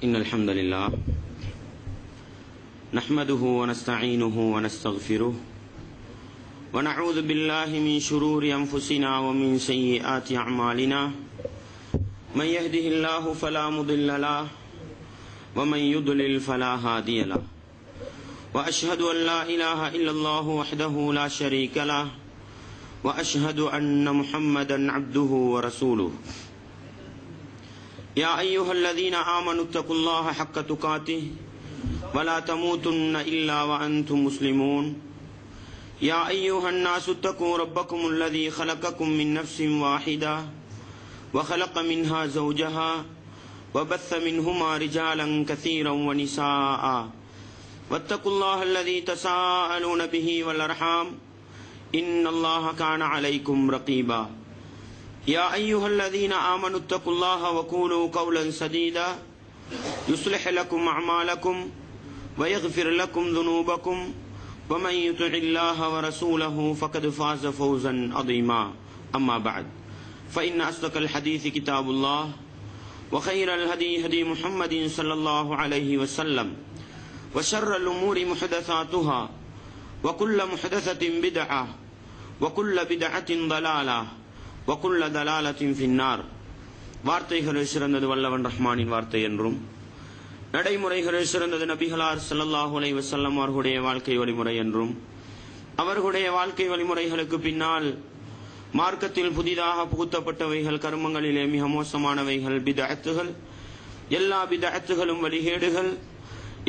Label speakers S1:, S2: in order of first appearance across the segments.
S1: إن الحمد لله نحمده ونستعينه ونستغفره ونعوذ بالله من شرور أنفسنا ومن سيئات أعمالنا من يهده الله فلا مضل له ومن يضلل فلا هادي له وأشهد أن لا إله إلا الله وحده لا شريك له وأشهد أن محمدا عبده ورسوله يا أيها الذين آمنوا اتقوا الله حق تقاته ولا تموتن إلا وأنتم مسلمون يا أيها الناس اتقوا ربكم الذي خلقكم من نفس واحدة وخلق منها زوجها وبث منهما رجالا كثيرا ونساء واتقوا الله الذي تساءلون به والأرحام إن الله كان عليكم رقيبا يا أيها الذين آمنوا اتقوا الله وقولوا قولا سديدا يصلح لكم أعمالكم ويغفر لكم ذنوبكم ومن يطع الله ورسوله فقد فاز فوزا عظيما أما بعد فإن أصدق الحديث كتاب الله وخير الهدي هدي محمد صلى الله عليه وسلم وشر الأمور محدثاتها وكل محدثة بدعة وكل بدعة ضلالة وكل ضلالة في النار. வார்த்தைகளில் சிறந்தது வல்லவன் ரஹ்மானின் வார்த்தை என்றும் நடைமுறைகளில் சிறந்தது நபிகளார் ஸல்லல்லாஹு அலைஹி வஸல்லம் அவர்களுடைய வாழ்க்கை வழிமுறை என்றும் அவர்களுடைய வாழ்க்கை வழிமுறைகளுக்கு பின்னால் மார்க்கத்தில் புதிதாக புகுத்தப்பட்டவைகள் கர்மங்களிலே மிக மோசமானவைகள் பிதஅத்துகள். எல்லா பிதஅத்துகளும் வழிகேடுகள்,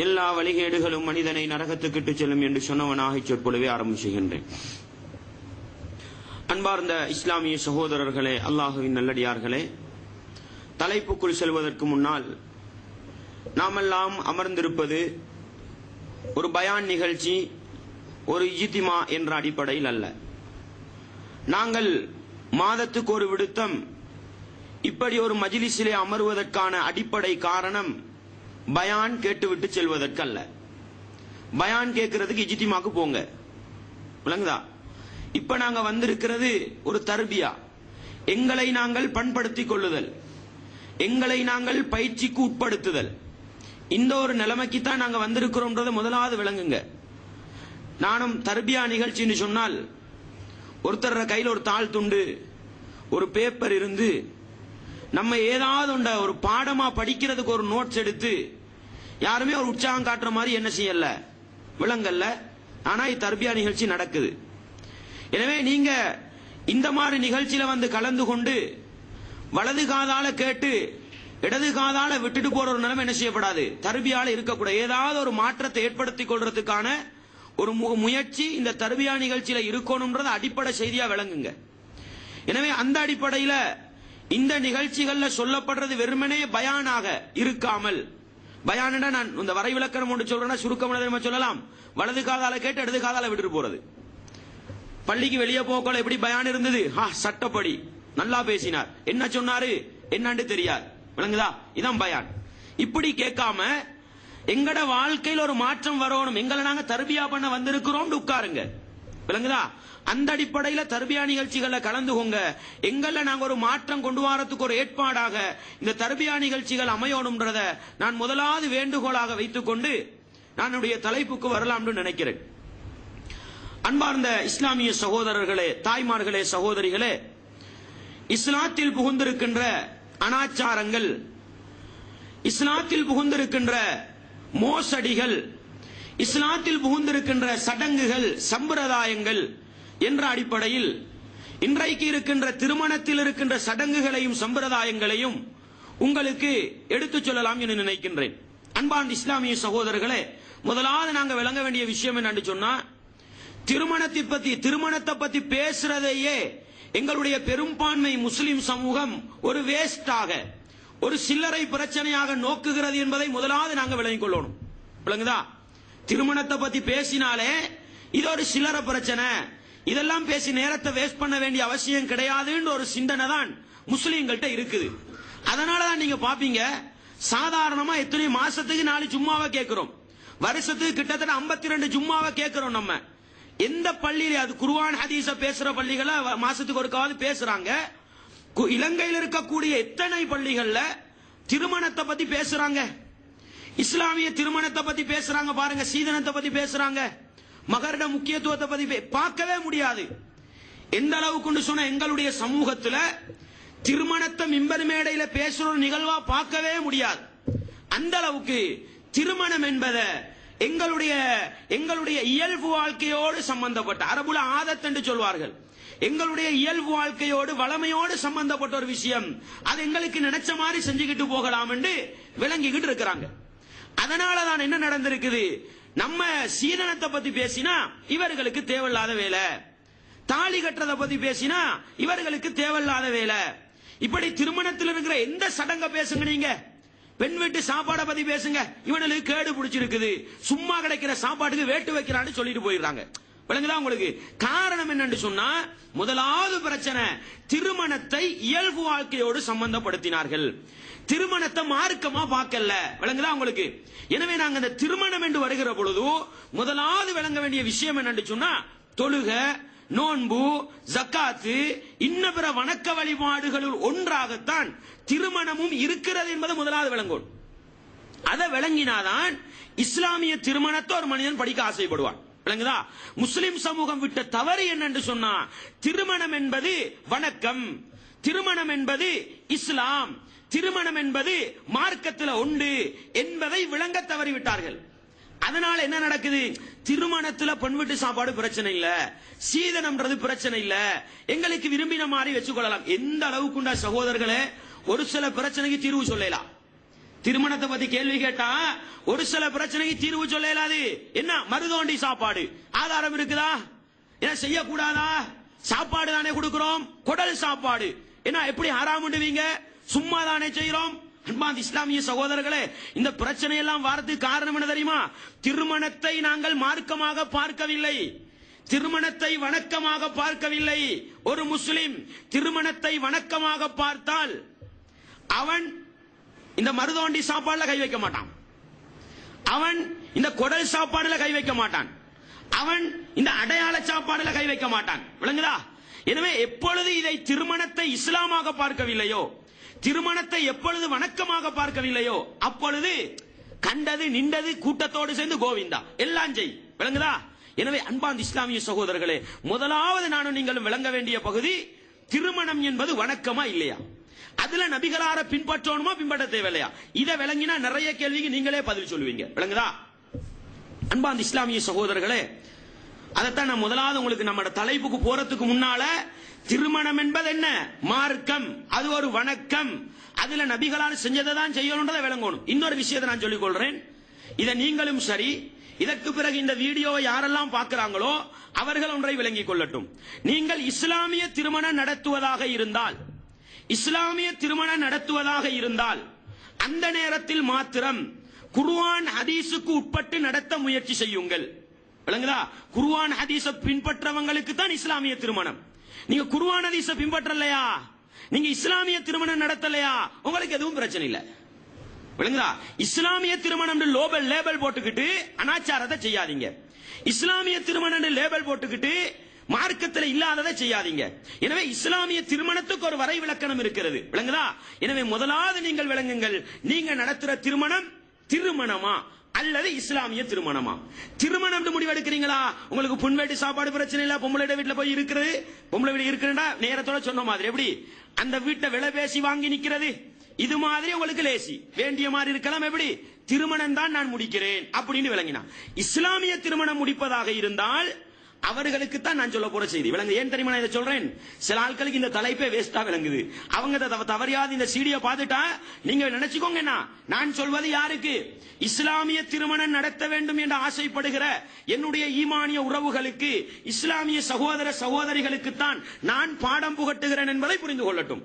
S1: எல்லா வழிகேடுகளும் மனிதனை நரகத்துக்கு இட்டுச் செல்லும் என்று சொன்னவனாக சொற்பொழிவை ஆரம்பிச்சுகின்றேன். அன்பார்ந்த இஸ்லாமிய சகோதரர்களே, அல்லாஹுவின் நல்லடியார்களே, தலைப்புக்குள் செல்வதற்கு முன்னால் நாமெல்லாம் அமர்ந்திருப்பது ஒரு பயான் நிகழ்ச்சி, ஒரு இஜ்திமா என்ற அடிப்படையில் அல்ல. நாங்கள் மாதத்துக்கு ஒரு விடுத்தம் இப்படி ஒரு மஜ்லிஸிலே அமர்வதற்கான அடிப்படை காரணம் பயான் கேட்டுவிட்டு செல்வதற்கு அல்ல. பயான் கேட்கறதுக்கு இஜ்திமாக்கு போங்க, விளங்குதா? இப்ப நாங்க வந்திருக்கிறது ஒரு தர்பியா, எங்களை நாங்கள் பண்படுத்திக் கொள்ளுதல், எங்களை நாங்கள் பயிற்சிக்கு உட்படுத்துதல். இந்த ஒரு நிலைமைக்கு தான் நாங்க வந்திருக்கிறோம்ன்றதை முதலாவது விளங்குங்க. நானும் தர்பியா நிகழ்ச்சின்னு சொன்னால் ஒருத்தர் கையில் ஒரு தாள் துண்டு ஒரு பேப்பர் இருந்து நம்ம ஏதாவது ஒரு பாடமா படிக்கிறதுக்கு ஒரு நோட்ஸ் எடுத்து யாருமே ஒரு உற்சாகம் காட்டுற மாதிரி என்ன செய்யல, விளங்கல்ல. ஆனா தர்பியா நிகழ்ச்சி நடக்குது. எனவே நீங்க இந்த மாதிரி நிகழ்ச்சியில வந்து கலந்து கொண்டு வலது காதால கேட்டு இடது காதால விட்டுட்டு போற ஒரு நிலைமை என்ன செய்யப்படாது, தர்பியால இருக்கக்கூடாது. ஏதாவது ஒரு மாற்றத்தை ஏற்படுத்திக் கொள்றதுக்கான ஒரு முயற்சி இந்த தர்பியா நிகழ்ச்சியில இருக்கணும்ன்றது அடிப்படை செய்தியா விளங்குங்க. எனவே அந்த அடிப்படையில இந்த நிகழ்ச்சிகள்ல சொல்லப்படுறது வெறுமனே பயானாக இருக்காமல், பயானா நான் இந்த வரைவிலக்கணம் ஒன்று சொல்றேன்னா சுருக்கம் சொல்லலாம், வலது காதால கேட்டு இடது காதால விட்டுட்டு போறது. பள்ளிக்கு வெளியே போக்கல எப்படி பயான் இருந்தது, சட்டப்படி நல்லா பேசினார், என்ன சொன்னாரு என்னன்னு தெரியாது, விளங்குதா? இதான் பயான். இப்படி கேட்காம எங்கட வாழ்க்கையில் ஒரு மாற்றம் வரணும், எங்களை நாங்க தர்பியா பண்ண வந்திருக்கிறோம் உட்காருங்க, விளங்குதா? அந்த அடிப்படையில தர்பியா நிகழ்ச்சிகளை கலந்துகோங்க. எங்கள நாங்க ஒரு மாற்றம் கொண்டு வரதுக்கு ஒரு ஏற்பாடாக இந்த தர்பியா நிகழ்ச்சிகள் அமையணும்ன்றத நான் முதலாவது வேண்டுகோளாக வைத்துக் கொண்டு நான் தலைப்புக்கு வரலாம்னு நினைக்கிறேன். அன்பார்ந்த இஸ்லாமிய சகோதரர்களே, தாய்மார்களே, சகோதரிகளே, இஸ்லாத்தில் புகுந்திருக்கின்ற அனாச்சாரங்கள், இஸ்லாத்தில் புகுந்திருக்கின்ற மோசடிகள், இஸ்லாத்தில் புகுந்திருக்கின்ற சடங்குகள், சம்பிரதாயங்கள் என்ற அடிப்படையில் இன்றைக்கு இருக்கின்ற திருமணத்தில் இருக்கின்ற சடங்குகளையும் சம்பிரதாயங்களையும் உங்களுக்கு எடுத்துச் சொல்லலாம் என்று நினைக்கின்றேன். அன்பார்ந்த இஸ்லாமிய சகோதரர்களே, முதலாவது நாங்க விளங்க வேண்டிய விஷயம் என்னன்னு சொன்னா, திருமணத்தை பத்தி பேசுறதையே எங்களுடைய பெரும்பான்மை முஸ்லிம் சமூகம் ஒரு வேஸ்டாக, ஒரு சில்லறை பிரச்சனையாக நோக்குகிறது என்பதை முதலாவது நாங்க விளங்கிக் கொள்ளணும், விளங்குதா? திருமணத்தை பத்தி பேசினாலே இது ஒரு சில்லறை பிரச்சனை, இதெல்லாம் பேசி நேரத்தை வேஸ்ட் பண்ண வேண்டிய அவசியம் கிடையாதுன்னு ஒரு சிந்தனை தான் முஸ்லீம்கள்ட்ட இருக்குது. அதனாலதான் நீங்க பாப்பீங்க, சாதாரணமா எத்தனை மாசத்துக்கு 4 ஜும்மாவை கேட்கிறோம், வருஷத்துக்கு கிட்டத்தட்ட 52 ஜும்மாவை கேட்கிறோம். நம்ம எந்த பள்ளியில அது குர்ஆன் ஹதீஸ பேசுற பள்ளிகளை மாசத்துக்கு ஒருக்காவது பேசுறாங்க. இலங்கையில் இருக்கக்கூடிய எத்தனை பள்ளிகள்ல திருமணத்தை பத்தி பேசுறாங்க? இஸ்லாமிய திருமணத்தை பத்தி பேசுறாங்க பாருங்க, சீதனத்தை பத்தி பேசுறாங்க, மகரிட முக்கியத்துவத்தை பத்தி பார்க்கவே முடியாது. எந்த அளவுக்கு சொன்ன எங்களுடைய சமூகத்துல திருமணத்தை மிம்பர் மேடையில பேசுற ஒரு நிகழ்வா பார்க்கவே முடியாது. அந்த அளவுக்கு திருமணம் என்பதை எங்களுடைய இயல்பு வாழ்க்கையோடு சம்பந்தப்பட்ட, அரபுல ஆதத் என்று சொல்வார்கள், எங்களுடைய இயல்பு வாழ்க்கையோடு வளமையோடு சம்பந்தப்பட்ட ஒரு விஷயம். அது எங்களுக்கு நினைச்ச மாதிரி செஞ்சுக்கிட்டு போகலாம் என்று விளங்கிக்கிட்டு இருக்கிறாங்க. அதனாலதான் என்ன நடந்திருக்குது, நம்ம சீதனத்தை பத்தி பேசினா இவர்களுக்கு தேவையில்லாத வேலை, தாலி கட்டுறதை பத்தி பேசினா இவர்களுக்கு தேவையில்லாத வேலை. இப்படி திருமணத்தில் இருக்கிற எந்த சடங்க பேசுங்க, நீங்க பெண் வீட்டு சாப்பாடை பத்தி பேசுங்க, இவனுக்கு கேடு பிடிச்சிருக்குது, சும்மா கிடைக்கிற சாப்பாட்டுக்கு வேட்டு வைக்கிறான்னு சொல்லிட்டு போயிடுறாங்க. விளங்குதா உங்களுக்கு? காரணம் என்னன்னு சொன்னா, முதலாவது பிரச்சனை திருமணத்தை இயல்பு வாழ்க்கையோடு சம்பந்தப்படுத்தினார்கள், திருமணத்தை மார்க்கமா பார்க்கல. விளங்குதா உங்களுக்கு? எனவே நாங்க இந்த திருமணம் என்று வருகிற பொழுது முதலாவது விளங்க வேண்டிய விஷயம் என்னன்னு சொன்னா, தொழுக, நோன்பு, ஜக்காத்து, இன்ன பிற வணக்க வழிபாடுகளுள் ஒன்றாகத்தான் திருமணமும் இருக்கிறது என்பது முதலாவது விளங்கும். அதை விளங்கினாதான் இஸ்லாமிய திருமணத்தை ஒரு மனிதன் படிக்க ஆசைப்படுவான். விளங்குதா? முஸ்லிம் சமூகம் விட்ட தவறு என்னன்னு சொன்னா, திருமணம் என்பது வணக்கம், திருமணம் என்பது இஸ்லாம், திருமணம் என்பது மார்க்கத்தில் உண்டு என்பதை விளங்க தவறிவிட்டார்கள். அதனால என்ன நடக்குது, திருமணத்துல பெண் வீட்டு சாப்பாடு பிரச்சனை இல்ல, சீதனம்ன்றது பிரச்சனை இல்ல, எங்களுக்கு விரும்பின மாதிரி வச்சுக்கொள்ளலாம். எந்த அளவுக்குண்டா சகோதரர்களே, ஒரு சில பிரச்சனைக்கு தீர்வு சொல்லலாம். திருமணத்தை பத்தி கேள்வி கேட்டா ஒரு சில பிரச்சனைக்கு தீர்வு சொல்ல இயலாது. என்ன, மருதோண்டி சாப்பாடு ஆதாரம் இருக்குதா? என்ன செய்யக்கூடாதா? சாப்பாடு தானே கொடுக்கிறோம், குடல் சாப்பாடு என்ன எப்படி ஹராமுண்டுவீங்க? சும்மா தானே செய்யறோம். அன்பார்ந்த இஸ்லாமிய சகோதரர்களே, இந்த பிரச்சனை எல்லாம் வாரத்துக்கு காரணம் என்ன தெரியுமா? திருமணத்தை நாங்கள் மார்க்கமாக பார்க்கவில்லை, திருமணத்தை வணக்கமாக பார்க்கவில்லை. ஒரு முஸ்லிம் திருமணத்தை வணக்கமாக பார்த்தால் அவன் இந்த மருதோண்டி சாப்பாடுல கை வைக்க மாட்டான், அவன் இந்த குடல் சாப்பாடுல கை வைக்க மாட்டான், அவன் இந்த அடையாள சாப்பாடுல கை வைக்க மாட்டான். விளங்குதா? எனவே எப்பொழுது இதை திருமணத்தை இஸ்லாமாக பார்க்கவில்லையோ, திருமணத்தை எப்பொழுது வணக்கமாக பார்க்கவில்லையோ, அப்பொழுது கண்டது நின்றது கூட்டத்தோடு சேர்ந்து கோவிந்தா எல்லாம் செய். விளங்குதா? எனவே அன்பார்ந்த இஸ்லாமிய சகோதரர்களே, முதலாவது நானும் நீங்களும் விளங்க வேண்டிய பகுதி, திருமணம் என்பது வணக்கமா இல்லையா, அதுல நபிகளார பின்பற்றணுமா பின்பற்ற தேவையில்லையா? இதை விளங்கினா நிறைய கேள்விக்கு நீங்களே பதில் சொல்லுவீங்க. விளங்குதா? அன்பார்ந்த இஸ்லாமிய சகோதரர்களே, அதைத்தான் நான் முதலாவது உங்களுக்கு நம்ம தலைப்புக்கு போறதுக்கு முன்னால, திருமணம் என்பது என்ன? மார்க்கம், அது ஒரு வணக்கம், அதுல நபிகளார் செஞ்சதை தான் செய்யணும்ன்றதை விளங்கணும். இன்னொரு விஷயத்தை நான் சொல்லிக் கொள்றேன், இதை நீங்களும் சரி, இதற்கு பிறகு இந்த வீடியோவை யாரெல்லாம் பார்க்கிறாங்களோ அவர்கள் ஒன்றை விளங்கிக் கொள்ளட்டும். நீங்கள் இஸ்லாமிய திருமணம் நடத்துவதாக இருந்தால், இஸ்லாமிய திருமணம் நடத்துவதாக இருந்தால் அந்த நேரத்தில் மாத்திரம் குர்ஆன் ஹதீஸுக்கு உட்பட்டு நடத்த முயற்சி செய்யுங்கள். விளங்குதா? குர்ஆன் ஹதீஸை பின்பற்றவங்களுக்கு தான் இஸ்லாமிய திருமணம். நீங்க குர்ஆன் ஹதீஸை பின்பற்றலையா, நீங்க இஸ்லாமிய திருமணம் நடத்தலையா, உங்களுக்கு எதுவும் பிரச்சனை இல்லை. விளங்குதா? இஸ்லாமிய திருமணம் லேபல் போட்டுக்கிட்டு அனாச்சாரத்தை செய்யாதீங்க, இஸ்லாமிய திருமணம் லேபல் போட்டுக்கிட்டு மார்க்கத்தில் இல்லாததை செய்யாதீங்க. எனவே இஸ்லாமிய திருமணத்துக்கு ஒரு வரை விளக்கணம் இருக்கிறது. விளங்குதா? எனவே முதலாவது நீங்கள் விளங்குங்கள், நீங்க நடத்துற திருமணம் திருமணமா அல்லது இஸ்லாமிய திருமணமா? திருமணம் முடிவெடுக்கிறீங்களா? உங்களுக்கு புண்வேட்டு சாப்பாடு பிரச்சனை இல்ல, பொம்பளை வீட்டுல போய் இருக்கிறது, பொம்பளை வீடு இருக்கிறா நேரத்தோட சொன்ன மாதிரி எப்படி அந்த வீட்டை விலை பேசி வாங்கி நிக்கிறது, இது மாதிரி உங்களுக்கு லேசி வேண்டிய மாதிரி இருக்கலாம். எப்படி திருமணம் தான் நான் முடிக்கிறேன் அப்படின்னு விளங்கினா, இஸ்லாமிய திருமணம் முடிப்பதாக இருந்தால் அவர்களுக்கு தான் நான் சொல்ல போற செய்தி. விளங்கு? ஏன் தெரியுமா நான் இதை சொல்றேன்? சில ஆட்களுக்கு இந்த தலைப்பே வேஸ்டா விளங்குது. அவங்க தவறியாது இந்த சீடியை பார்த்துட்டா நீங்க நினைச்சுக்கோங்க, நான் சொல்வது யாருக்கு? இஸ்லாமிய திருமணம் நடத்த வேண்டும் என்று ஆசைப்படுகிற என்னுடைய ஈமானிய உறவுகளுக்கு, இஸ்லாமிய சகோதர சகோதரிகளுக்கு தான் நான் பாடம் புகட்டுகிறேன் என்பதை புரிந்து கொள்ளட்டும்.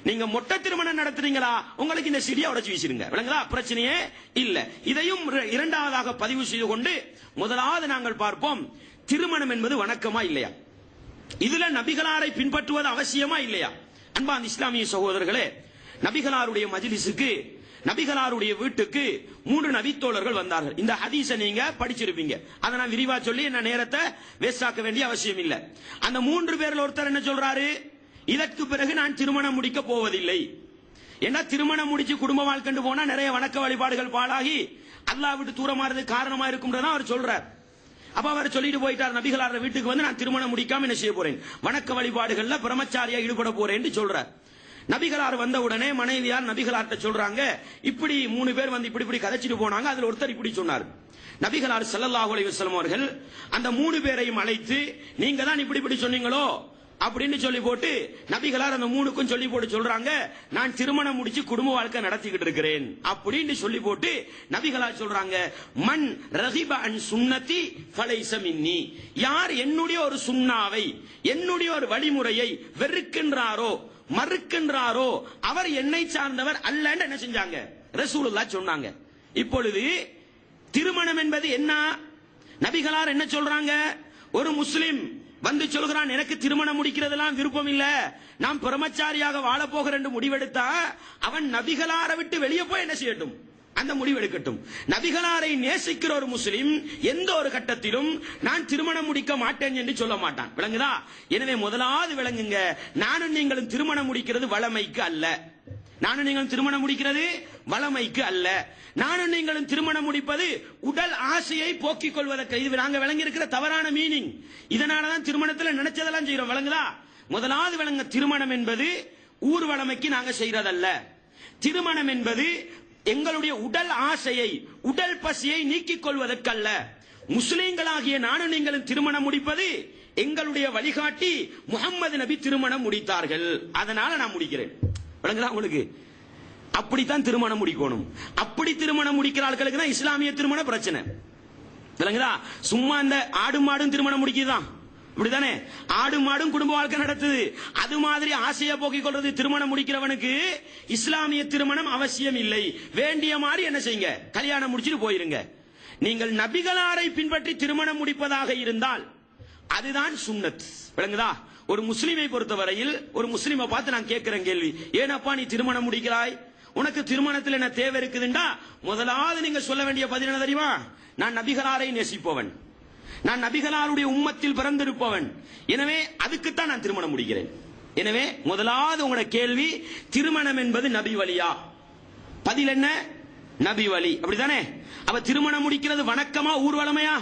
S1: நீங்க மொட்டை திருமணம் நடத்துறீங்களா, உங்களுக்கு இந்த சீடியை உடைச்சு வீசிருங்க. விளங்குதா? பிரச்சனையே இல்ல. இதையும் இரண்டாவதாக பதிவு செய்து கொண்டு முதலாவது நாங்கள் பார்ப்போம், திருமணம் என்பது வணக்கமா இல்லையா, இதுல நபிகளாரை பின்பற்றுவது அவசியமா இல்லையா? அன்பார்ந்த இஸ்லாமிய சகோதரர்களே, நபிகளாருடைய மஜ்லிஸுக்கு, நபிகளாருடைய வீட்டுக்கு 3 நபித்தோழர்கள் வந்தார்கள். இந்த ஹதீஸை நீங்க படிச்சிருப்பீங்க, அதை நான் விரிவா சொல்லி என்ன நேரத்தை வேஸ்டாக்க வேண்டிய அவசியம் இல்லை. அந்த 3 பேர்ல ஒருத்தர் என்ன சொல்றாரு, இதற்கு பிறகு நான் திருமணம் முடிக்க போவதில்லை, ஏன்னா திருமணம் முடிச்சு குடும்ப வாழ்க்கை போனா நிறைய வணக்க வழிபாடுகள் பாழாகி அல்லாஹ் விட்டு தூரமாறது காரணமா இருக்கும்ன்றதான் அவர் சொல்றார். அப்ப அவர் சொல்லிட்டு போயிட்டார், நபிகளார் வீட்டுக்கு வந்து நான் திருமணம் முடிக்காம என்ன செய்ய போறேன், வணக்க வழிபாடுகள்ல பிரம்மச்சாரியா ஈடுபட போறேன் என்று சொல்றார். நபிகளார் வந்த உடனே மனைவியார் நபிகளார்ட்ட சொல்றாங்க, இப்படி 3 பேர் வந்து இப்படி கதைச்சிட்டு போனாங்க, அதுல ஒருத்தர் இப்படி சொன்னார். நபிகளார் ஸல்லல்லாஹு அலைஹி வஸல்லம் அவர்கள் அந்த 3 பேரையும் அழைத்து, நீங்க தான் இப்படி சொன்னீங்களோ அப்படின்னு சொல்லி போட்டு நபிகளார் அந்த 3க்கும் சொல்லி போட்டு சொல்றாங்க, நான் திருமணம் முடிச்சு குடும்ப வாழ்க்கை நடத்திக்கிட்டு இருக்கிறேன் அப்படின்னு சொல்லி போட்டு நபிகளார் சொல்றாங்க, மன் ரகிப அன் சுன்னதி ஃபலைஸ மின்னி, யார் என்னுடைய ஒரு சுன்னாவை என்னுடைய ஒரு வழிமுறையை வெறுக்கின்றாரோ மறுக்கின்றாரோ அவர் என்னை சார்ந்தவர் அல்லன்னு என்ன செஞ்சாங்க, ரசூலுல்லாஹ் சொன்னாங்க. இப்பொழுது திருமணம் என்பது என்ன? நபிகளார் என்ன சொல்றாங்க, ஒரு முஸ்லிம் வந்து சொல்கிறான், எனக்கு திருமணம் முடிக்கிறதெல்லாம் விருப்பம் இல்ல, நான் பிரம்மச்சாரியாக வாழ போகிறேன் என்று முடிவெடுத்தா அவன் நபிகளாரை விட்டு வெளியே போய் என்ன செய்யட்டும், அந்த முடிவெடுக்கட்டும். நபிகளாரை நேசிக்கிற ஒரு முஸ்லிம் எந்த ஒரு கட்டத்திலும் நான் திருமணம் முடிக்க மாட்டேன் என்று சொல்ல மாட்டான். விளங்குதா? எனவே முதலாவது விளங்குங்க, நானும் நீங்களும் திருமணம் முடிக்கிறது வளமைக்கு அல்ல. நானும் நீங்களும் திருமணம் முடிக்கிறது வளமைக்கு அல்ல. நானும் நீங்களும் திருமணம் முடிப்பது உடல் ஆசையை போக்கிக் கொள்வதற்கு. இது நாங்க விளங்கி இருக்கிற தவறான மீனிங். இதனாலதான் திருமணத்தில் நினைச்சதெல்லாம் செய்யறோம். விளங்குதா? முதலாவது விளங்க, திருமணம் என்பது ஊர் வளமைக்கு நாங்க செய்யறதல்ல. திருமணம் என்பது எங்களுடைய உடல் ஆசையை உடல் பசியை நீக்கிக் கொள்வதற்கல்ல. முஸ்லிம்களாகிய நானும் நீங்களும் திருமணம் முடிப்பது எங்களுடைய வழிகாட்டி முஹம்மது நபி திருமணம் முடித்தார்கள், அதனால நான் முடிக்கிறேன். விளங்குதா உங்களுக்கு? அப்படித்தான் திருமணம் முடிக்கணும். அப்படி திருமணம் முடிக்கிற ஆட்களுக்கு தான் இஸ்லாமிய திருமண பிரச்சனை. விளங்குதா? சும்மா இந்த ஆடு மாடும் திருமணம் முடிக்குதான், இப்படித்தானே ஆடு மாடும் குடும்ப வாழ்க்கை நடத்துது. அது மாதிரி ஆசையை போக்கிக் கொள்றது திருமணம் முடிக்கிறவனுக்கு இஸ்லாமிய திருமணம் அவசியம் இல்லை. வேண்டிய மாதிரி என்ன செய்யுங்க, கல்யாணம் முடிச்சுட்டு போயிருங்க. நீங்கள் நபிகளாரை பின்பற்றி திருமணம் முடிப்பதாக இருந்தால் அதுதான் சுன்னத். விளங்குதா? ஒரு முஸ்லிமை பொறுத்தவரையில் ஒரு முஸ்லிமை பார்த்து நான் கேட்கிறேன் கேள்வி, ஏனப்பா நீ திருமணம் முடிக்கிறாய், உனக்கு திருமணத்தில் என்ன தேவை இருக்குதுண்டா, முதலாவது நீங்க சொல்ல வேண்டிய பதில் என்ன தெரியுமா? நான் நபிகளாரை நேசிப்பவன், நான் நபிகளாருடைய உம்மத்தில் பிறந்திருப்பவன், எனவே அதுக்குத்தான் நான் திருமணம் முடிக்கிறேன். எனவே முதலாவது உங்களோட கேள்வி, திருமணம் என்பது நபி வழியா? பதில் என்ன? நபி வழி. அப்படித்தானே? அப்ப திருமணம் முடிக்கிறது வணக்கமா ஊர்வலமையா?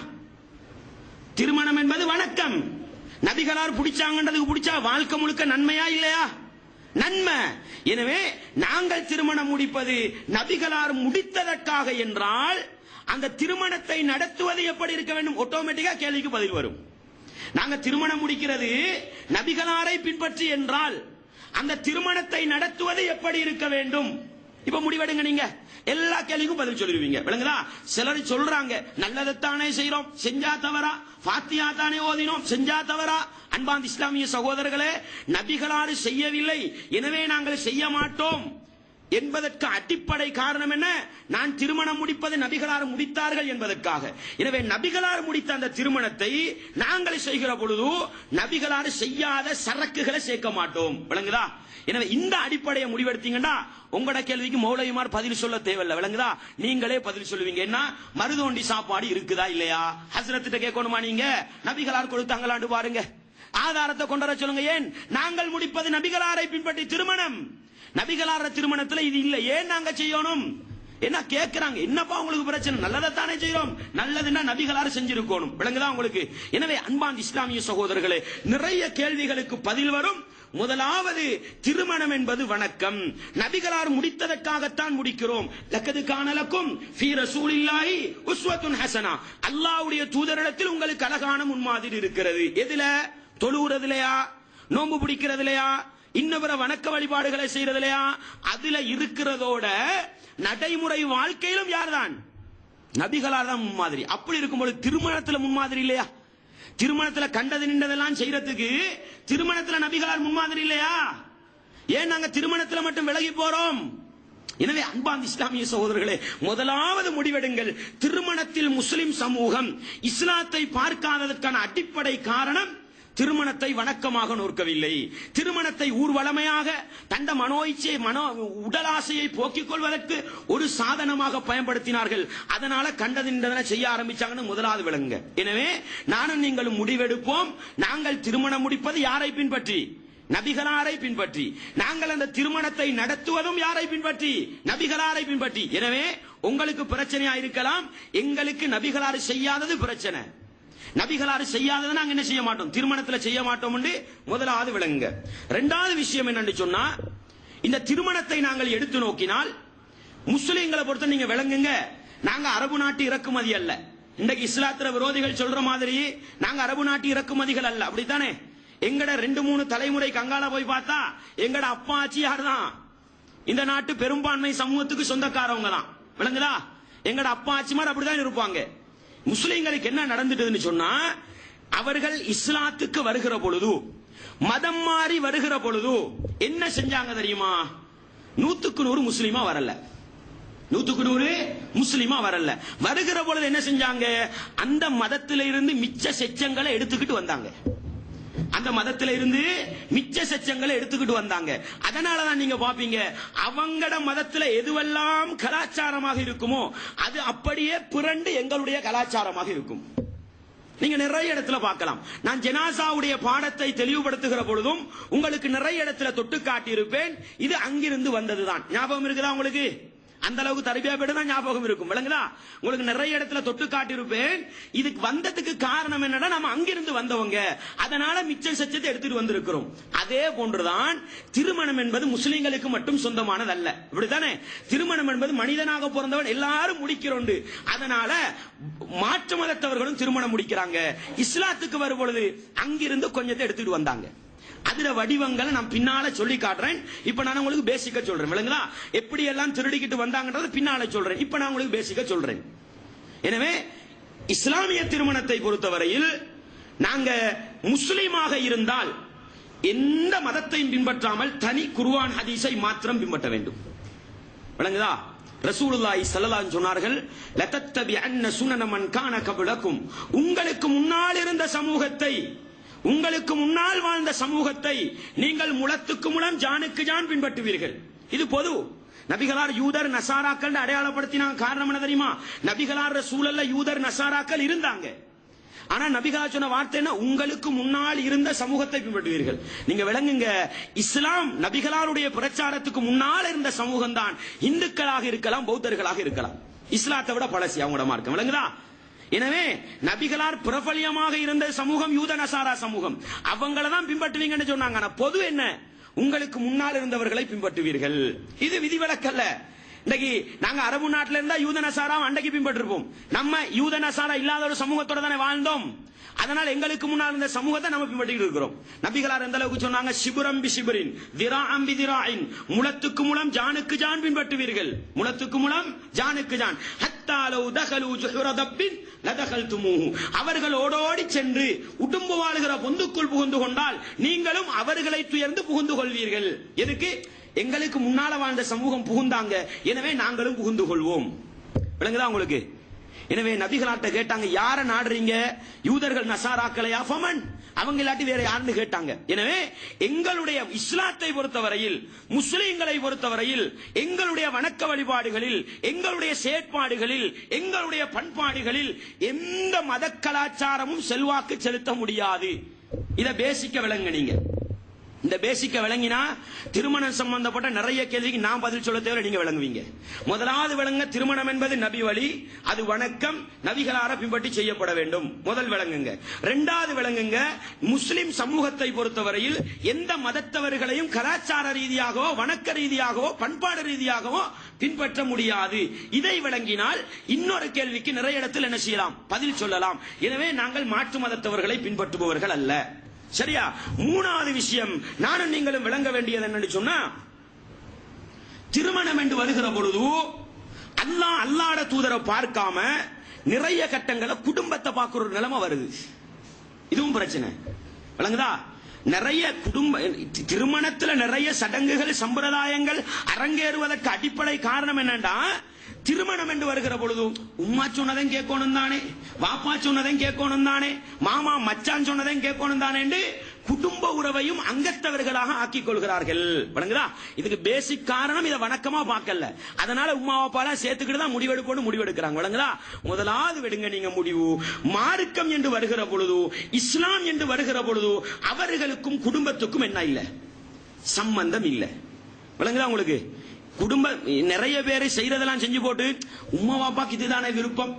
S1: திருமணம் என்பது வணக்கம். நபிகளார் பிடிச்சாங்கன்றதுக்கு பிடிச்சா வாழ்க்கை முழுக்க நன்மையா இல்லையா? நன்மை. எனவே நாங்கள் திருமணம் முடிப்பது நபிகளார் முடித்ததற்காக என்றால் அந்த திருமணத்தை நடத்துவது எப்படி இருக்க வேண்டும்? ஆட்டோமேட்டிக்கா கேள்விக்கு பதில் வரும். நாங்க திருமணம் முடிக்கிறது நபிகளாரை பின்பற்றி என்றால் அந்த திருமணத்தை நடத்துவது எப்படி இருக்க வேண்டும்? இப்ப முடிவெடுங்க. நீங்க எல்லா கேள்விக்கும் பதில் சொல்லிடுவீங்க. விளங்குதா? சிலர் சொல்றாங்க, நல்லதைத்தானே செய்யறோம், செஞ்சா தவறா? ஃபாத்தியா தானே ஓதினோம், செஞ்சா தவறா? அன்பார்ந்த இஸ்லாமிய சகோதரர்களே, நபிகளாறு செய்யவில்லை எனவே நாங்கள் செய்ய மாட்டோம் என்பதற்கு அடிப்படை காரணம் என்ன? நான் திருமணம் முடிப்பது நபிகளார் முடித்தார்கள் என்பதற்காக. எனவே நபிகளார் முடித்த அந்த திருமணத்தை நாங்கள் செய்கிற பொழுது நபிகளார் செய்யாத சரக்குகளை சேர்க்க மாட்டோம். விளங்குதா? எனவே இந்த அடிப்படையை முடிவெடுத்தீங்கன்னா உங்களோட கேள்விக்கு மௌலவிமார் பதில் சொல்ல தேவையில்லை. விளங்குதா? நீங்களே பதில் சொல்லுவீங்க. என்ன மருதோண்டி சாப்பாடு இருக்குதா இல்லையா? ஹஸ்ரத்திட்ட கேட்கணுமா? நீங்க நபிகளார் கொடுத்தாங்களான்னு பாருங்க, ஆதாரத்தை கொண்டு வர சொல்லுங்க. ஏன் நாங்கள் முடிப்பது நபிகளாரை பின்பற்றி திருமணம், நபிகளார திருமணத்தில் இது இல்லை, ஏன் நாங்க செய்யணும்? என்ன கேட்கிறாங்க, என்னப்பா உங்களுக்கு பிரச்சனை? நல்லதைத்தானே செய்யறோம், நல்லதுன்னா நபிகளார் செஞ்சிருக்கணும். விளங்குதா உங்களுக்கு? எனவே அன்பார்ந்த இஸ்லாமிய சகோதரர்களே, நிறைய கேள்விகளுக்கு பதில் வரும். முதலாவது, திருமணம் என்பது வணக்கம், நபிகளார் முடித்ததற்காகத்தான் முடிக்கிறோம். லக்கது கானலக்கும் ஃபீ ரசூலில்லாஹி உஸ்வத்துன் ஹஸனா, அல்லாஹ்வுடைய தூதரிடத்தில் உங்களுக்கு அழகான முன்மாதிரி இருக்கிறது. எதுல? தொழுகிறதுலையா, நோன்பு பிடிக்கிறதுலையா, இன்னபிற வணக்க வழிபாடுகளை செய்யறதுலையா? அதுல இருக்கிறதோட நடைமுறை வாழ்க்கையிலும் யார்தான்? நபிகளார் தான் முன்மாதிரி. அப்படி இருக்கும்போது திருமணத்துல முன்மாதிரி இல்லையா? திருமணத்துல கண்டது நின்றதெல்லாம் செய்யறதுக்கு திருமணத்துல நபிகளார் முன்மாதிரி இல்லையா? ஏன் நாங்க திருமணத்துல மட்டும் விலகி போறோம்? எனவே அன்பார்ந்த இஸ்லாமிய சகோதரர்களே, முதலாவது முடிவெடுங்கள். திருமணத்தில் முஸ்லிம் சமூகம் இஸ்லாத்தை பார்க்காததற்கான அடிப்படை காரணம் திருமணத்தை வணக்கமாக நோக்கவில்லை. திருமணத்தை ஊர்வலமையாக தண்ட மனோயிச்சை உடலாசையை போக்கிக் கொள்வதற்கு ஒரு சாதனமாக பயன்படுத்தினார்கள். அதனால கண்டதின்றதனை செய்ய ஆரம்பிச்சாங்கன்னு முதலாவது விளங்க. எனவே நானும் நீங்களும் முடிவெடுப்போம். நாங்கள் திருமணம் முடிப்பது யாரை பின்பற்றி? நபிகளாரை பின்பற்றி. நாங்கள் அந்த திருமணத்தை நடத்துவதும் யாரை பின்பற்றி? நபிகளாரை பின்பற்றி. எனவே உங்களுக்கு பிரச்சனையா இருக்கலாம், எங்களுக்கு நபிகளார் செய்யாதது பிரச்சனை. நபிகளார் செய்யாதது நாங்க என்ன செய்ய மாட்டோம், திருமணத்துல செய்ய மாட்டோம் என்று முதலாவது விளங்குங்க. இரண்டாவது விஷயம் என்னன்னு சொன்னா, இந்த திருமணத்தை நாங்கள் எடுத்து நோக்கினால் முஸ்லிம்களை பொறுத்த நீங்க விளங்குங்க, நாங்க அரபு நாட்டு இறக்குமதி அல்ல. இன்றைக்கு இஸ்லாத்திர விரோதிகள் சொல்ற மாதிரி நாங்க அரபு நாட்டு இறக்குமதிகள் அல்ல, அப்படித்தானே? எங்கட 2-3 தலைமுறை கங்கால போய் பார்த்தா எங்கட அப்பா ஆச்சி யார் தான்? இந்த நாட்டு பெரும்பான்மை சமூகத்துக்கு சொந்தக்காரவங்க தான். விளங்குதா? எங்கட அப்பா ஆச்சிமார் அப்படிதான் இருப்பாங்க. முஸ்லிம்களுக்கு என்ன நடந்துட்டதுன்னு சொன்னா, அவர்கள் இஸ்லாத்துக்கு வருகிற பொழுது, மதம் மாறி வருகிற பொழுது என்ன செஞ்சாங்க தெரியுமா? 100க்கு 100 முஸ்லிமா வரல. 100க்கு 100 முஸ்லிமா வரல. வருகிற பொழுது என்ன செஞ்சாங்க? அந்த மதத்தில இருந்து மிச்ச செச்சங்களை எடுத்துக்கிட்டு வந்தாங்க. அந்த மதத்தில இருந்து மிச்ச செச்சங்களை எடுத்துக்கிட்டு வந்தாங்க. அதனாலதான் நீங்க பாப்பீங்க, அவங்கட மதத்துல எதுவெல்லாம் கலாச்சாரமாக இருக்குமோ அது அப்படியே புரண்டு எங்களுடைய கலாச்சாரமாக இருக்கும். நீங்க நிறைய இடத்துல பார்க்கலாம். நான் ஜனாசாவுடைய பாடத்தை தெளிவுபடுத்துகிற பொழுதும் உங்களுக்கு நிறைய இடத்துல தொட்டு காட்டியிருப்பேன். இது அங்கிருந்து வந்ததுதான். ஞாபகம் இருக்குதா உங்களுக்கு? அந்த அளவுக்கு தர்பியா பேடு தான் ஞாபகம் இருக்கும். விளங்குதா? உங்களுக்கு நிறைய இடத்துல தொட்டு காட்டியிருப்பேன். இதுக்கு வந்ததுக்கு காரணம் என்னன்னா, நம்ம அங்கிருந்து வந்தவங்க, அதனால மிச்சம் சச்சத்தை எடுத்துட்டு வந்திருக்கிறோம். அதே போன்றுதான் திருமணம் என்பது முஸ்லிம்களுக்கு மட்டும் சொந்தமானதல்ல. இப்படித்தானே? திருமணம் என்பது மனிதனாக பிறந்தவன் எல்லாரும் முடிக்கிறோம். அதனால மாற்று மதத்தவர்களும் திருமணம் முடிக்கிறாங்க. இஸ்லாத்துக்கு வரும் பொழுது அங்கிருந்து கொஞ்சத்தை எடுத்துட்டு வந்தாங்க. அதுல வடிவங்களை நான் பின்னால சொல்லி காட்டுறேன். இப்ப நான் உங்களுக்கு பேசிக்க சொல்றேன். விளங்குதா? எப்படி எல்லாம் திருடிக்கிட்டு வந்தாங்கன்றது பின்னால சொல்றேன். இப்ப நான் உங்களுக்கு பேசிக்க சொல்றேன். எனவே இஸ்லாமிய திருமணத்தை பொறுத்தவரையில் நாங்க முஸ்லிமாக இருந்தால் எந்த மதத்தையும் பின்பற்றாமல் தனி குர்ஆன் ஹதீஸை மாத்திரம் பின்பற்ற வேண்டும். விளங்குதா? ரசூலுல்லாஹி ஸல்லல்லாஹு அலைஹி சொன்னார்கள், லதத்தபிஅன்ன சுனன மன் கான கப்லக்கும், உங்களுக்கு முன்னால் இருந்த சமூகத்தை, உங்களுக்கு முன்னால் வாழ்ந்த சமூகத்தை நீங்கள் முளத்துக்கு முளம் ஜானுக்கு ஜான் பின்பற்றுவீர்கள். இது பொது. நபிகளார் யூதர் நசாராக்கள் அடையாளப்படுத்தினாங்க. காரணம் என்ன தெரியுமா? நபிகளார் சூழல்ல யூதர் நசாராக்கள் இருந்தாங்க. ஆனா நபிகளார் சொன்ன வார்த்தை என்ன? உங்களுக்கு முன்னால் இருந்த சமூகத்தை பின்பற்றுவீர்கள். நீங்க விளங்குங்க, இஸ்லாம் நபிகளாருடைய பிரச்சாரத்துக்கு முன்னால் இருந்த சமூகம் தான். இந்துக்களாக இருக்கலாம், பௌத்தர்களாக இருக்கலாம். இஸ்லாத்தை விட பழசி அவங்களோட மார்க்கம். விளங்குதா? எனவே நபிகளார் பிரபலியமாக இருந்த சமூகம் யூத நசாரா சமூகம், அவங்கள தான் பின்பற்றுவீங்கன்னு சொன்னாங்க. ஆனா பொது என்ன? உங்களுக்கு முன்னால் இருந்தவர்களை பின்பற்றுவீர்கள். இது விதிவிலக்கல்ல. இன்னைக்கு நாங்க அரபு நாட்டில இருந்தா யூத நசாரா அன்றைக்கு பின்பற்றிருப்போம். நம்ம யூத நசாரா இல்லாத ஒரு சமூகத்தோட தானே வாழ்ந்தோம். அதனால எங்களுக்கு முன்னால் இருந்த சமூகத்தை நம்ம பின்பற்றிட்டு இருக்கிறோம். நபிகளார் எந்த அளவுக்கு சொன்னாங்க? சிபுரம் பி சிபுரின் திராஅம் பி திராஇன், முளத்துக்கு முளம் ஜானுக்கு ஜான் பின்பற்றுவீர்கள். முளத்துக்கு முளம் ஜானுக்கு ஜான். ஹத்தா லவ் தகலு ஜுஹ்ர தப்பின் லதகல்துமூஹு, அவர்கள் ஓடோடி சென்று உடும்பு வாழுகிற பொந்துக்குள் புகுந்து கொண்டால் நீங்களும் அவர்களை துயர்ந்து புகுந்து கொள்வீர்கள். எதுக்கு? எங்களுக்கு முன்னால வாழ்ந்த சமூகம் புகுந்தாங்க, எனவே நாங்களும் புகுந்து கொள்வோம். விளங்குதா உங்களுக்கு? எனவே நபிகளார்ட்ட கேட்டாங்க, யார நாடுறீங்க? யூதர்கள் நசாராக்களையா? ஃபமன், அவங்க இல்லாட்டி வேற யாருன்னு கேட்டாங்க. எனவே எங்களுடைய இஸ்லாத்தை பொறுத்தவரையில், முஸ்லிம்களை பொறுத்தவரையில், எங்களுடைய வணக்க வழிபாடுகளில், எங்களுடைய செயற்பாடுகளில், எங்களுடைய பண்பாடுகளில் எந்த மத கலாச்சாரமும் செல்வாக்கு செலுத்த முடியாது. இத பேசிக்க விளங்க. நீங்க இந்த பேசிக்க விளங்கினா திருமணம் சம்பந்தப்பட்ட நிறைய கேள்விக்கு நான் பதில் சொல்ல தேவை, நீங்க விளங்குவீங்க. முதலாவது விளங்க, திருமணம் என்பது நபி வழி, அது வணக்கம், நபிகளார பின்பற்றி செய்யப்பட வேண்டும். முதல் விளங்குங்க. இரண்டாவது விளங்குங்க, முஸ்லிம் சமூகத்தை பொறுத்தவரையில் எந்த மதத்தவர்களையும் கலாச்சார ரீதியாகவோ வணக்க ரீதியாகவோ பண்பாடு ரீதியாகவோ பின்பற்ற முடியாது. இதை விளங்கினால் இன்னொரு கேள்விக்கு நிறைய இடத்தில் என்ன செய்யலாம்? பதில் சொல்லலாம். எனவே நாங்கள் மாற்று மதத்தவர்களை பின்பற்றுபவர்கள் அல்ல. சரியா? மூணாவது விஷயம் நானும் நீங்களும் விளங்க வேண்டியது என்னன்னு சொன்னா, திருமணம் என்று வருகிற பொழுது அல்லாஹ்வோட தூதரை பார்க்காம நிறைய கட்டங்களை குடும்பத்தை பார்க்கிற ஒரு நிலைமை வருது. இதுவும் பிரச்சனை. விளங்குதா? நிறைய திருமணத்துல நிறைய சடங்குகள் சம்பிரதாயங்கள் அரங்கேறுவதற்கு அடிப்படை காரணம் என்னன்னா, திருமணம் என்று வருகிற பொழுது உம்மா சொன்னதையும் கேட்கணும் தானே, வாப்பா சொன்னதையும் கேட்கணும் தானே, மாமா மச்சான் சொன்னதையும் கேட்கணும் தானே என்று குடும்ப உறவையும் அங்கத்தவர்களாக ஆக்கிக் கொள்கிறார்கள். வணங்குதா? இதுக்கு பேசிக் காரணம் இதை வணக்கமா பார்க்கல. அதனால உமா அப்பாலாம் சேர்த்துக்கிட்டு தான் முடிவெடுக்கணும் முடிவெடுக்கிறாங்க. வணங்குதா? முதலாவது விடுங்க நீங்க முடிவு. மார்க்கம் என்று வருகிற பொழுது, இஸ்லாம் என்று வருகிற பொழுது அவர்களுக்கும் குடும்பத்துக்கும் என்ன இல்ல, சம்பந்தம் இல்ல. விளங்குதா உங்களுக்கு? குடும்பம் நிறைய பேரை செய்யறதெல்லாம் செஞ்சு போட்டு உம்மா பாப்பாக்கு இதுதானே விருப்பம்,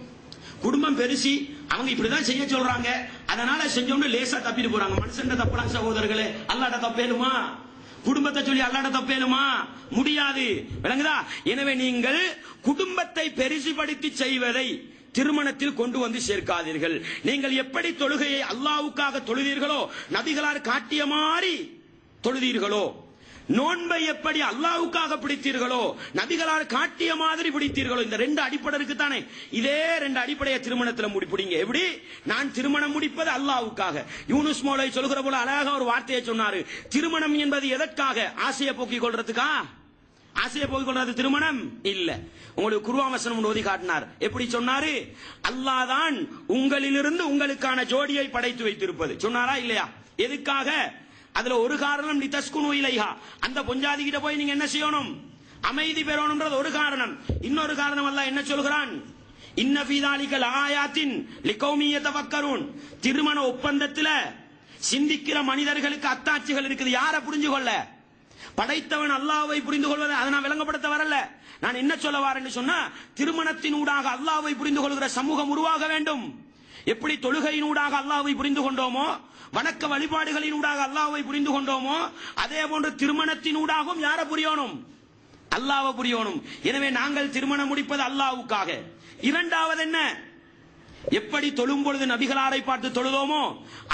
S1: குடும்பம் பெருசி அவங்க இப்படிதான் செய்ய சொல்றாங்க அதனால செஞ்சோம்னு லேசா தப்பிட்டு போறாங்க. மனுஷன் தப்பலாம் சகோதரர்களே. அல்லாட்ட தப்பேலுமா? குடும்பத்தை சொல்லி அல்லாட்ட தப்பேலுமா? முடியாது. விளங்குதா? எனவே நீங்கள் குடும்பத்தை பெருசுபடுத்தி செய்வதை திருமணத்தில் கொண்டு வந்து சேர்க்காதீர்கள். நீங்கள் எப்படி தொழுகையை அல்லாஹ்வுக்காக தொழுதீர்களோ, நபிகளார் காட்டிய மாதிரி தொழுதீர்களோ, நோன்பை எப்படி அல்லாஹ்வுக்காக பிடித்தீர்களோ, நபிகளார் காட்டிய மாதிரி பிடித்தீர்களோ, இந்த ரெண்டு அடிப்படை இருக்குதானே, இதே ரெண்டு அடிப்படையை திருமணத்தில் முடிப்பீங்க. எப்படி? நான் திருமணம் முடிப்பது அல்லாஹ்வுக்காக. யூனுஸ் மௌலை சொல்கிற போல அழகாக ஒரு வார்த்தையை சொன்னாரு. திருமணம் என்பது எதற்காக? ஆசையை போக்கிக் கொள்றதுக்கா? ஆசையை போக்கிக் கொள்றது திருமணம் இல்ல. உங்களுக்கு குர்ஆன் வசனம் ஓதி காட்டினார். எப்படி சொன்னாரு? அல்லாஹ் தான் உங்களிலிருந்து உங்களுக்கான ஜோடியை படைத்து வைத்திருப்பது சொன்னாரா இல்லையா? எதுக்காக? அதுல ஒரு காரணம் லிதஸ்குனு இலைஹா, அந்த பொஞ்சாதி கிட்ட போய் நீங்க என்ன செய்யணும்? அமைதி பெறணும்ன்றது ஒரு காரணம். இன்னொரு காரணம் அல்லாஹ் என்ன சொல்கிறான்? இன்ன ஃபீ ஸாலிக லஆயாத்தின் லிகௌமி யதஃபக்கரூன். திருமண ஒப்பந்தத்துல சிந்திக்கிற மனிதர்களுக்கு அத்தாட்சிகள் இருக்குது. யாரை புரிஞ்சு கொள்ள? படைத்தவன் அல்லாஹ்வை புரிந்து கொள்வதை அதை நான் விளங்கப்படுத்த வரல. நான் என்ன சொல்ல வரேன்னு சொன்னா, திருமணத்தினூடாக அல்லாஹ்வை புரிந்து கொள்கிற சமூகம் உருவாக வேண்டும். எப்படி தொழுகையினூடாக அல்லாஹ்வை புரிந்து கொண்டோமோ, வணக்க வழிபாடுகளினூடாக அல்லாஹ்வை புரிந்து கொண்டோமோ, அதே போன்று திருமணத்தினூடாகவும் யாரை புரியணும்? அல்லாஹ்வை புரியணும். எனவே நாங்கள் திருமணம் முடிப்பது அல்லாஹ்வுக்காக. இரண்டாவது என்ன? எப்படி தொழும் பொழுது நபிகளாரை பார்த்து தொழுதோமோ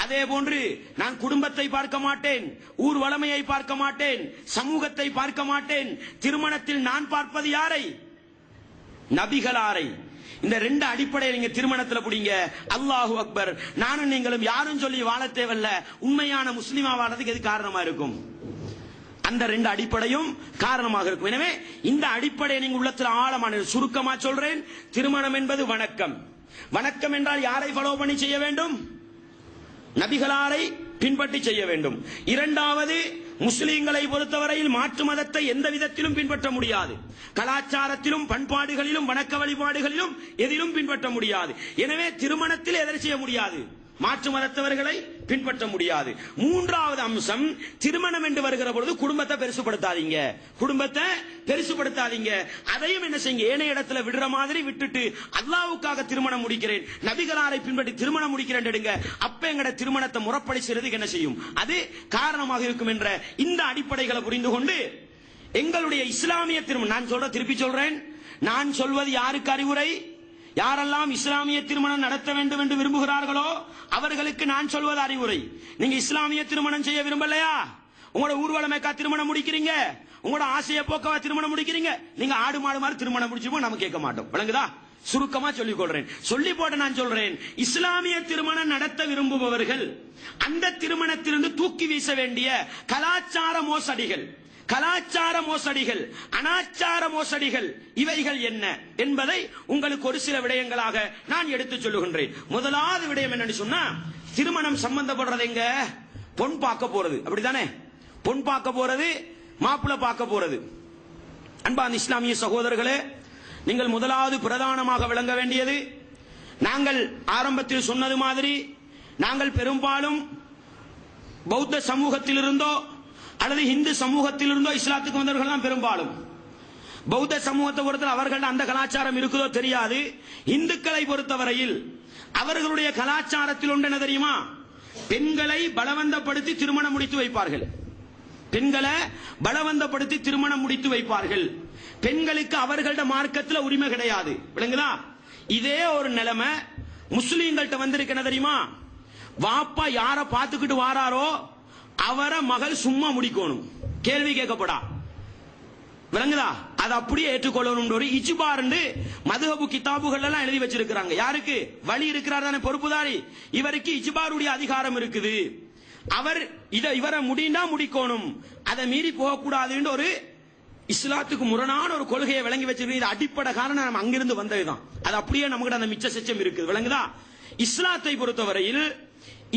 S1: அதே போன்று நான் குடும்பத்தை பார்க்க மாட்டேன், ஊர் வளமையை பார்க்க மாட்டேன், சமூகத்தை பார்க்க மாட்டேன். திருமணத்தில் நான் பார்ப்பது யாரை? நபிகளாரை. இந்த ரெண்டு அடிப்படையை நீங்க திருமணத்தில் புடிங்க. அல்லாஹு அக்பர். நானும் நீங்களும் யாரும் சொல்லி வாழ தேவையில்ல. உண்மையான முஸ்லிமா வாழறதுக்கு எது காரணமா இருக்கும்? அந்த ரெண்டு அடிப்படையும் காரணமாக இருக்கும். எனவே இந்த அடிப்படையை நீங்க உள்ளத்தில் ஆழமான சுருக்கமா சொல்றேன். திருமணம் என்பது வணக்கம். வணக்கம் என்றால் யாரை ஃபாலோ பண்ணி செய்ய வேண்டும்? நபிகளாரை பின்பற்றி செய்ய வேண்டும். இரண்டாவது, முஸ்லிம்களை பொறுத்தவரையில் மாற்று மதத்தை எந்த விதத்திலும் பின்பற்ற முடியாது. கலாச்சாரத்திலும் பண்பாடுகளிலும் வணக்க வழிபாடுகளிலும் எதிலும் பின்பற்ற முடியாது. எனவே திருமணத்தில் எதை செய்ய முடியாது? மாற்று மதத்தவர்களை பின்பற்ற முடியாது. மூன்றாவது அம்சம், திருமணம் என்று வருகிற பொழுது குடும்பத்தை பெருசுபடுத்தாதீங்க. குடும்பத்தை பெருசுபடுத்தாதீங்க. அதையும் என்ன செய்யுங்க? ஏனைய இடத்துல விடுற மாதிரி விட்டுட்டு அல்லாஹ்வுக்காக திருமணம் முடிக்கிறேன், நபிகளாரை பின்பற்றி திருமணம் முடிக்கிறேன் எடுங்க. அப்ப எங்கட திருமணத்தை முறைப்படி செய்யறதுக்கு என்ன செய்யும்? அது காரணமாக இருக்கும் என்ற இந்த அடிப்படைகளை புரிந்து கொண்டு எங்களுடைய இஸ்லாமிய திருமணம், நான் சொல்ற திருப்பி சொல்றேன், நான் சொல்வது யாருக்கு அறிவுரை? யாரெல்லாம் இஸ்லாமிய திருமணம் நடத்த வேண்டும் என்று விரும்புகிறார்களோ அவர்களுக்கு நான் சொல்வது அறிவுரை. நீங்க இஸ்லாமிய திருமணம் செய்ய விரும்பலையா? உங்களோட ஊர்வலமேக்கா திருமணம் முடிக்கிறீங்க? உங்களோட ஆசையை போக்கவா திருமணம் முடிக்கிறீங்க? நீங்க ஆடு மாடு மாதிரி திருமணம் முடிச்சுப்போ நம்ம கேட்க மாட்டோம். விளங்குதா? சுருக்கமா சொல்லிக் கொள்றேன். சொல்லி போட்டு நான் சொல்றேன், இஸ்லாமிய திருமணம் நடத்த விரும்புபவர்கள் அந்த திருமணத்திலிருந்து தூக்கி வீச வேண்டிய கலாச்சார மோசடிகள், கலாச்சார மோசடிகள், அனாச்சார மோசடிகள் இவைகள் என்ன என்பதை உங்களுக்கு ஒரு சில விடயங்களாக நான் எடுத்து சொல்லுகின்றேன். முதலாவது விடயம் என்னன்னு சொன்னா, திருமணம் சம்பந்தப்படுறது எங்க? பொன் பார்க்க போறது, அப்படித்தானே? பொன் பார்க்க போறது, மாப்பிள்ளை பார்க்க போறது. அன்பான இஸ்லாமிய சகோதரர்களே, நீங்கள் முதலாவது பிரதானமாக விளங்க வேண்டியது, நாங்கள் ஆரம்பத்தில் சொன்னது மாதிரி நாங்கள் பெரும்பாலும் பௌத்த சமூகத்தில் இருந்தோ அல்லது இந்து சமூகத்தில் இருந்தோ இஸ்லாத்துக்கு வந்தவர்கள் தான் பெரும்பாலும். பௌத்த சமூகத்தை பொறுத்தவரை அவர்கள் அந்த கலாச்சாரம் இருக்குதோ தெரியாது. இந்துக்களை பொறுத்தவரையில் அவர்களுடைய கலாச்சாரத்தில் ஒன்று என்ன தெரியுமா? பெண்களை பலவந்தப்படுத்தி திருமணம் முடித்து வைப்பார்கள். பெண்களை பலவந்தப்படுத்தி திருமணம் முடித்து வைப்பார்கள். பெண்களுக்கு அவர்களோட மார்க்கத்தில் உரிமை கிடையாது. விளங்குதா? இதே ஒரு நிலைமை முஸ்லீம்கள்ட்ட வந்திருக்கு. என்ன தெரியுமா? வாப்பா யார பார்த்துக்கிட்டு வாராரோ அவரை மகள் சும்மா முடிக்கணும், கேள்வி கேட்கப்படா. விளங்குதா? அதை அப்படியே ஏற்றுக்கொள்ளணும். ஒரு இஜ்பார் மதுஹபு கிதாபுகள் எல்லாம் எழுதி வச்சிருக்கிறாங்க. யாருக்கு? வழி இருக்கிறார் தானே பொறுப்புதாரி, இவருக்கு இஜ்பாருடைய அதிகாரம் இருக்குது. அவர் இவரை முடிந்தா முடிக்கணும், அதை மீறி போகக்கூடாதுன்னு ஒரு இஸ்லாத்துக்கு முரணான ஒரு கொள்கையை விளங்கி வச்சிருக்க. இது அடிப்படை காரணம் நம்ம அங்கிருந்து வந்ததுதான். அது அப்படியே நமக்கு அந்த மிச்ச செச்சம் இருக்குது. விளங்குதா? இஸ்லாத்தை பொறுத்தவரையில்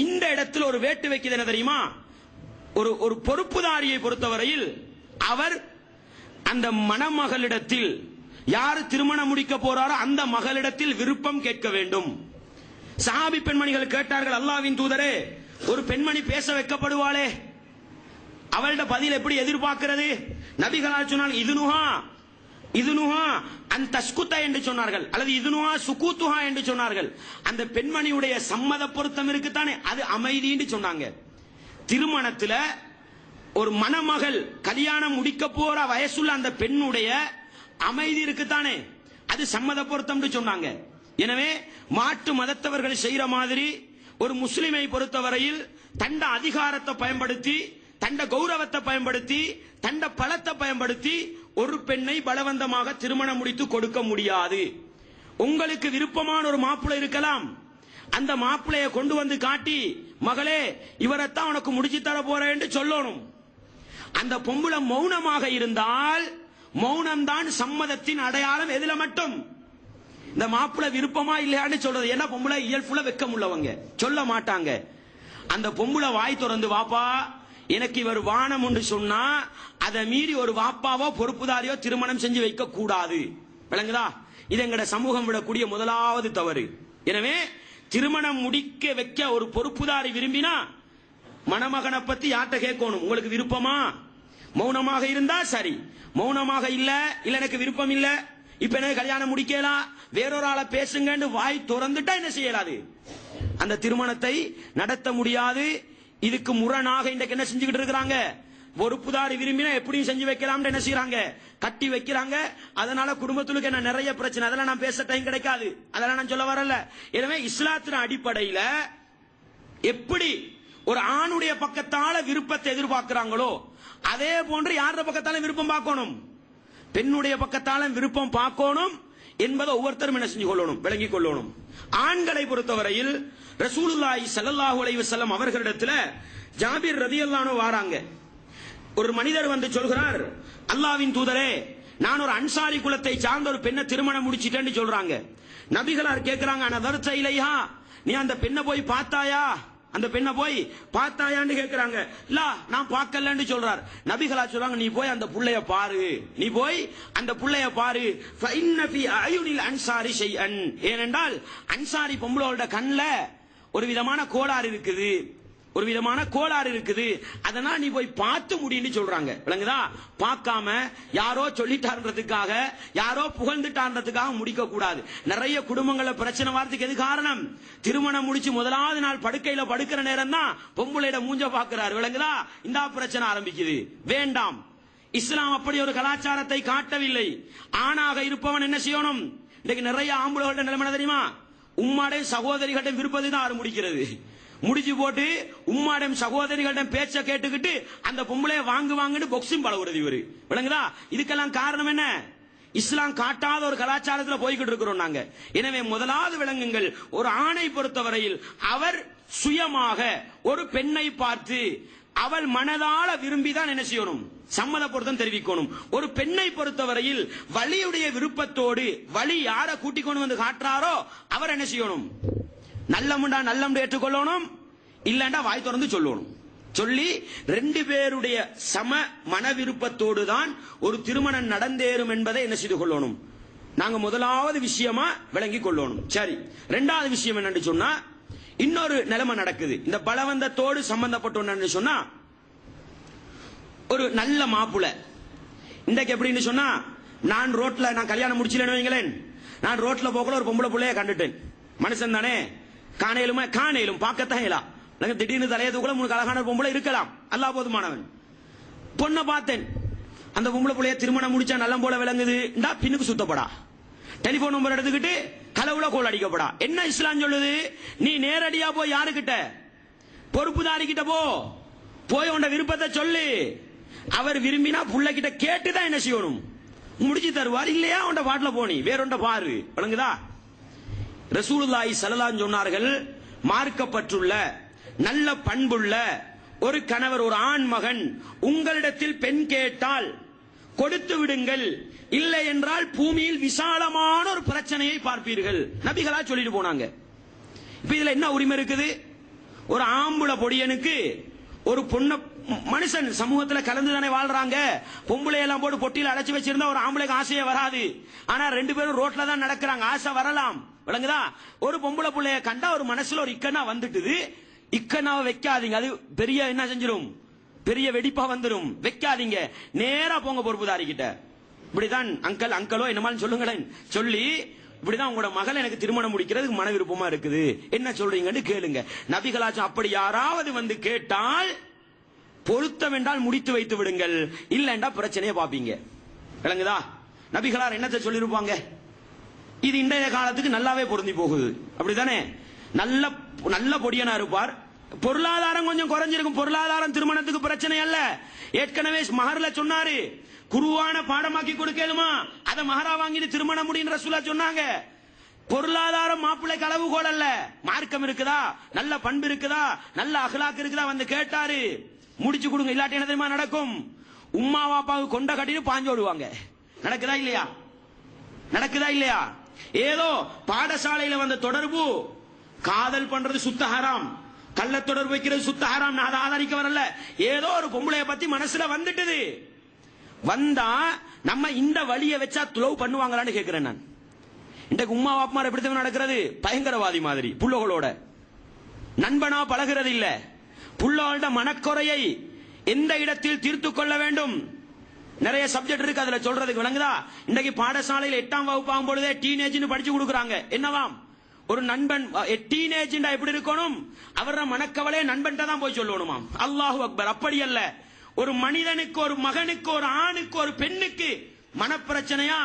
S1: இந்த இடத்துல ஒரு வேட்டு வைக்கிறது என்ன தெரியுமா? ஒரு பொறுப்புதாரியை பொறுத்தவரையில் அவர் அந்த மணமகளிடத்தில் யார் திருமணம் முடிக்க போறாரோ அந்த மகளிடத்தில் விருப்பம் கேட்க வேண்டும். சஹாபி பெண்மணிகள் கேட்டார்கள், அல்லாஹ்வின் தூதரே, ஒரு பெண்மணி பேச வைக்கப்படுவாளே, அவள்கிட்ட பதில் எப்படி எதிர்பார்க்கிறது? நபிகளார் சொன்னார்கள், இதுனுஹா அன் தஸ்குதா என்று சொன்னார்கள், அல்லது இதுனுஹா சுகூத்துஹா என்று சொன்னார்கள். அந்த பெண்மணியுடைய சம்மத பொருத்தம் இருக்குத்தானே, அது அமைதின்னு சொன்னாங்க. திருமணத்துல ஒரு மணமகள் கல்யாணம் முடிக்க போற வயசுள்ள அந்த பெண்ணுடைய அமைதி இருக்குத்தானே, அது சம்மத பொருத்தம் சொன்னாங்க. எனவே மாற்று மதத்தவர்கள் செய்யற மாதிரி ஒரு முஸ்லிமை பொறுத்தவரையில் தண்ட அதிகாரத்தை பயன்படுத்தி, தண்ட கௌரவத்தை பயன்படுத்தி, தண்ட பலத்தை பயன்படுத்தி ஒரு பெண்ணை பலவந்தமாக திருமணம் முடித்து கொடுக்க முடியாது. உங்களுக்கு விருப்பமான ஒரு மாப்பிள்ளை இருக்கலாம், அந்த மாப்பிள்ளையை கொண்டு வந்து காட்டி, மகளே இவரைத்தான் உனக்கு முடிச்சு தர போறேன் என்று சொல்லணும். அந்த பொம்பளை மௌனமாக இருந்தால் மௌனம்தான் சம்மதத்தின் அடையாளம். எதுல மட்டும்? இந்த மாப்பிள்ளை விருப்பமா இல்லையான்னு சொல்றது. என்ன பொம்பளை இயல்புல வெக்கம் உள்ளவங்க சொல்ல மாட்டாங்க. அந்த பொம்பளை வாய் திறந்து, வாப்பா எனக்கு இவர் வானம் என்று சொன்னா அதை மீறி ஒரு வாப்பாவோ பொறுப்புதாரியோ திருமணம் செஞ்சு வைக்க கூடாது. விளங்குதா? இது எங்கட சமூகம் விடக்கூடிய முதலாவது தவறு. எனவே திருமணம் முடிக்க வைக்க ஒரு பொறுப்புதாரி விரும்பினா மணமகனை பத்தி யார்கிட்ட கேட்கணும்? உங்களுக்கு விருப்பமா? மௌனமாக இருந்தா சரி. மௌனமாக இல்ல எனக்கு விருப்பம் இல்ல, இப்ப எனக்கு கல்யாணம் முடிக்கலாம், வேறொரு ஆளை பேசுங்கன்னு வாய் திறந்துட்டா என்ன செய்யலாது? அந்த திருமணத்தை நடத்த முடியாது. இதுக்கு முரணாக இன்றைக்கு என்ன செஞ்சுக்கிட்டு இருக்கிறாங்க? பொறுப்புதாரி விரும்பினா எப்படியும் செஞ்சு வைக்கலாம் என்ன செய்யறாங்க? கட்டி வைக்கிறாங்க. அதனால குடும்பத்துக்கு என்ன நிறைய பிரச்சனை. அதெல்லாம் நான் பேச டைம் கிடைக்காது, அதெல்லாம் நான் சொல்ல வரல. எனவே இஸ்லாத்தின் அடிப்படையில எப்படி ஒரு ஆணுடைய பக்கத்தால விருப்பத்தை எதிர்பார்க்கிறாங்களோ அதே போன்று யார பக்கத்தால விருப்பம் பார்க்கணும்? பெண்ணுடைய பக்கத்தால விருப்பம் பார்க்கணும் என்பதை ஒவ்வொருத்தரும் என்ன செஞ்சு கொள்ளணும், விளங்கிக் கொள்ளணும். ஆண்களை பொறுத்தவரையில் ரசூலுல்லாஹி ஸல்லல்லாஹு அலைஹி வஸல்லம் அவர்களிடத்துல ஜாபிர் ரலியல்லாஹு அன்ஹு வராங்க. ஒரு மனிதர் வந்து சொல்கிறார், அல்லாஹ்வின் தூதரே, நான் ஒரு அன்சாரி குலத்தை சார்ந்த ஒரு பெண்ணை திருமணம் முடிச்சிட்டேன்னு சொல்றாங்க. நபிகளார் கேட்கிறாங்க, நதர்த இலைஹா, நீ அந்த பெண்ணை போய் பார்த்தாயா? அந்த பெண்ணை போய் பார்த்தாயான்னு கேட்கிறாங்க. இல்ல நான் பார்க்கலன்னு சொல்றார். நபிகளா சொல்றாங்க, நீ போய் அந்த புள்ளைய பாரு, நீ போய் அந்த புள்ளைய பாரு. ஃபஇன்ன ஃபீ அயுனில் அன்சாரி ஷைஅன், ஏனென்றால் அன்சாரி பொம்பளோட கண்ணுல ஒரு விதமான கோளாறு இருக்குது, ஒரு விதமான கோளாறு இருக்குது, அதனால நீ போய் பார்த்து முடின்னு சொல்றாங்க. விளங்குதா? பார்க்காம யாரோ சொல்லிட்டான்றதுக்காக, யாரோ புகழ்ந்துட்டான்றதுக்காக முடிக்க கூடாது. நிறைய குடும்பங்கள பிரச்சனை வரதுக்கு எது காரணம்? திருமணம் முடிச்சு முதலாவது நாள் படுக்கையில படுக்கிற நேரம் தான் பொம்பளையிட மூஞ்ச பாக்குறாரு. விளங்குதா? இந்த பிரச்சனை ஆரம்பிக்குது. வேண்டாம். இஸ்லாம் அப்படி ஒரு கலாச்சாரத்தை காட்டவில்லை. ஆணாக இருப்பவன் என்ன செய்யணும்? இன்னைக்கு நிறைய ஆம்பளைகளோட நிலைமை தெரியுமா? உம்மாடைய சகோதரிகளிடம் விருப்பத்தை தான் முடிக்கிறது. முடிச்சு போட்டு உம்மாடம் சகோதரிகளிடம் பேச்ச கேட்டுக்கிட்டு அந்த பொம்பளைய வாங்குன்னு பொக்ஸிங் பழகுறது இவரு. விளங்குதா? இதுக்கெல்லாம் காரணம் என்ன? இஸ்லாம் காட்டாத ஒரு கலாச்சாரத்தில் போய்கிட்டு இருக்கிறோம் நாங்க. எனவே முதலாவது விளங்குங்கள், ஒரு ஆணை பொறுத்தவரையில் அவர் சுயமாக ஒரு பெண்ணை பார்த்து அவள் மனதால விரும்பிதான் என்ன செய்யணும்? சம்மத பொருத்தம் தெரிவிக்கணும். ஒரு பெண்ணை பொறுத்தவரையில் வலியுடைய விருப்பத்தோடு வலி யார கூட்டிக் கொண்டு வந்து காட்டுறாரோ அவர் என்ன செய்யணும்? நல்லமுண்டா நல்லமுண்டு ஏற்றுக்கொள்ளணும், இல்லண்டா வாய் திறந்து சொல்லணும். சொல்லி ரெண்டு பேருடைய சம மன விருப்பத்தோடு தான் ஒரு திருமணம் நடந்தேறும் என்பதை என்ன செய்து கொள்ளணும்? நாங்க முதலாவது விஷயமா விளங்கி கொள்ளணும். சரி, ரெண்டாவது விஷயம் என்னன்னு சொன்னா, இன்னொரு நிலைமை நடக்குது. இந்த பலவந்தத்தோடு சம்பந்தப்பட்ட சொன்னா, ஒரு நல்ல மாப்பிள்ளை இன்றைக்கு எப்படின்னு சொன்னா, நான் கல்யாணம் முடிச்சலன்னு வைங்களேன், நான் ரோட்ல போகல ஒரு பொம்பளை பிள்ளைய கண்டுட்டேன். மனுஷன் தானே, காணையிலும் பார்க்கத்தான் இயலாம். திடீர்னு தலையை தூக்கல 3 அழகான பொம்பளை இருக்கலாம், அல்லாஹ் போதுமானவன். பொண்ணை பார்த்தேன், அந்த பொம்பளை பிள்ளைய திருமணம் முடிச்சா நல்ல போல விளங்குது, பின்னுக்கு சுத்தப்படா, டெலிபோன் நம்பர் எடுத்துக்கிட்டு களவுல கோல் அடிக்கப்படா. என்ன இஸ்லாம் சொல்லுது? நீ நேரடியா போய் யாருக்கிட்ட? பொறுப்புதாரி கிட்ட போய் உண்ட விருப்பத்தை சொல்லு. அவர் விரும்பினா புள்ள கிட்ட கேட்டுதான் என்ன செய்யணும்? முடிச்சு தருவார். இல்லையா உண்ட பாட்டுல போனி வேறொண்ட பாரு. விளங்குதா? ரசூலுல்லாஹி ஸல்லல்லாஹு அலைஹி சொன்னார்கள், மார்க்கப்பட்டுள்ள நல்ல பண்புள்ள ஒரு கணவர், ஒரு ஆண் மகன் உங்களிடத்தில் பெண் கேட்டால் கொடுத்து விடுங்கள், இல்லை என்றால் பூமியில் விசாலமான ஒரு பிரச்சனையை பார்ப்பீர்கள். நபிகளா சொல்லிட்டு போனாங்க. இப்ப இதுல என்ன உரிமை இருக்குது? ஒரு ஆம்புல பொடியனுக்கு ஒரு பொண்ண மனுஷன் சமூகத்துல கலந்துதானே வாழ்றாங்க. பொம்பளை எல்லாம் போட்டு பொட்டியில அடைச்சு வச்சிருந்தா ஒரு ஆம்பளைக்கு ஆசையே வராது. ஆனா ரெண்டு பேரும் ரோட்ல தான் நடக்கிறாங்க, ஆசை வரலாம். விளங்குதா? ஒரு பொம்பளை பிள்ளைய கண்டா ஒரு மனசுல ஒரு இக்கனா வந்துட்டுது. இக்கனாவை வைக்காதீங்க, அது பெரிய என்ன செஞ்சிடும், பெரிய வெடிப்பா வந்துடும். வைக்காதீங்க, நேரா போங்க பொறுப்புதாரி கிட்ட. இப்படிதான் அங்கலோ என்னமாலும் சொல்லுங்களேன் சொல்லி, இப்படிதான் உங்களோட மகள் எனக்கு திருமணம் முடிக்கிறதுக்கு மன விருப்பமா இருக்குது, என்ன சொல்றீங்கன்னு கேளுங்க. நபிகளாச்சும் அப்படி யாராவது வந்து கேட்டால் பொருத்தம் என்றால் முடித்து வைத்து விடுங்கள், இல்லைண்டா பிரச்சனையை பாப்பீங்க. விளங்குதா? நபிகளார் என்னத்தை சொல்லிருப்பாங்க? இது இன்றைய காலத்துக்கு நல்லாவே பொருந்தி போகுது. அப்படித்தானே? நல்ல நல்ல பொடியனா இருப்பார், பொருளாதாரம் கொஞ்சம் குறைஞ்சிருக்கும். பொருளாதாரம் திருமணத்துக்கு பிரச்சனை அல்ல. ஏற்கனவே மஹர்ல சொன்னாரு, குருவான பாடமாக்கி கொடுக்கலுமா, அதை மஹரா வாங்கிட்டு திருமணம் முடியும் ரசூலா சொன்னாங்க. பொருளாதாரம் மாப்பிள்ளைக்கு அளவுகோல் அல்ல. மார்க்கம் இருக்குதா, நல்ல பண்பு இருக்குதா, நல்ல அகலாக்கு இருக்குதா வந்து கேட்டாரு, முடிச்சு கொடுங்க. இல்லாட்டி என்ன தெரியுமா நடக்கும்? உம்மா வாப்பாவுக்கு கொண்ட கட்டிட்டு பாஞ்சு ஓடுவாங்க. நடக்குதா இல்லையா? நடக்குதா இல்லையா? ஏதோ பாடசாலையில வந்த தொடர்பு, காதல் பண்றது சுத்த ஹராம், கள்ள தொடர்பு வைக்கிறது சுத்த ஹராம், நான் அதை ஆதரிக்க வரல. ஏதோ ஒரு பொம்பளைய பத்தி மனசுல வந்துட்டது, வந்தா நம்ம இந்த வழியை வச்சா துளவு பண்ணுவாங்களான்னு கேட்கிறேன் நான். இன்றைக்கு உம்மா வாப்பமார் எப்படி நடக்கிறது? பயங்கரவாதி மாதிரி புள்ளகளோட நண்பனா பழகிறது இல்ல. புள்ளோட மனக்குறையை எந்த இடத்தில் தீர்த்து கொள்ள வேண்டும்? நிறைய சப்ஜெக்ட் இருக்கு, அதுல சொல்றதுக்கு. விளங்குதா? இன்றைக்கு பாடசாலையில் 8ஆம் வகுப்பு ஆகும் பொழுதே டீனேஜ்னு படிச்சு கொடுக்குறாங்க. என்னவாம்? ஒரு நண்பன் டீனேஜ் எப்படி இருக்கணும்? அவர மனக்கவலையை நண்பன் தான் போய் சொல்லணுமாம். அல்லாஹு அக்பர். அப்படி அல்ல. ஒரு மனிதனுக்கு, ஒரு மகனுக்கு, ஒரு ஆணுக்கு, ஒரு பெண்ணுக்கு மனப்பிரச்சனையா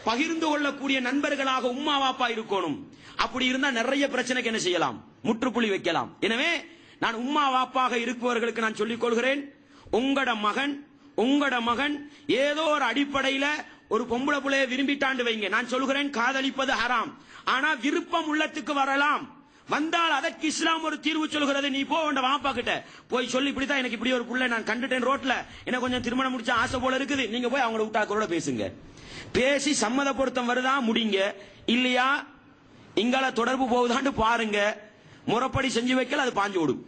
S1: பகிர்ந்து கொள்ளக்கூடிய நண்பர்களாக உம்மா வாப்பா இருக்கணும். அப்படி இருந்தா நிறைய பிரச்சனைக்கு என்ன செய்யலாம்? முற்றுப்புள்ளி வைக்கலாம். எனவே நான் உம்மா வாப்பாக இருப்பவர்களுக்கு நான் சொல்லிக் கொள்கிறேன், உங்களோட மகன் ஏதோ ஒரு அடிப்படையில ஒரு பொம்பளை புள்ளைய விரும்பிட்டாண்டு வைங்க. நான் சொல்கிறேன், காதலிப்பது ஹராம். ஆனா விருப்பம் உள்ளத்துக்கு வரலாம். வந்தால் அதற்கு இஸ்லாம் ஒரு தீர்வு சொல்கிறது. நீ போ உண்ட வாப்பா கிட்ட போய் சொல்லி, இப்படிதான் எனக்கு இப்படி ஒரு புள்ள நான் கண்டுட்டேன் ரோட்ல, எனக்கு கொஞ்சம் திருமணம் முடிச்ச ஆசை போல இருக்குது, நீங்க போய் அவங்கள விட்டாக்களோட பேசுங்க. பேசி சம்மத பொருத்தம் வருதா முடிங்க, இல்லையா இங்கால தொடர்பு போகுதான்னு பாருங்க. முறைப்படி செஞ்சு வைக்கல, அது பாஞ்சு ஓடும்,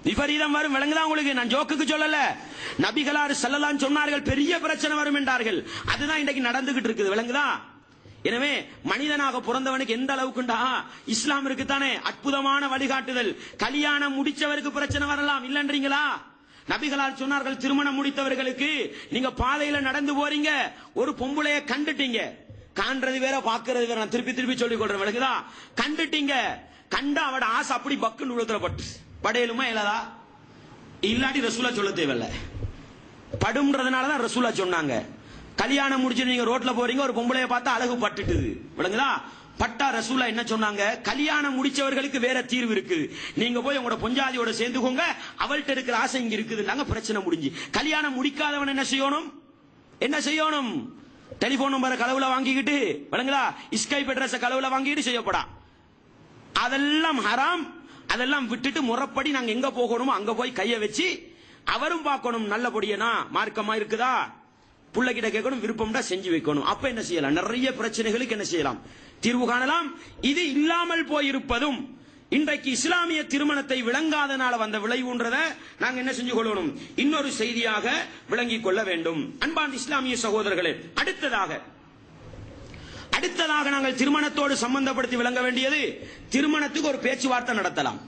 S1: விபரீதம் வரும். விளங்குதான் உங்களுக்கு? நான் ஜோக்குக்கு சொல்லல. நபிகளார் ஸல்லல்லாஹு சொன்னார்கள், பெரிய பிரச்சனை வரும் என்றார்கள். அதுதான் இன்றைக்கு நடந்துகிட்டு இருக்குது. விளங்குதா? எனவே மனிதனாக பிறந்தவனுக்கு எந்த அளவுக்குண்டா இஸ்லாம் இருக்குதானே, அற்புதமான வழிகாட்டுதல். கல்யாணம் முடிச்சவருக்கு பிரச்சனை வரலாம், இல்லன்றீங்களா? நபிகளார் சொன்னார்கள், திருமணம் முடித்தவர்களுக்கு நீங்க பாதையில நடந்து போறீங்க, ஒரு பொம்பளைய கண்டுட்டீங்க, காண்றது வேற பாக்குறது வேற, நான் திருப்பி திருப்பி சொல்லிக் கொள்றேன். விளக்குதா? கண்டுட்டீங்க, கண்டா அவட ஆசை அப்படி பக்குன்னு உழுத்துறப்பட்டு படையலுமா இல்லாதா? இல்லாட்டி ரசூலா சொல்ல தேவையில்ல, படும்ன்றதுனாலதான் ரசூலா சொன்னாங்க. கல்யாணம் முடிச்சு நீங்க ரோட்ல போறீங்க, ஒரு பொம்பளைய பார்த்தா அழகு பட்டுட்டுது. விளங்குதா? பட்டா ரசூலா என்ன சொன்னாங்க? கல்யாணம் முடிச்சவர்களுக்கு வேற தீர்வு இருக்குது, நீங்க போய் உங்களோட பொஞ்சாதியோட சேர்ந்துக்கோங்க, அவள்கிட்ட இருக்கிற ஆசை இங்க இருக்குதுன்னாங்க, பிரச்சனை முடிஞ்சு. கல்யாணம் முடிக்காதவன் என்ன செய்யணும்? என்ன செய்யணும்? டெலிபோன் நம்பரை களவுல வாங்கிக்கிட்டு, விளங்குதா, ஸ்கைப் அட்ரஸ் களவுல வாங்கிட்டு செய்யப்படா, அதெல்லாம் ஹராம். அதெல்லாம் விட்டுட்டு முறைப்படி நாங்க எங்க போகணுமோ அங்க போய் கைய வச்சு அவரும் பார்க்கணும், நல்லபடியா மார்க்கமா இருக்குதா, புள்ளகிட்ட கேட்கணும், விருப்பம்டா செஞ்சு வைக்கணும். அப்ப என்ன செய்யலாம்? நிறைய பிரச்சனைகளுக்கு என்ன செய்யலாம்? தீர்வு காணலாம். இது இல்லாமல் போயிருப்பதும் இன்றைக்கு இஸ்லாமிய திருமணத்தை விளங்காதனால வந்த விளைவுன்றத நாங்க என்ன செஞ்சு கொள்ளணும்? இன்னொரு செய்தியாக விளங்கிக் கொள்ள வேண்டும். அன்பான இஸ்லாமிய சகோதரர்களே, அடுத்ததாக நாங்கள் திருமணத்தோடு சம்பந்தப்படுத்தி விளங்க வேண்டியது, திருமணத்துக்கு ஒரு பேச்சுவார்த்தை நடத்தலாம்.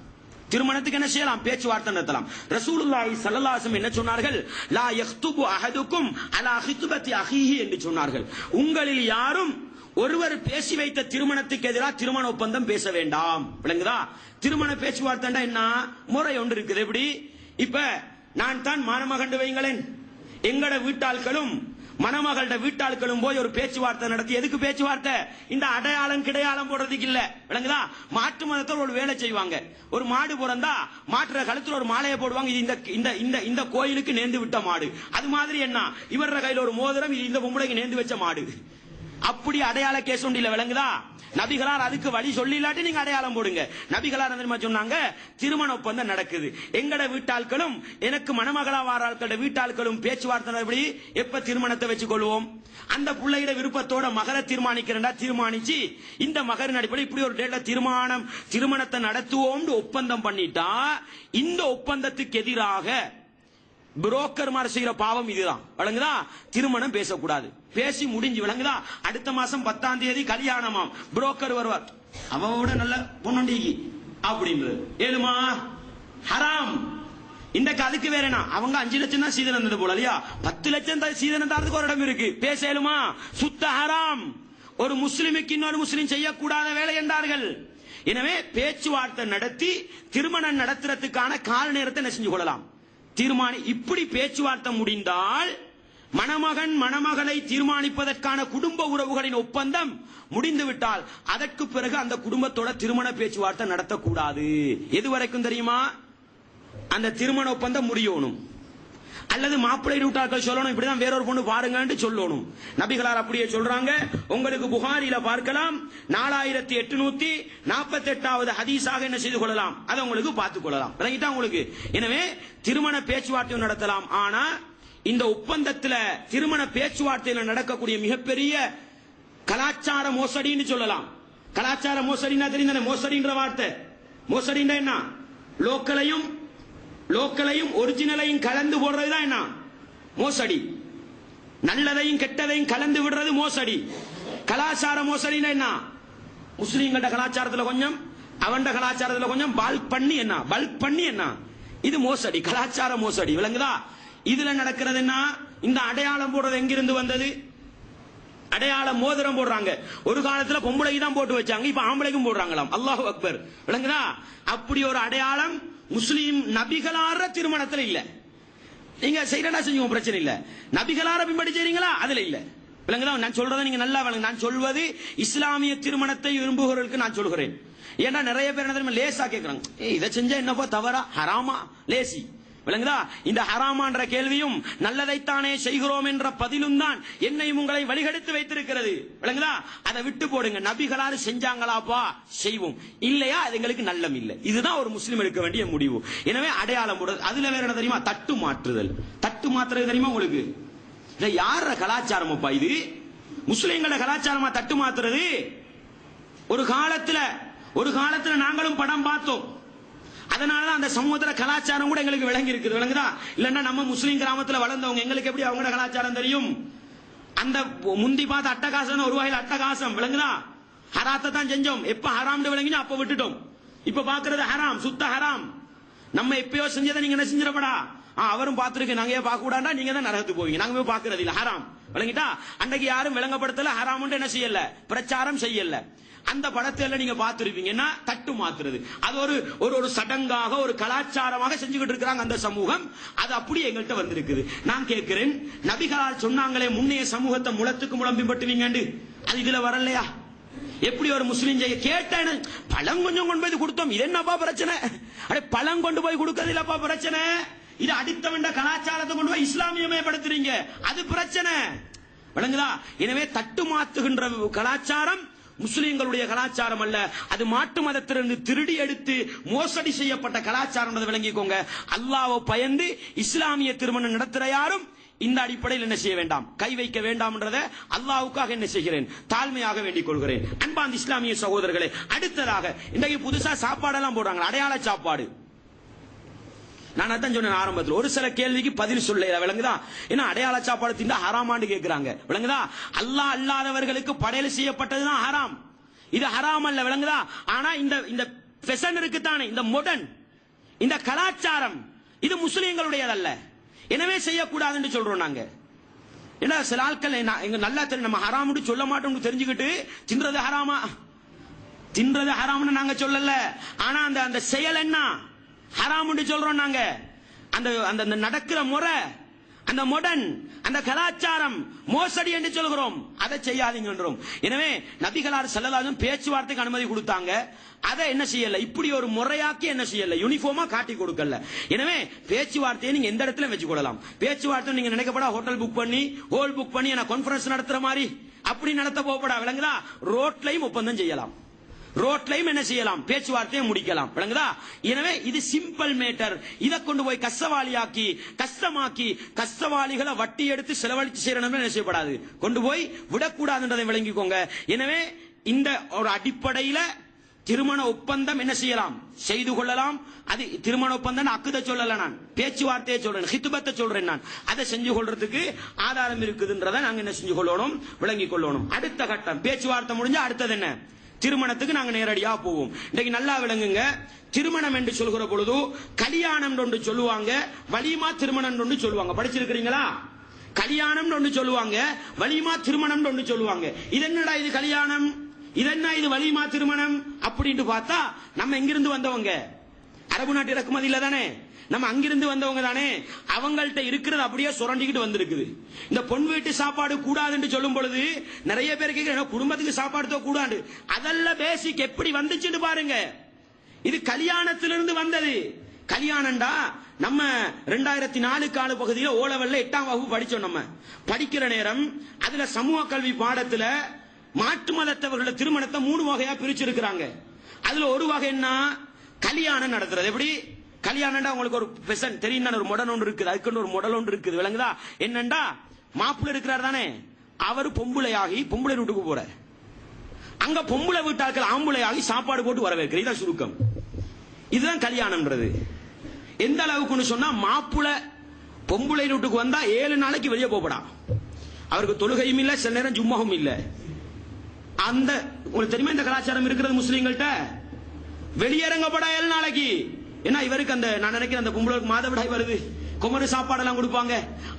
S1: திருமணத்துக்கு என்ன செய்யலாம்? பேச்சுவார்த்தை நடத்தலாம். ரசூலுல்லாஹி ஸல்லல்லாஹு அலைஹி வஸல்லம் என்ன சொன்னார்கள்? லா யக்துபு அஹதுக்கும் அலா ஹித்பத்தி அஹீஹி என்று சொன்னார்கள். உங்களில் யாரும் ஒருவர் பேசி வைத்த திருமணத்துக்கு எதிராக திருமண ஒப்பந்தம் பேச வேண்டாம். விளங்குதா? திருமண பேச்சுவார்த்தைண்டா என்ன முறை ஒன்று இருக்குது. எப்படி? இப்ப நான் தான் மணமகண்டு வைங்களேன், எங்கட வீட்டாட்களும் மணமகள வீட்டாட்களும் போய் ஒரு பேச்சுவார்த்தை நடத்தி, எதுக்கு பேச்சுவார்த்தை? இந்த அடையாளம் கிடையாளம் போடுறதுக்கு இல்ல. விளங்குதா? மாற்று மதத்தில் ஒரு வேலை செய்வாங்க. ஒரு மாடு பிறந்தா மாற்ற கழுத்துல ஒரு மாலையை போடுவாங்க, இது இந்த கோயிலுக்கு நேர்ந்து விட்ட மாடு. அது மாதிரி என்ன, இவர கையில ஒரு மோதிரம், இது இந்த பொம்பளைக்கு நேர்ந்து வச்ச மாடு. அப்படி அடையாள கேஸ் ஒன்று இல்ல. விளங்குதா? நபிகளார் அதுக்கு வழி சொல்லிலாட்டி நீங்க அடையாளம் போடுங்க. நபிகளார் தெரியுமா சொன்னாங்க, திருமண ஒப்பந்தம் நடக்குது, எங்கட வீட்டாட்களும் எனக்கு மணமகளா வார ஆட்களோட வீட்டாட்களும் பேச்சுவார்த்தை எப்ப திருமணத்தை வச்சு கொள்வோம், அந்த பிள்ளையிட விருப்பத்தோட மகரை தீர்மானிக்கிறா தீர்மானிச்சு இந்த மகரின் அடிப்படை இப்படி ஒரு டேட்ல திருமணத்தை நடத்துவோம் ஒப்பந்தம் பண்ணிட்டா, இந்த ஒப்பந்தத்துக்கு எதிராக புரோக்கர் மாதிரி செய்யற பாவம் இதுதான். விளங்குதா? திருமணம் பேசக்கூடாது, பேசி முடிஞ்சு விளங்குதா, அடுத்த மாசம் 10ஆம் தேதி கல்யாணமாம், புரோக்கர் வருவார், அவனோட நல்ல பொண்ணுண்டிக்கு அப்படின்றது ஏழுமா ஹராம். இந்த அதுக்கு வேற என்ன, அவங்க 5 லட்சம் தான் சீதனம் தந்தது போல இல்லையா, 10 லட்சம் சீதனம் தரதுக்கு ஒரு இடம் இருக்கு, பேசலுமா, சுத்த ஹராம். ஒரு முஸ்லிமுக்கு இன்னொரு முஸ்லிம் செய்யக்கூடாத வேலை என்றார்கள். எனவே பேச்சுவார்த்தை நடத்தி திருமணம் நடத்துறதுக்கான கால நேரத்தை என்ன செஞ்சு கொள்ளலாம், தீர்மானி. இப்படி பேச்சுவார்த்தை முடிந்தால் மணமகன் மணமகளை தீர்மானிப்பதற்கான குடும்ப உறவுகளின் ஒப்பந்தம் முடிந்துவிட்டால் அதற்கு பிறகு அந்த குடும்பத்தோட திருமண பேச்சுவார்த்தை நடத்தக்கூடாது. எது வரைக்கும் தெரியுமா, அந்த திருமண ஒப்பந்தம் முடியணும், அல்லது மாப்பிள்ளை வீட்டார்கள் சொல்லணும் இப்படிதான் வேறொரு பொண்ணு பாருங்கன்னு சொல்லணும். நபிகளார் அப்படியே சொல்றாங்க. உங்களுக்கு புகாரில பார்க்கலாம், 4848வது ஹதீஸாக என்ன செய்து கொள்ளலாம், அதை உங்களுக்கு பார்த்துக் கொள்ளலாம். உங்களுக்கு எனவே திருமண பேச்சுவார்த்தை நடத்தலாம். ஆனா இந்த ஒப்பந்தத்தில் திருமண பேச்சுவார்த்தையில் நடக்கக்கூடிய மிகப்பெரிய கலாச்சார மோசடின்னு சொல்லலாம். கலாச்சார மோசடினா தெரிந்த மோசடின்ற வார்த்தை, மோசடின்னா என்ன, லோக்கலையும் ஒரிஜினலையும் கலந்து போடுறதுதான் என்ன மோசடி. நல்லதையும் கெட்டதையும் கலந்து விடுறது மோசடி. கலாச்சார மோசடினா என்ன, முஸ்லீம்கள கலாச்சாரத்தில் கொஞ்சம் அவன் கலாச்சாரத்தில் கொஞ்சம் பல்க் பண்ணி என்ன இது மோசடி, கலாச்சார மோசடி. விளங்குதா? இதுல நடக்கிறது என்ன, இந்த அடையாளம் போடுறது எங்கிருந்து வந்தது, அடையாள மோதிரம் போடுறாங்க. ஒரு காலத்துல பொம்பளைக்கு தான் போட்டு வச்சாங்க, இப்ப ஆம்பளைக்கும் போடுறாங்களாம். அல்லாஹு அக்பர். விளங்குதா? அப்படி ஒரு அடையாளம் முஸ்லீம் நபிகளார திருமணத்தில் இல்ல. நீங்க செய்யறா செஞ்சு பிரச்சனை இல்ல, நபிகளார பின்பற்றி செய்றீங்களா அதுல இல்ல. விளங்குதா? நான் சொல்றதை நீங்க நல்லா விளங்கு. நான் சொல்வது இஸ்லாமிய திருமணத்தை விரும்புகிறவர்களுக்கு நான் சொல்கிறேன். ஏன்னா நிறைய பேர் என்ன தெரியுமா லேசா கேட்கறாங்க, இதை செஞ்சா என்னப்பா தவறா ஹராமா லேசி. விளங்குதா? இந்த ஹராமான்ற கேள்வியும் நல்லதைத்தானே செய்கிறோம் என்ற பதிலும் தான் என்னையும் உங்களை வழிகெடுத்து வைத்திருக்கிறது. விளங்குதா? அதை விட்டு போடுங்க. நபிகளாரு செஞ்சாங்களாப்பா செய்வோம், இல்லையா அது எங்களுக்கு நல்லம் இல்லை. இதுதான் ஒரு முஸ்லிம் எடுக்க வேண்டிய முடிவு. எனவே அடையாளம் போடுறது. அதுல வேற என்ன தெரியுமா, தட்டு மாற்றுதல். தட்டு மாற்றுறது தெரியுமா உங்களுக்கு? யார கலாச்சாரம் அப்பா இது? முஸ்லிம்கள கலாச்சாரமா தட்டு மாத்துறது? ஒரு காலத்துல நாங்களும் படம் பார்த்தோம், அதனாலதான் அந்த சமூகத்துல கலாச்சாரம் கூட எங்களுக்கு விளங்கி இருக்குது. விளங்குதா? இல்லன்னா நம்ம முஸ்லீம் கிராமத்துல வளர்ந்தவங்க, எங்களுக்கு எப்படி அவங்களோட கலாச்சாரம் தெரியும்? அந்த முந்தி பார்த்த அட்டகாசம் ஒரு வகையில் அட்டகாசம். விளங்குதா? ஹராத்தை தான் செஞ்சோம், எப்ப ஹராம் விளங்கினோ அப்ப விட்டுட்டோம். இப்ப பாக்குறது ஹராம், சுத்த ஹராம். நம்ம எப்பயோ செஞ்சதை நீங்க என்ன செஞ்சிடப்படா, அவரும் பார்த்திருக்கு, நாங்க ஏன் பார்க்க கூடாண்டா, நீங்க தான் நரகத்துக்கு போவீங்க, நாங்க போய் பாக்குறது இல்ல ஹராம். விளங்கிட்டா? அன்னைக்கு யாரும் விளங்கப்படுத்தல, ஹராம் என்ன செய்யல, பிரச்சாரம் செய்யல. அந்த படத்தை நீங்க பார்த்திருப்பீங்கன்னா தட்டு மாத்துறது அது ஒரு சடங்காக ஒரு கலாச்சாரமாக செஞ்சுக்கிட்டு இருக்கிறாங்க அந்த சமூகம். அது அப்படியே எங்கள்கிட்ட வந்திருக்குது. நான் கேட்கிறேன், நபிகளால் சொன்னாங்களே முன்னைய சமூகத்தை முளத்துக்கு முளம் பின்பற்றுவீங்க, அது இதுல வரலையா? எப்படி ஒரு முஸ்லீம் செய்ய கேட்டேன், பழம் கொஞ்சம் கொண்டு போய் கொடுத்தோம், இது என்னப்பா பிரச்சனை? அடே பழம் கொண்டு போய் கொடுக்கறது இல்லப்பா பிரச்சனை, இது அடித்தவண்ட கலாச்சாரத்தை கொண்டு போய் இஸ்லாமியமயப்படுத்துறீங்க, அது பிரச்சனை. விளங்குதா? எனவே தட்டு மாத்துகின்ற கலாச்சாரம் முஸ்லிம்களுடைய கலாச்சாரம் அல்ல, அது மாட்டு மதத்திலிருந்து திருடி எடுத்து மோசடி செய்யப்பட்ட கலாச்சாரம். விளங்கிக்கோங்க. அல்லாஹ்வை பயந்து இஸ்லாமிய திருமணம் நடத்துற யாரும் இந்த அடிப்படையில் என்ன செய்ய வேண்டாம், கை வைக்க வேண்டாம் என்றதை அல்லாஹ்வுக்காக என்ன செய்கிறேன், தாழ்மையாக வேண்டிக் கொள்கிறேன். அன்பார்ந்த இஸ்லாமிய சகோதரர்களே, அடுத்ததாக இன்றைக்கு புதுசா சாப்பாடெல்லாம் போடுறாங்க, அடையாள சாப்பாடு. நான் அதான் சொன்னேன் ஆரம்பத்தில், ஒரு சில கேள்விக்கு பதில் சொல்ல. விளங்குதா? ஏன்னா அடையாள சாப்பாடு திண்டா ஹராமான்னு கேட்கிறாங்க. விளங்குதா? அல்லாஹ் அல்லாதவர்களுக்கு படையல் செய்யப்பட்டதுதான் ஹராம், இது ஹராம் அல்ல. விளங்குதா? ஆனா இந்த ஃபெஷன் இருக்குதானே, இந்த மாடர்ன், இந்த கலாச்சாரம், இது முஸ்லிம்களுடையதல்ல, எனவே செய்யக்கூடாதுன்னு சொல்றோம் நாங்க. ஏன்னா சில ஆட்கள் எங்க நல்லா தெரியும், நம்ம ஹராம்னு சொல்ல மாட்டோம் தெரிஞ்சுக்கிட்டு தின்றது ஹராமா, தின்றது ஹராம்னு நாங்க சொல்லல. ஆனா அந்த செயல் என்ன ஹராம்னு சொல்றோம் நாங்க. அந்த நடக்கிற முறை, அந்த மாடர்ன், அந்த கலாச்சாரம் மோசடி என்று சொல்கிறோம், அதை செய்யாதீங்கன்றோம். எனவே நபிகளார் ஸல்லல்லாஹு அலைஹி வஸல்லம் பேச்சுவார்த்தைக்கு அனுமதி கொடுத்தாங்க, அதை என்ன செய்யல, இப்படி ஒரு முறையாக்கி என்ன செய்யல, யூனிஃபார்மா காட்டி கொடுக்கல. எனவே பேச்சுவார்த்தையை நீங்க எந்த இடத்துல வச்சு கொள்ளலாம். பேச்சுவார்த்தை நீங்க நினைக்கப்படா ஹோட்டல் புக் பண்ணி, ஹோல் புக் பண்ணி, கான்ஃபரன்ஸ் நடத்துற மாதிரி அப்படி நடத்த போகப்படா, விளங்குதா? ரோட்லையும் ஒப்பந்தம் செய்யலாம், ரோட்லையும் என்ன செய்யலாம், பேச்சுவார்த்தையை முடிக்கலாம், விளங்குதா? எனவே இது சிம்பிள் மேட்டர். இதை கொண்டு போய் கஷ்டவாளியாக்கி கஷ்டமாக்கி கஷ்டவாளிகளை வட்டி எடுத்து செலவழிச்சு செய்யணும் என்ன செய்யப்படாது, கொண்டு போய் விடக்கூடாதுன்றதை விளங்கிக்கோங்க. எனவே இந்த ஒரு அடிப்படையில திருமண ஒப்பந்தம் என்ன செய்யலாம், செய்து கொள்ளலாம். அது திருமண ஒப்பந்தம் அக்குத சொல்லல, நான் பேச்சுவார்த்தையை சொல்றேன், ஹித்துபத்தை சொல்றேன். நான் அதை செஞ்சு கொள்றதுக்கு ஆதாரம் இருக்குதுன்றதை நாங்க என்ன செஞ்சு கொள்ளணும், விளங்கி கொள்ளணும். அடுத்த கட்டம் பேச்சுவார்த்தை முடிஞ்சா அடுத்தது என்ன, திருமணத்துக்கு நாங்க நேரடியா போவோம். இன்னைக்கு நல்லா விளங்குங்க, திருமணம் என்று சொல்கிற பொழுது கல்யாணம் ஒன்று சொல்லுவாங்க, வலிமா திருமணம் ஒன்று சொல்லுவாங்க. படிச்சிருக்கிறீங்களா? கல்யாணம் ஒன்று சொல்லுவாங்க, வலிமா திருமணம் ஒன்று சொல்லுவாங்க. இது என்னடா இது கல்யாணம், இது என்ன இது வலிமா திருமணம் அப்படின்னு பார்த்தா, நம்ம எங்கிருந்து வந்தவங்க, அரபு நாட்டு இறக்குமதியில தானே, நம்ம அங்கிருந்து வந்தவங்க தானே, அவங்கள்ட்ட இருக்கிறது அப்படியே சுரண்டிக்கிட்டு வந்திருக்குது. இந்த பொன் வீட்டு சாப்பாடு கூடாதுன்னு சொல்லும் பொழுது நிறைய பேருக்கு குடும்பத்துக்கு சாப்பாடு கூடாது, அதெல்லாம் பேசிக் எப்படி வந்துச்சுன்னு பாருங்க. இது கல்யாணத்திலிருந்து வந்தது. கல்யாணம்டா நம்ம 2004 கால பகுதியில் ஓ லெவல்ல 8ஆம் வகுப்பு படிச்சோம். நம்ம படிக்கிற நேரம் அதுல சமூக கல்வி பாடத்துல மாற்று மதத்தவர்களோட திருமணத்தை 3 வகையா பிரிச்சிருக்கிறாங்க. அதுல ஒரு வகை என்ன, கல்யாணம் நடத்துறது. எப்படி கல்யாணம்டா உங்களுக்கு ஒரு பெசன் தெரியும், ஒரு மாடல் ஒன்று இருக்குது, அதுக்கு ஒரு மாடல் ஒன்று இருக்குது, விளங்குதா? என்னண்டா மாப்பிள்ளை இருக்கிறார் தானே, அவர் பொம்பளையாகி பொம்பளை வீட்டுக்கு போற, அங்க பொம்பளை வீட்டாக்கள் ஆம்பளையாகி சாப்பாடு போட்டு வரவேற்கிற, இதான் சுருக்கம். இதுதான் கல்யாணம்ன்றது. எந்த அளவுக்குன்னு சொன்னா, மாப்பிள்ளை பொம்பளை வீட்டுக்கு வந்தா 7 நாளைக்கு வெளியே போகப்படா, அவருக்கு தொழுகையும் இல்ல, சில நேரம் ஜும்மாவும் இல்ல. அந்த உங்களுக்கு தெரியுமா இந்த கலாச்சாரம் இருக்கிறது முஸ்லீம்கள்ட்ட, வெளியேறங்கப்படா 7 நாளைக்கு. ஏன்னா இவருக்கு அந்த நான் நினைக்கிறேன் அந்த பொம்பளைக்கு மாதவிடாய் வருது, குமரு சாப்பாடெல்லாம் கொடுப்பாங்க.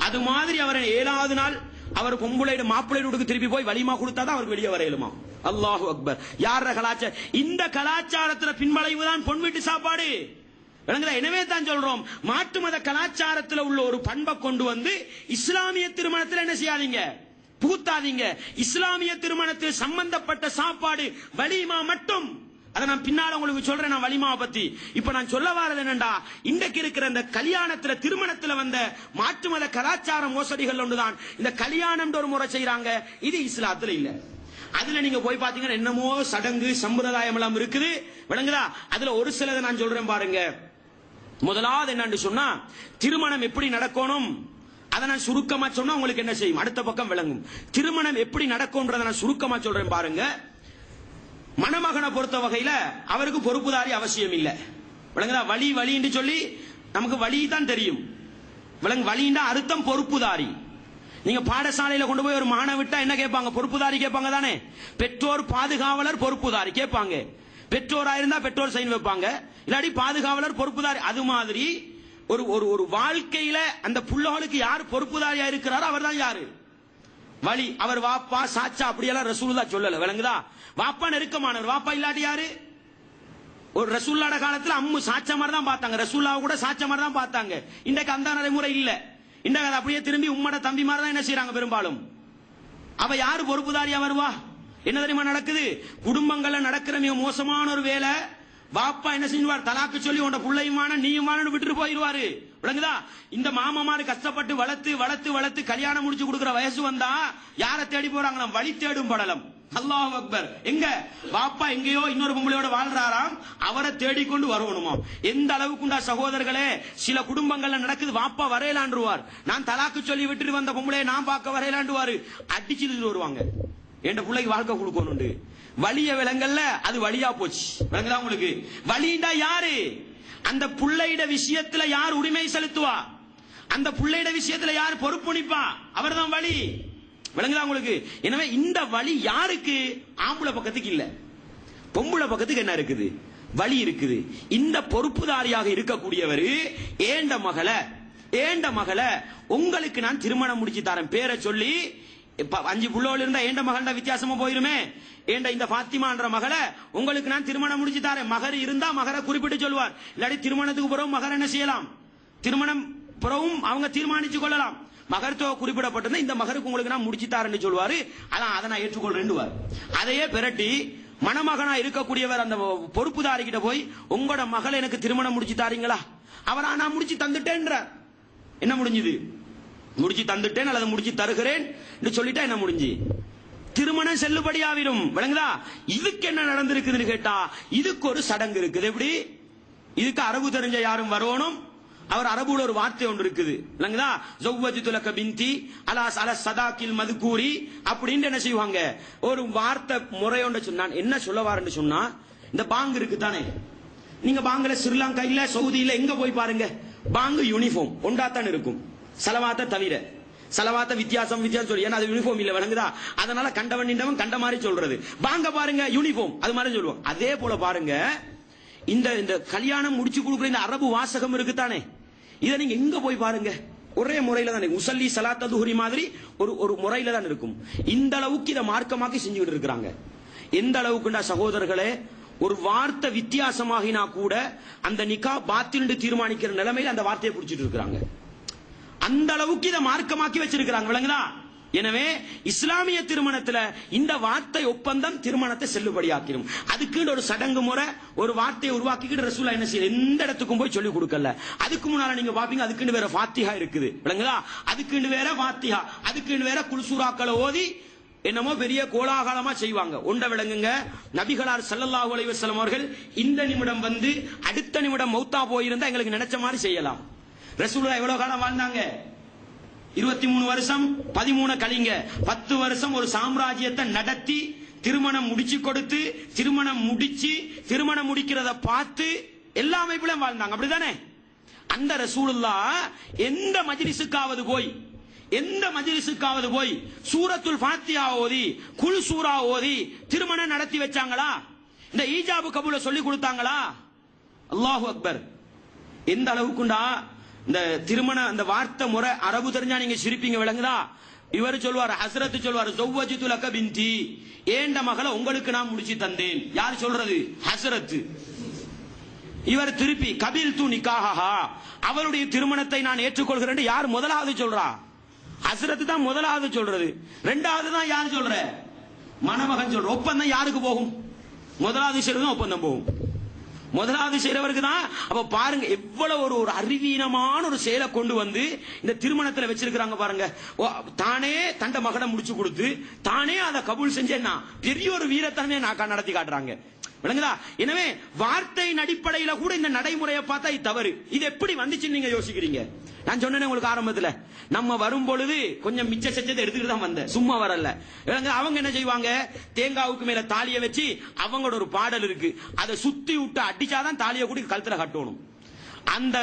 S1: அது மாதிரி அவர் 7வது நாள் அவர் பொம்பளை மாப்பிள்ளை வீட்டுக்கு திருப்பி போய் வலிமா கொடுத்தாதான் அவருக்கு வெளியே வரையலுமா. அல்லாஹு அக்பர். யார கலாச்சாரம், இந்த கலாச்சாரத்தில் பின்வளைவு தான் பொன் வீட்டு சாப்பாடு. எனவே தான் சொல்றோம், மாற்று மத கலாச்சாரத்தில் உள்ள ஒரு பண்பை கொண்டு வந்து இஸ்லாமிய திருமணத்தில் என்ன செய்யாதீங்க, புகுத்தாதீங்க. இஸ்லாமிய திருமணத்தில் சம்பந்தப்பட்ட சாப்பாடு வலிமா மட்டும். அதை நான் பின்னால உங்களுக்கு சொல்றேன், நான் வலிமாவை பத்தி. இப்ப நான் சொல்ல வரது என்னண்டா, இன்றைக்கு இருக்கிற இந்த கல்யாணத்துல திருமணத்துல வந்த மாற்று மத கலாச்சார மோசடிகள் ஒன்றுதான் இந்த கல்யாணம் ஒரு முறை செய்யறாங்க. இது இஸ்லாத்துல இல்ல. அதுல நீங்க போய் பாத்தீங்கன்னா என்னமோ சடங்கு சம்பிரதாயம் எல்லாம் இருக்குது, விளங்குதா? அதுல ஒரு சிலதை நான் சொல்றேன் பாருங்க. முதலாவது என்னன்னு சொன்னா, திருமணம் எப்படி நடக்கணும் அதை நான் சுருக்கமா சொன்னா உங்களுக்கு என்ன செய்யும், அடுத்த பக்கம் விளங்கும். திருமணம் எப்படி நடக்கும்ன்றதை நான் சுருக்கமா சொல்றேன் பாருங்க. மணமகனை பொறுத்த வகையில அவருக்கு பொறுப்புதாரி அவசியம் இல்ல, விளங்குதா? வழி வழின்னு சொல்லி நமக்கு வழி தான் தெரியும், விளங்கு. வழின்னா அர்த்தம் பொறுப்புதாரி. நீங்க பாடசாலையில கொண்டு போய் ஒரு மாணவ விட்டா என்ன கேட்பாங்க, பொறுப்புதாரி கேட்பாங்க தானே. பெற்றோர் பாதுகாவலர் பொறுப்புதாரி கேட்பாங்க. பெற்றோரா இருந்தா பெற்றோர் சைன் வைப்பாங்க, இல்லாட்டி பாதுகாவலர் பொறுப்புதாரி. அது மாதிரி ஒரு ஒரு வாழ்க்கையில அந்த புள்ளகளுக்கு யார் பொறுப்புதாரியா இருக்கிறாரோ அவர் தான் யாரு, வழி. அவர் வாப்பா சாச்சா அப்படியெல்லாம் ரசூலுல்லாஹ் சொல்லல, விளங்குதா? வாப்பா நெருக்கமானவர், வாப்பா இல்லாட்டி யாரு? ஒரு ரசூலுல்லாஹ் காலத்துல அம்மு சாச்சா மாதிரி தான் பார்த்தாங்க, ரசூலுல்லாஹ் கூட சாச்சா மாதிரி தான் பார்த்தாங்க. இன்றைக்கு அந்த நடைமுறை இல்ல. இன்றைக்கு அது அப்படியே திரும்பி உம்மட தம்பி மாதிரி தான் என்ன செய்யறாங்க பெரும்பாலும். அவ யாரு பொறுப்புதாரியா வருவா? என்ன தெரியுமா நடக்குது? குடும்பங்கள்ல நடக்கிற மிக மோசமான ஒரு வேலை, வாப்பா என்ன செஞ்சுவார், தலாக்கு சொல்லி உன்ட பிள்ளையுமான நீயுமான விட்டுட்டு போயிருவாரு, விளங்குதா? இந்த மாமாமாரு கஷ்டப்பட்டு வளர்த்து வளர்த்து வளர்த்து கல்யாணம் முடிச்சு கொடுக்கிற வயசு வந்தா யார தேடி போறாங்களா, வழி தேடும் படலம். அல்லாஹ் அக்பர். எங்க வாப்பா எங்கேயோ இன்னொரு பொம்பளையோட வாழ்றாராம், அவரை தேடிக்கொண்டு வரணுமா. எந்த அளவுக்குண்டா சகோதரர்களே, சில குடும்பங்கள்ல நடக்குது. வாப்பா வரையலான்றுவார், நான் தலாக்கு சொல்லி விட்டுட்டு வந்த பொம்பளையை நான் பார்க்க வரையலான்றுவாரு, அடிச்சுட்டு வருவாங்க. என் பிள்ளைக்கு வாழ்க்கை கொடுக்கணும் வலிய விலங்கல்ல, அது வழியா போச்சு, விளங்குதா உங்களுக்கு? வலிண்டா யாரு? அந்த புள்ளையிட விஷயத்துல யார் உரிமை செலுத்துவா, அந்த புள்ளையிட விஷயத்துல யார் பொறுப்புணிப்பா, அவர் தான் வழி, விளங்குதா உங்களுக்கு? எனவே இந்த வழி யாருக்கு? ஆம்பளை பக்கத்துக்கு இல்ல, பொம்பளை பக்கத்துக்கு என்ன இருக்குது, வழி இருக்குது. இந்த பொறுப்புதாரியாக இருக்கக்கூடியவர் ஏண்ட மகளை உங்களுக்கு நான் திருமணம் முடிச்சு தரேன், பேரை சொல்லி 5 புள்ளோல் இருந்தா ஏண்ட மகள் வித்தியாசமா போயிருமே. ஏண்ட இந்த பாத்திமான்ற மகளை உங்களுக்கு நான் திருமணம் முடிச்சு தரேன். மகர் இருந்தா மகரை குறிப்பிட்டு சொல்லுவார், இல்லாட்டி திருமணத்துக்கு பிறகு மகர் என்ன செய்யலாம், திருமணம் பிறகும் அவங்க தீர்மானிச்சு கொள்ளலாம். மகர் தொகை குறிப்பிடப்பட்டிருந்தா இந்த மகருக்கு உங்களுக்கு நான் முடிச்சு தரேன்னு சொல்லுவாரு. அதான் அதை நான் ஏற்றுக்கொள்றேன். அதையே பெரட்டி மணமகனா இருக்கக்கூடியவர் அந்த பொறுப்புதாரி கிட்ட போய் உங்களோட மகளை எனக்கு திருமணம் முடிச்சு தாரீங்களா, அவரா நான் முடிச்சு தந்துட்டேன்ற, என்ன முடிஞ்சது, முடிச்சு தந்துட்டேன் அல்லது முடிச்சு தருகிறேன் சொல்லிட்டா என்ன முடிஞ்சு, திருமணம் செல்லுபடியாவிடும். விளங்குதா? இதுக்கு என்ன நடந்திருக்குதுன்னு கேட்டா இதுக்கு ஒரு சடங்கு இருக்குது. எப்படி? இதுக்கு அரபு தெரிஞ்ச யாரும் வரணும். அவர் அரபுல ஒரு வார்த்தை ஒன்று இருக்குது. விளங்குதா? ஜௌவஜ்து லக பின்தி அலா சதாக்கில் மதுகூரி அப்படின்னு என்ன செய்வாங்க, ஒரு வார்த்தை முறையோட சொன்னா என்ன சொல்ல வாரன்னு சொன்னா, இந்த பாங்கு இருக்கு தானே, நீங்க பாங்குல ஸ்ரீலங்கா இல்ல சவுதியில எங்க போய் பாருங்க, பாங்கு யூனிஃபார்ம் ஒன்றாத்தான் இருக்கும். சலவாத்த தவிர சலவாத்த வித்தியாசம் சொல்லி, ஏன்னா அது யூனிஃபார்ம் இல்ல. விளங்குதா? அதனால கண்டவன் நின்றவன் கண்ட மாதிரி சொல்றது. பாங்க பாருங்க யூனிஃபார்ம், அது மாதிரி சொல்லுவோம். அதே போல பாருங்க இந்த கல்யாணம் முடிச்சு கொடுக்குற இந்த அரபு வாசகம் இருக்குதானே, இதை நீங்க எங்க போய் பாருங்க ஒரே முறையில தான் இருக்கும். உசல்லி சலாத்த துஹரி மாதிரி ஒரு முறையில தான் இருக்கும். இந்த அளவுக்கு இதை மார்க்கமாக்கி செஞ்சுக்கிட்டு இருக்கிறாங்க. எந்த அளவுக்குண்டா சகோதரர்களே, ஒரு வார்த்தை வித்தியாசமாகினா கூட அந்த நிக்கா பாத்தில் தீர்மானிக்கிற நிலைமையில அந்த வார்த்தையை பிடிச்சிட்டு இருக்கிறாங்க. அந்த அளவுக்கு இதை மார்க்கமாக்கி வச்சிருக்கிறாங்க. விளங்குதா? எனவே இஸ்லாமிய திருமணத்துல இந்த வார்த்தை ஒப்பந்தம் திருமணத்தை செல்லுபடியாக்கிடும். அதுக்கு ஒரு சடங்கு முறை, ஒரு வார்த்தையை உருவாக்கிக்கிட்டு ரசூலா என்ன செய்யல, எந்த இடத்துக்கும் போய் சொல்லி கொடுக்கல. அதுக்கு முன்னால நீங்க பாப்பீங்க, அதுக்குன்னு வேற ஃபாத்திஹா இருக்குது. விளங்குதா? அதுக்குன்னு வேற ஃபாத்திஹா, அதுக்குன்னு வேற குல்சூராக்களை ஓதி என்னமோ பெரிய கோலாகலமா செய்வாங்க. ஒன்றை விளங்குங்க, நபிகளார் ஸல்லல்லாஹு அலைஹி வஸல்லம் அவர்கள் இந்த நிமிடம் வந்து அடுத்த நிமிடம் மௌத்தா போயிருந்தா எங்களுக்கு நினைச்ச மாதிரி செய்யலாம். ரசூலுல்லாஹ் எவ்வளவு காலம் வாழ்ந்தாங்க? 23 வருஷம் 13 கழிங்க 10 வருஷம் ஒரு சாம்ராஜ்யத்தை நடத்தி திருமணம் முடிச்சு கொடுத்து, திருமணம் முடிக்கிறத பார்த்து எல்லா அமைப்பிலும் வாழ்ந்தாங்க. அப்படிதானே? அந்த ரசூலுல்லாஹ் எந்த மஜ்லிஸுக்காவது போய் சூரத்துல் ஃபாத்திஹா ஓதி குல் சூரா ஓதி திருமணம் நடத்தி வச்சாங்களா? இந்த ஈஜாபு கபூல சொல்லி கொடுத்தாங்களா? அல்லாஹு அக்பர். எந்த அளவுக்குண்டா இந்த திருமண அந்த வார்த்தை முறை அரபு தெரிஞ்சா நீங்க சிரிப்பீங்க. விளங்குதா? இவர் சொல்வார், ஹஸ்ரத் சொல்வார், ஜௌவஜ்து லக பின்தி, ஏண்ட மகளை உங்களுக்கு நான் முடிச்சு தந்தேன். யார் சொல்றது? ஹஸ்ரத். இவர் திருப்பி கபில்து நிக்காஹா, அவருடைய திருமணத்தை நான் ஏற்றுக்கொள்கிறேன். யார் முதலாவது சொல்றா? ஹஸ்ரத் தான் முதலாவது சொல்றது. இரண்டாவது தான் யார் சொல்ற? மணமகன் சொல்ற. ஒப்பந்தம் யாருக்கு போகும்? முதலாவது செய்யறது ஒப்பந்தம் போகும். முதலாவது செய்யறவருக்கு தான். அப்ப பாருங்க எவ்வளவு ஒரு அறிவீனமான ஒரு செயலை கொண்டு வந்து இந்த திருமணத்துல வச்சிருக்காங்க பாருங்க. தானே தண்ட மகனை முடிச்சு கொடுத்து தானே அதை கபூல் செஞ்சேன்னா பெரிய ஒரு வீரத்தானே நாக்கா நடத்தி காட்டுறாங்க. விளங்குதா? எனவே வார்த்தையின் அடிப்படையில கூட இந்த நடைமுறையை பார்த்தா இது தவறு. இது எப்படி வந்துச்சுன்னு நீங்க யோசிக்கிறீங்க? நான் சொன்னேன் உங்களுக்கு ஆரம்பத்துல, நம்ம வரும் பொழுது கொஞ்சம் மிச்ச சச்சத்தை எடுத்துக்கிட்டு தான் வந்தேன், சும்மா வரல. அவங்க என்ன செய்வாங்க, தேங்காவுக்கு மேல தாலியை வச்சு அவங்களோட ஒரு பாடல் இருக்கு, அதை சுத்தி விட்டு அடிச்சாதான் தாலியை கூடி கழுத்துல கட்டணும். அந்த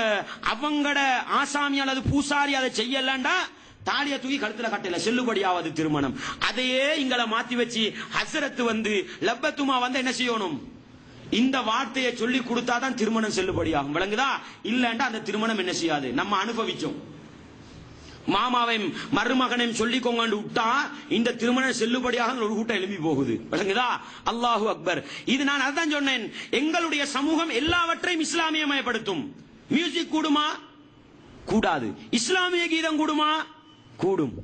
S1: அவங்களோட ஆசாமி அல்லது பூசாரி அதை செய்யலண்டா தாலியை தூக்கி கழுத்துல கட்டல, செல்லுபடியாவது திருமணம். அதையே இங்களை மாத்தி வச்சு ஹஸ்ரத் வந்து லப்பத்துமா வந்து என்ன செய்யணும், இந்த வார்த்தையை சொல்லி கொடுத்தாதான் திருமணம் செல்லுபடியாகும். விளங்குதா? இல்லண்டா அந்த திருமணம் என்ன செய்யாது. நம்ம அனுபவிச்சோம். மாமாவையும் மருமகனையும் சொல்லிக்கோங்க விட்டா இந்த திருமணம் செல்லுபடியாக ஒரு கூட்டம் எழுப்பி போகுது. விளங்குதா? அல்லாஹு அக்பர். இது நான் அதான் சொன்னேன், எங்களுடைய சமூகம் எல்லாவற்றையும் இஸ்லாமியமயப்படுத்தும். மியூசிக் கூடுமா? கூடாது. இஸ்லாமிய கீதம் கூடுமா? கூடும்.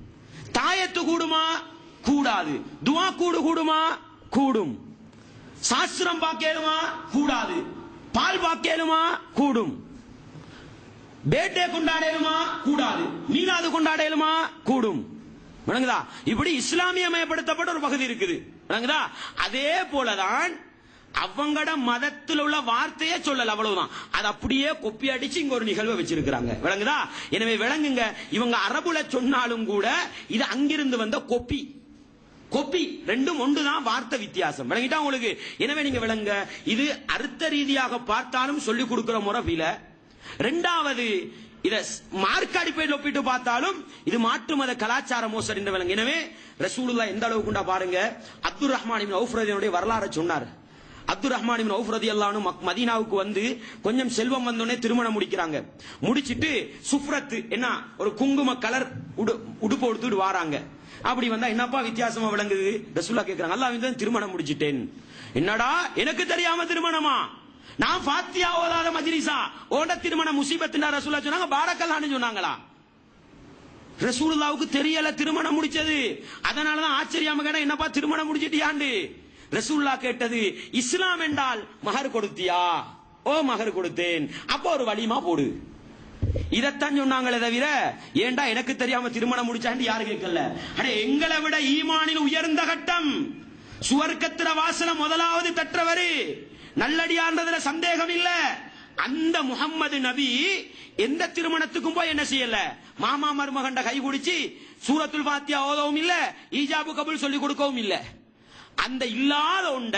S1: தாயத்து கூடுமா? கூடாது. துவா கூடுமா? கூடும். சாஸ்திரம் பாக்கேலுமா? கூடாது. பால் பாக்கேலுமா? கூடும். பேட்டே கொண்டாடலுமா? கூடாது. மீலாது கொண்டாடலுமா? கூடும். விளங்குதா? இப்படி இஸ்லாமியமயப்படுத்தப்பட்ட ஒரு பகுதி இருக்குது. விளங்குதா? அதே போலதான் அவங்கட மதத்தில் உள்ள வார்த்தையே சொல்லல, அவ்வளவுதான். அது அப்படியே கொப்பி அடிச்சு இங்க ஒரு நிகழ்வை வச்சிருக்காங்க. விளங்குதா? எனவே விளங்குங்க, இவங்க அரபுல சொன்னாலும் கூட இது அங்கிருந்து வந்த கொப்பி ரெண்டும் ஒன்றுதான், வார்த்தை வித்தியாசம். விளங்கிட்டா உங்களுக்கு? எனவே நீங்க விளங்க, இது அர்த்த ரீதியாக பார்த்தாலும் சொல்லிக் கொடுக்கிற முறை வில. இரண்டாவது, இத மார்க்க அடிப்படையில் ஒப்பிட்டு பார்த்தாலும் இது மாற்று மத கலாச்சார மோசடி என்று விளங்க. எனவே ரசூலுல்லாஹ் எந்த அளவுக்கு பாருங்க, அப்துர் ரஹ்மான் இப்னு அவுஃப் ரலியல்லாஹு வரலாறு சொன்னார். அப்துர் ரஹ்மான் இப்னு அவுஃப் ரலியல்லாஹு அன்ஹு மதீனாவுக்கு வந்து கொஞ்சம் செல்வம் வந்தோடனே திருமணம் முடிக்கிறாங்க. முடிச்சிட்டு சுஃப்ரத் என்ன ஒரு குங்கும கலர் உடுப்பு எடுத்துட்டு வராங்க. அப்படி வந்தா என்னப்பா வித்தியாசமா விளங்குது? ரசூலுல்லாஹ் கேக்குறாங்க, அல்லாஹ் வந்து திருமணம் முடிச்சிட்டேன். என்னடா எனக்கு தெரியாம திருமணமா? நான் ஃபாத்தியா ஓதாத மஜ்லிஸா? ஓட திருமண முசீபத்துனா ரசூலுல்லாஹ் சொன்னாங்க, பாரக்கல்லாஹ்னு சொன்னாங்களா? ரசூலுல்லாஹ்வுக்கு தெரியல திருமணம் முடிச்சது. அதனாலதான் ஆச்சரியமா கேட்டா, என்னப்பா திருமணம் முடிச்சிட்டியாண்டு? ரசூலுல்லாஹ் கேட்டது, இஸ்லாம் என்றால் மஹர் கொடுத்தியா? ஓ மஹர் கொடுத்தேன். அப்போ ஒரு வலிமா போடு. இதைத்தான் சொன்னாங்களே தவிர ஏண்டா எனக்கு தெரியாம திருமணம் முடிச்சான்னு யாரு கேட்கல. அடே எங்களை விட ஈமானில் உயர்ந்த கட்டம், சுவர்க்கத்திர வாசல முதலாவது தற்றவரு, நல்லடியார்ன்றதுல சந்தேகம் இல்ல. அந்த முகம்மது நபி எந்த திருமணத்துக்கும் போய் என்ன செய்யல, மாமா மருமகண்ட கை குடிச்சு சூரத்துல் ஃபாத்தியா ஓதவும் இல்ல, ஈஜாபு கபூல் சொல்லி கொடுக்கவும் இல்ல. அந்த இல்லாத ஒண்ட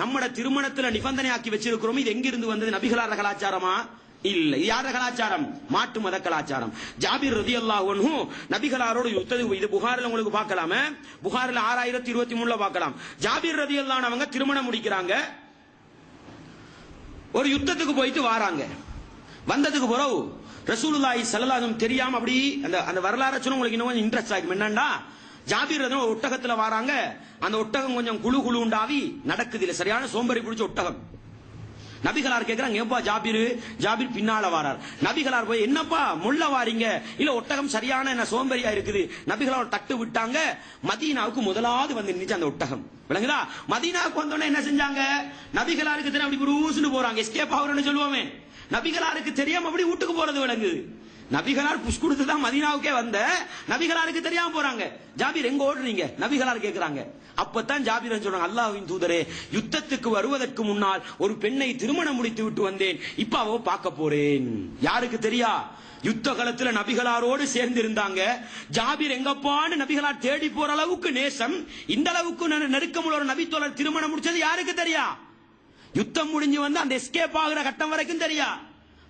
S1: நம்மட திருமணத்துல நிபந்தனையாக்கி வச்சிருக்கிறோம். இது எங்கிருந்து வந்தது? நபிகளார கலாச்சாரமா? இல்ல. இது யார கலாச்சாரம்? மாட்டு மத கலாச்சாரம். ஜாபிர் ரலியல்லாஹு அன்ஹு நபிகளாரோடு யுத்தத்துக்கு, இது புகாரில் உங்களுக்கு பார்க்கலாமே, புகாரில் 6023 பார்க்கலாம். ஜாபிர் ரலியல்லாஹு அன்ஹு அவங்க திருமணம் முடிக்கிறாங்க, ஒரு யுத்தத்துக்கு போயிட்டு வராங்க. வந்ததுக்கு பிறகு ரசூலுல்லாஹி ஸல்லல்லாஹு அலைஹி வஸல்லம் தெரியாம அப்படி அந்த வரலாறு சொன்னா உங்களுக்கு இன்னும் இன்ட்ரெஸ்ட் ஆகும். என்னன்னா, ஜாபீர் ரலியல்லாஹு அன்ஹு ஒட்டகத்துல வராங்க, அந்த ஒட்டகம் கொஞ்சம் குழு குழு உண்டாவி நடக்குது இல்ல, சரியான சோம்பேறி பிடிச்ச ஒட்டகம். நபிகளார் கேக்குறாங்க, ஏப்பா ஜாபீர்? ஜாபீர் பின்னால வாரார். நபிகளார் போய், என்னப்பா முள்ள வாரீங்க? இல்ல ஒட்டகம் சரியான என்ன சோம்பேறியா இருக்குது. நபிகளார் தட்டு விட்டாங்க. மதீனாவுக்கு முதலாவது வந்து நின்னுச்சு அந்த ஒட்டகம். விளங்குதா? மதீனாவுக்கு வந்தோடனே என்ன செஞ்சாங்க? நபிகளாருக்கு தெரியும் அப்படி ரூஸ்னு போறாங்க, எஸ்கேப் ஆகுறன்னு சொல்லுவோமே. நபிகளாருக்கு தெரியாம அப்படி வீட்டுக்கு போறது விளங்குது. நபிகளார் புஷ் கொடுத்து தான் மதீனாவுக்கே வந்த, நபிகளாருக்கு தெரியாம போறாங்க. ஜாபீர் எங்க ஓடுறீங்க? நபிகளார் கேக்குறாங்க. அப்பதான் ஜாபீர் சொல்றாங்க, அல்லாஹ்வின் தூதரே, யுத்தத்துக்கு வருவதற்கு முன்னால் ஒரு பெண்ணை திருமணம் முடித்து விட்டு வந்தேன், இப்ப அவ பார்க்க போறேன். யாருக்கு தெரியா? யுத்த காலத்துல நபிகளாரோடு சேர்ந்து இருந்தாங்க. ஜாபீர் எங்கப்பான்னு நபிகளார் தேடி போற அளவுக்கு நேசம், இந்த அளவுக்கு நெருக்கமுள்ள ஒரு நபித்தோழர் திருமணம் முடிச்சது யாருக்கு தெரியா? யுத்தம் முடிஞ்சு வந்து அந்த எஸ்கேப் ஆகிற கட்டம் வரைக்கும் தெரியா?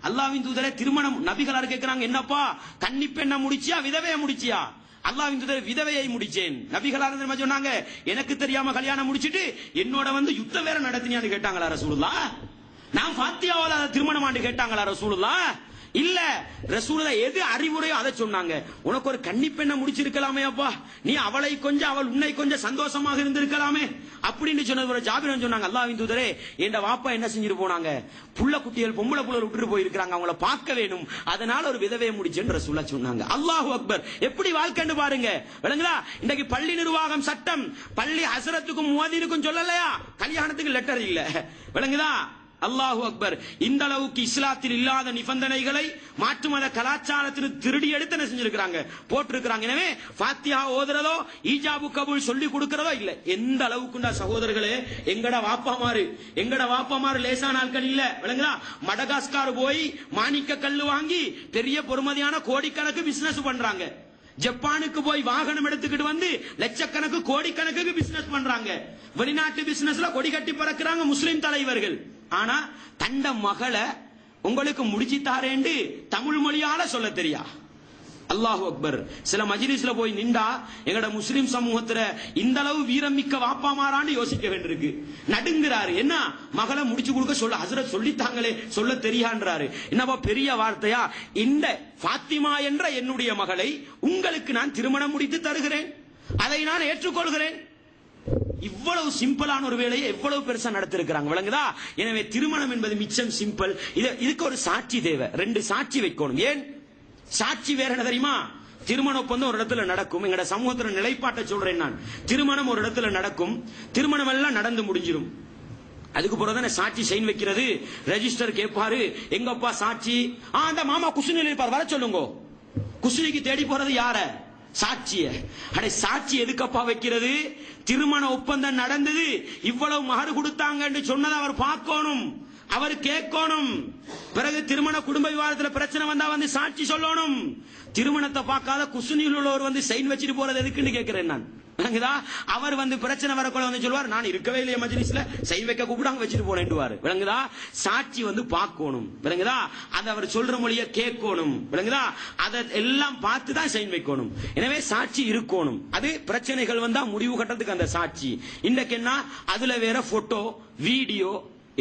S1: அல்லாஹ்வின் தூதரே திருமணம். நபிகளார் கேட்கிறாங்க, என்னப்பா கன்னி பெண்ண முடிச்சியா விதவைய முடிச்சியா? அல்லாஹ்வின் தூதரே விதவையை முடிச்சேன். நபிகளார் சொன்னாங்க, எனக்கு தெரியாம கல்யாணம் முடிச்சிட்டு என்னோட வந்து யுத்தம் வேற நடத்தினியான்னு கேட்டாங்களா ரசூலுல்லாஹ்? நான் ஃபாத்தியாவால திருமணம் ஆண்டு கேட்டாங்களா ரசூலுல்லாஹ்? இல்ல. ரசூலுல்லாஹ் எது அறிவுரையோ அதை சொன்னாங்க. உனக்கு ஒரு கன்னி பெண்ணை முடிச்சிருக்கலாமே அப்பா, நீ அவளை கொஞ்சம் அவள் உன்னை கொஞ்சம் சந்தோஷமாக இருந்திருக்கலாமே அப்படின்னு சொன்னது. ஜாபீர் சொன்னாங்க, அல்லாஹ்வின் தூதரே, என் வாப்பா என்ன செஞ்சிட்டு போனாங்க, புள்ள குட்டிகள் பொம்பளை புள்ள விட்டுட்டு போயிருக்காங்க, அவங்கள பார்க்க வேணும், அதனால ஒரு விதவையை முடிச்சேன்னு ரசூலுல்லாஹ் சொன்னாங்க. அல்லாஹு அக்பர். எப்படி வாழ்க்கைன்னு பாருங்க. விளங்குதா? இன்னைக்கு பள்ளி நிர்வாகம் சட்டம், பள்ளி ஹசரத்துக்கும் முஅதினுக்கும் சொல்லலையா, கல்யாணத்துக்கு லெட்டர் இல்ல. விளங்குதா? அல்லாஹு அக்பர். இந்த அளவுக்கு இஸ்லாத்தில் இல்லாத நிபந்தனைகளை மாற்று மத கலாச்சாரத்தில் திருடி எடுத்து என்ன செஞ்சிருக்காங்க, போட்டிருக்கிறாங்க. எனவே ஃபாத்திஹா ஓதுறதோ ஈஜாபு கபூல் சொல்லி கொடுக்கிறதோ இல்ல. எந்த அளவுக்குண்டா சகோதரர்களே, எங்கட வாப்பாமாரு லேசான ஆட்கள் இல்ல. விளங்குதா? மடகாஸ்கார் போய் மாணிக்க கல்லு வாங்கி பெரிய பொறுமதியான கோடிக்கணக்கு பிசினஸ் பண்றாங்க. ஜப்பானுக்கு போய் வாகனம் எடுத்துக்கிட்டு வந்து லட்சக்கணக்கு கோடிக்கணக்கு பிசினஸ் பண்றாங்க. வெளிநாட்டு பிசினஸ்ல கொடி கட்டி பறக்கிறாங்க முஸ்லிம் தலைவர்கள். ஆனா தண்ட மகளை உங்களுக்கு முடிச்சு தாரேன்னு தமிழ் மொழியால சொல்ல தெரியா? அல்லாஹு அக்பர். சில மஜ்லிஸ்ல போய் நின்றா எங்கட முஸ்லிம் சமூகத்துல இந்த அளவு வீரம் மிக்க வாப்பாமாரான்னு யோசிக்க வேண்டியிருக்கு. நடுங்குறாரு. என்ன மகளை முடிச்சு கொடுக்க சொல்ல ஹஸ்ரத் சொல்லித்தாங்களே, சொல்ல தெரியான்றாரு. என்னப்பா பெரிய வார்த்தையா? இந்த ஃபாத்திமா என்ற என்னுடைய மகளை உங்களுக்கு நான் திருமணம் முடித்து தருகிறேன், அதை நான் ஏற்றுக்கொள்கிறேன். இவ்வளவு சிம்பிளான ஒரு வேலையை எவ்வளவு பெருசா நடத்திருக்கிறாங்க. விளங்குதா? எனவே திருமணம் என்பது மிச்சம் சிம்பிள். இதுக்கு ஒரு சாட்சி தேவை. 2 சாட்சி வைக்கணும். ஏன் சாட்சி வேற என்ன தெரியுமா? திருமண ஒப்பந்தம் ஒரு இடத்துல நடக்கும். எங்கட சமூகத்துல நிலைப்பாட்டை சொல்றேன் நான். திருமணம் ஒரு இடத்துல நடக்கும், திருமணம் எல்லாம் நடந்து முடிஞ்சிடும். அதுக்கு பிறகு சாட்சி சைன் வைக்கிறது. ரெஜிஸ்டர் கேட்பாரு, எங்கப்பா சாட்சி? அந்த மாமா குசுனில் இருப்பார், வர சொல்லுங்க. குசுனிக்கு தேடி போறது யார? சாட்சிய. அடே சாட்சி எதுக்கப்பா வைக்கிறது? திருமண ஒப்பந்தம் நடந்தது, இவ்வளவு மகர் கொடுத்தாங்க சொன்னதை அவர் பார்க்கணும், அவர் கேட்கணும். பிறகு திருமண குடும்ப விவாதத்தில் பிரச்சனை வந்தா வந்து சாட்சி சொல்லணும். திருமணத்தை பார்க்காத குசுனியில் உள்ளவர் வந்து சைன் வச்சுட்டு போறது எதுக்குன்னு கேட்கிறேன் நான். விளங்குதா? அவர் வந்து பிரச்சனை வரக்குள்ள வந்து சொல்வார், நான் இருக்கவே இல்லையா மஜ்லிஸ்ல, சைன் வைக்க கூப்பிடாங்க வச்சுட்டு போனேன்டுவாரு. விளங்குதா? சாட்சி வந்து பார்க்கணும். விளங்குதா? அதை அவர் சொல்ற மொழியை கேட்கணும். விளங்குதா? அதை எல்லாம் பார்த்து தான் சைன் வைக்கணும். எனவே சாட்சி இருக்கணும். அது பிரச்சனைகள் வந்தா முடிவு கட்டத்துக்கு அந்த சாட்சி. இன்றைக்கு என்ன, அதுல வேற போட்டோ வீடியோ.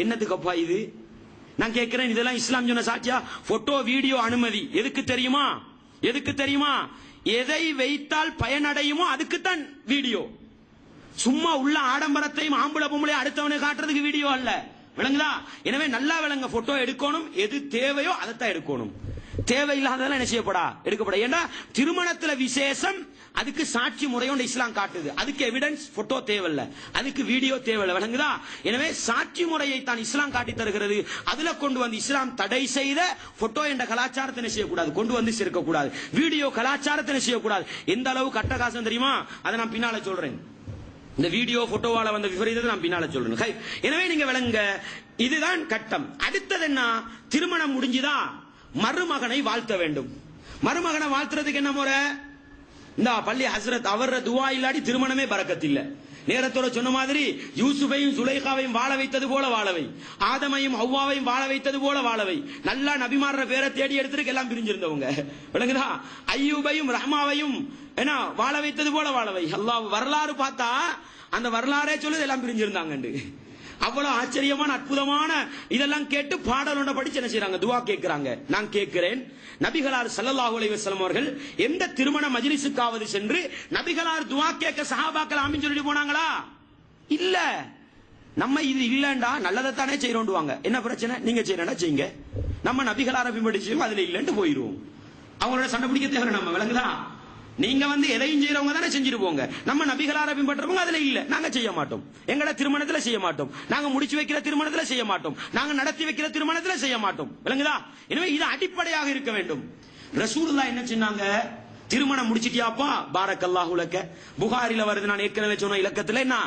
S1: என்னத்துக்கப்பா இது? நான் கேட்கிறேன், இதெல்லாம் இஸ்லாம் சொன்ன சாட்சியா? போட்டோ வீடியோ அனுமதி எதுக்கு தெரியுமா? எதுக்கு தெரியுமா? எதை வைத்தால் பயனடையுமோ அதுக்குத்தான் வீடியோ. சும்மா உள்ள ஆடம்பரத்தையும் ஆம்பளை பொம்பளை அடுத்தவனை காட்டுறதுக்கு வீடியோ அல்ல. விளங்குதா? எனவே நல்லா விளங்க, போட்டோ எடுக்கணும், எது தேவையோ அதைத்தான் எடுக்கணும். தேவையில்லாததெல்லாம் என்ன செய்யப்படா எடுக்கப்பட. ஏன்னா திருமணத்துல விசேஷம், அதுக்கு சாட்சி முறையோட இஸ்லாம் காட்டுது. அதுக்கு எவிடன்ஸ் போட்டோ தேவையில்ல, அதுக்கு வீடியோ தேவையில்ல, விளங்குதா? எனவே சாட்சி முறையை தான் இஸ்லாம் காட்டி தருகிறது. அதுல கொண்டு வந்து இஸ்லாம் தடை செய்த போட்டோ என்ற கலாச்சாரத்தை என்ன செய்யக்கூடாது, கொண்டு வந்து சேர்க்கக்கூடாது. வீடியோ கலாச்சாரத்தை என்ன செய்யக்கூடாது. எந்த அளவு கட்டகாசம் தெரியுமா, அதை நான் பின்னால சொல்றேன். இந்த வீடியோ போட்டோவால வந்த விபரீதத்தை நான் பின்னால சொல்றேன். எனவே நீங்க விளங்க, இதுதான் கட்டம். அடுத்தது என்ன, திருமணம் முடிஞ்சுதா மருமகனை வாழ்த்த வேண்டும். மருமகனை வாழ்த்துறதுக்கு என்ன முறை, இந்த பள்ளி ஹஸ்ரத் அவர் துவா இல்லாடி திருமணமே பரக்கத்தில்லை. நேரத்தோட சொன்ன மாதிரி யூசுஃபையும் சுலைகாவையும் வாழ வைத்தது போல வாழவை, ஆதமையும் ஹவ்வாவையும் வாழ வைத்தது போல வாழவை. நல்லா நபிமார பேரை தேடி எடுத்துட்டு எல்லாம் பிரிஞ்சிருந்தவங்க, விளங்குதா? ஐயூபையும் ரஹ்மாவையும் என்ன வாழ வைத்தது போல வாழவை. அல்லாஹ் வரலாறு பார்த்தா அந்த வரலாறே சொல்லுது எல்லாம் பிரிஞ்சிருந்தாங்க. அவ்வளவு ஆச்சரியமான அற்புதமான இதெல்லாம் கேட்டு பாடலோட படிச்சு என்ன செய்யறாங்க, துவா கேட்கிறாங்க. நான் கேட்கிறேன், நபிகளார் ஸல்லல்லாஹு அலைஹி வஸல்லம் அவர்கள் எந்த திருமண மஜ்லிஸுக்காவது சென்று நபிகளார் துவா கேட்க சஹாபாக்கள் ஆமீன் சொல்லிட்டு போனாங்களா? இல்ல. நம்ம இது இல்லண்டா நல்லதைத்தானே செய்யறோண்டுவாங்க. என்ன பிரச்சனை, நீங்க செய்யறா செய்யுங்க, நம்ம நபிகளாரை பின்பற்றி அதுல இல்லன்னு போயிருவோம். அவங்களோட சண்டை பிடிக்க தேவை நம்ம, விளங்குதா? நீங்க எதையும் செய்யறவங்க தானே செஞ்சுட்டு போங்க. நம்ம நபிகளாரை பின்பற்றவங்க அதுல இல்ல, நாங்க செய்ய மாட்டோம். எங்கட திருமணத்துல செய்ய மாட்டோம், நாங்க முடிச்சு வைக்கிற திருமணத்துல செய்ய மாட்டோம், நாங்க நடத்தி வைக்கிற திருமணத்துல செய்ய மாட்டோம், விளங்குதா? எனவே இது அடிப்படையாக இருக்க வேண்டும். ரசூலுல்லாஹ் என்ன சொன்னாங்க, திருமணம் முடிச்சிட்டியாப்பா பாரக்கல்லாஹு லக்க. புகாரில வருது, நான் ஏற்கனவே சொன்ன இலக்கத்துல என்ன,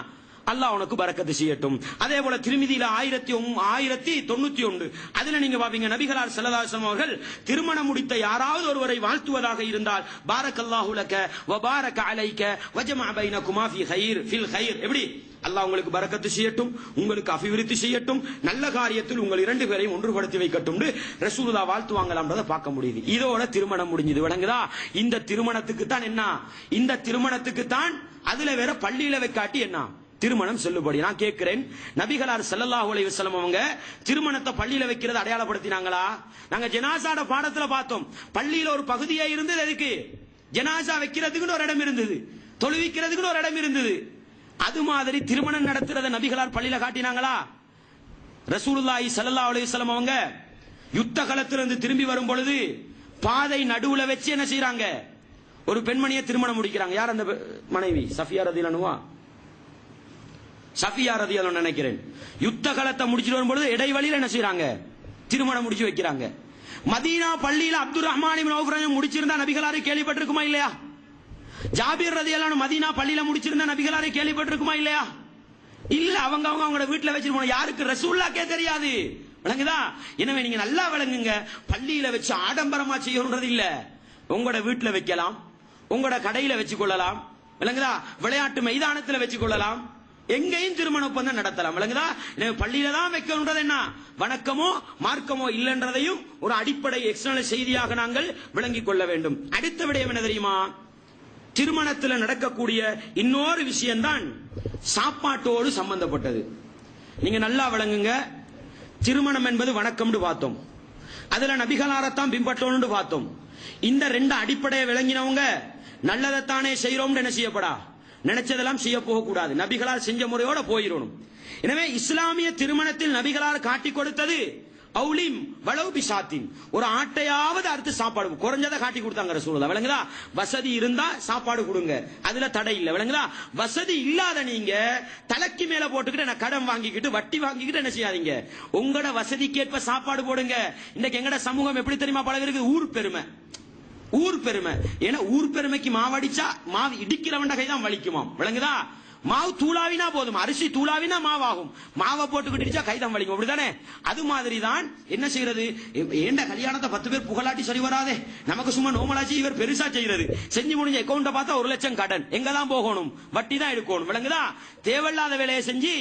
S1: அல்லாஹ் உனக்கு பரக்கத்து செய்யட்டும். அதே போல திருமிதியில 1091 அதுல நீங்க பாப்பீங்க, நபிகளார் ஸல்லல்லாஹு அலைஹி வஸல்லம் அவர்கள் திருமணம் முடித்த யாராவது ஒருவரை வாழ்த்துவதாக இருந்தால் பாரக்கல்லாஹு லக்க வ பாரக அலைக வ ஜமஅ பைனகுமா ஃபில் கைர். எப்படி, அல்லாஹ் உங்களுக்கு பரக்கத்து செய்யட்டும், உங்களுக்கு அபிவிருத்தி செய்யட்டும், நல்ல காரியத்தில் உங்கள் இரண்டு பேரையும் ஒன்றுபடுத்தி வைக்கட்டும் ரசூலுல்லாஹ் வாழ்த்துவாங்களாம்ன்றத பார்க்க முடியுது. இதோட திருமணம் முடிஞ்சது, விளங்குதா? இந்த திருமணத்துக்கு தான் என்ன, இந்த திருமணத்துக்கு தான் அதுல வேற பள்ளியில வைக்காட்டி என்ன திருமணம் செல்லுபடி. நான் கேட்கிறேன், நபிகளார் ஸல்லல்லாஹு அலைஹி வஸல்லம் அவங்க திருமணத்தை பள்ளியில வைக்கிறது அடையாளப்படுத்தினாங்களா? நாங்க ஜனாசாட பாடத்துல பார்த்தோம், பள்ளியில ஒரு பகுதியா இருந்தது, அதுக்கு ஜனாசா வைக்கிறதுக்கு ஒரு இடம் இருந்தது, தொழுவிக்கிறதுக்கு ஒரு இடம் இருந்தது. அது மாதிரி திருமணம் நடத்துறத நபிகளார் பள்ளியில காட்டினாங்களா? ரசூலுல்லாஹி ஸல்லல்லாஹு அலைஹி வஸல்லம் அவங்க யுத்த களத்திலிருந்து திரும்பி வரும் பொழுது பாதை நடுவுல வச்சு என்ன செய்யறாங்க, ஒரு பெண்மணியை திருமணம் முடிக்கிறாங்க. யார் அந்த மனைவி? சஃபியா ரதியல்லாஹு நினைக்கிறேன். யுத்த களத்தை முடிச்சுட்டு வரும்பொழுது இடைவெளியில் என்ன செய்யறாங்க, திருமணம் முடிச்சு வைக்கிறாங்க. மதீனா பள்ளியில அப்துர் ரஹ்மான் இப்னு அவுஃப் முடிச்சிருந்தா நபிகளாரை கேள்விப்பட்டிருக்குமா இல்லையா? ஜாபீர் ரலியல்லாஹு அன்ஹு மதீனா பள்ளியில முடிச்சிருந்தா நபிகளாரை கேள்விப்பட்டிருக்குமா இல்லையா? இல்ல. அவங்களோட வீட்டுல வச்சிருக்கோம். யாருக்கு? ரசூலுல்லாஹ்க்கே தெரியாது, விளங்குதா? எனவே நீங்க நல்லா விளங்குங்க, பள்ளியில வச்சு ஆடம்பரமா செய்யறது இல்ல. உங்களோட வீட்டுல வைக்கலாம், உங்களோட கடையில வச்சு கொள்ளலாம், விளங்குதா? விளையாட்டு மைதானத்துல வச்சு கொள்ளலாம், எங்கேயும் திருமண ஒப்பந்தம் நடத்தலாம், விளங்குதா? பள்ளியில தான் வைக்கணும்ன்றது என்ன வணக்கமோ மார்க்கமோ இல்லைன்றதையும் ஒரு அடிப்படை எக்ஸ்டர்னல் செய்தியாக நாங்கள் விளங்கிக் கொள்ள வேண்டும். அடுத்த விடயம் என்ன தெரியுமா, திருமணத்தில் நடக்கக்கூடிய இன்னொரு விஷயம்தான் சாப்பாட்டோடு சம்பந்தப்பட்டது. நீங்க நல்லா விளங்குங்க, திருமணம் என்பது வணக்கம்னு பார்த்தோம், அதுல நபிகளாரத்தான் பின்பற்றோம்னு பார்த்தோம். இந்த ரெண்டு அடிப்படையை விளங்கினவங்க நல்லதைத்தானே செய்யறோம் என்ன செய்யப்படா, நினைச்சதெல்லாம் செய்ய போக கூடாது, நபிகளார் செஞ்ச முறையோட போயிடணும். எனவே இஸ்லாமிய திருமணத்தில் நபிகளார் காட்டி கொடுத்தது அவுலிம் வலவு பிசாத்தின், ஒரு ஆட்டையாவது அறுத்து சாப்பாடு குறைஞ்சதை காட்டி கொடுத்தாங்க ரசூலுல்லாஹ், விளங்குதா? வசதி இருந்தா சாப்பாடு கொடுங்க, அதுல தடை இல்ல, விளங்குதா? வசதி இல்லாத நீங்க தலைக்கு மேல போட்டுக்கிட்டு கடன் வாங்கிக்கிட்டு வட்டி வாங்கிக்கிட்டு என்ன செய்யாதீங்க, உங்களோட வசதிக்கேற்ப சாப்பாடு போடுங்க. இன்னைக்கு எங்கட சமூகம் எப்படி தெரியுமா பழகிருக்கு, ஊர் பெருமை, ஊர் பெருமை. ஏன்னா ஊர் பெருமைக்கு மாவடிச்சா மாவு இடிக்கிறவன் கைதான் வலிக்குமாம், விளங்குதா? மாவு தூளாவினா போதும், அரிசி தூளாவினா மாவாகும், மாவை போட்டுக்கிட்டு கைதான் வலிக்கும், அப்படிதானே? அது மாதிரிதான் என்ன செய்யறது, ஏண்ட கல்யாணத்தை 10 பேர் புகழாட்டி சரி வராதே, நமக்கு சும்மா நோமலாச்சி இவர் பெருசா செய்யறது, செஞ்சு முடிஞ்ச அக்கௌண்ட பார்த்தா 1 லட்சம் கடன், எங்கதான் போகணும், வட்டி தான் எடுக்கணும், விளங்குதா? தேவையில்லாத வேலையை செஞ்சு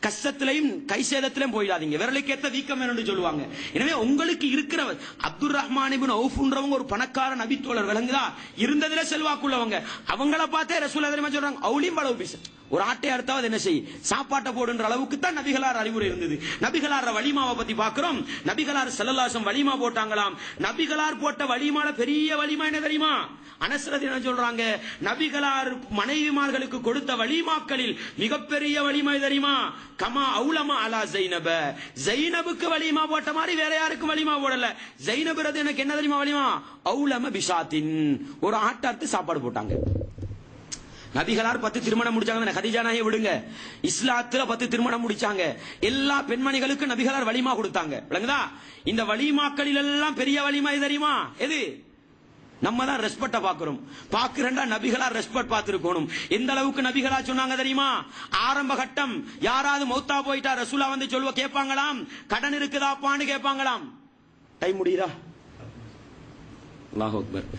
S1: கஷ்டத்திலையும் கை சேதத்திலையும் போயிடாதீங்க, விரலுக்கேற்ற வீக்கம் வேணும்னு சொல்லுவாங்க. எனவே உங்களுக்கு இருக்கிற அப்துர் ரஹ்மான் இப்னு அவுஃப்ன்றவங்க ஒரு பணக்கார நபித்தோழர், விளங்குதா? இருந்ததுல செல்வாக்குள்ளவங்க, அவங்கள பார்த்தே ரசூலுல்லாஹ் தெரியுமா சொல்றாங்க, அவுலிம் வலவு பிஸ, ஒரு ஆட்டை அறுத்தாவது என்ன செய், சாப்பாட்டை போடுன்ற அளவுக்கு தான் நபிகளார் அறிவுரை இருந்தது. நபிகளார் வலிமாவை பத்தி பார்க்கிறோம். நபிகளார் ஸல்லல்லாஹு அலைஹி வஸல்லம் வலிமா போட்டாங்களாம். நபிகளார் போட்ட வலிமால பெரிய வலிமா என்ன தெரியுமா? அனஸ் ரலியல்லாஹு சொல்றாங்க, நபிகளார் மனைவிமார்களுக்கு கொடுத்த வலிமாக்களில் மிகப்பெரிய வலிமா தெரியுமா? கமா அவுலமா அலா ஸைனப, ஸைனபுக்கு வலிமா போட்ட மாதிரி வேற யாருக்கும் வலிமா போடல. ஸைனப் ரது எனக்கு என்ன தெரியுமா வலிமா? அவுலம பிஷாத்தின், ஒரு ஆட்டார்த்து சாப்பாடு போட்டாங்க. நபிகளார் 10 திருமணம் முடிச்சாங்க. கதீஜா நாயை விடுங்க, இஸ்லாத்துல 10 திருமணம் முடிச்சாங்க. எல்லா பெண்மணிகளுக்கும் நபிகளார் வலிமா கொடுத்தாங்க. விளங்குதா? இந்த வலிமாக்களில் எல்லாம் பெரிய வலிமா தெரியுமா எது? நம்ம தான் ரெஸ்பெக்ட பாக்குறோம். பாக்குறேன்டா நபிகளார் ரெஸ்பெக்ட் பார்த்திருக்கணும். எந்த அளவுக்கு நபிகளா சொன்னாங்க தெரியுமா? ஆரம்ப கட்டம் யாராவது மௌத்தா போயிட்டா ரசூலா வந்து சொல்லுவ கேட்பாங்களாம், கடன் இருக்குதாப்பான்னு கேட்பாங்களாம். டைம் முடியுதா? அல்லாஹ் அக்பர்.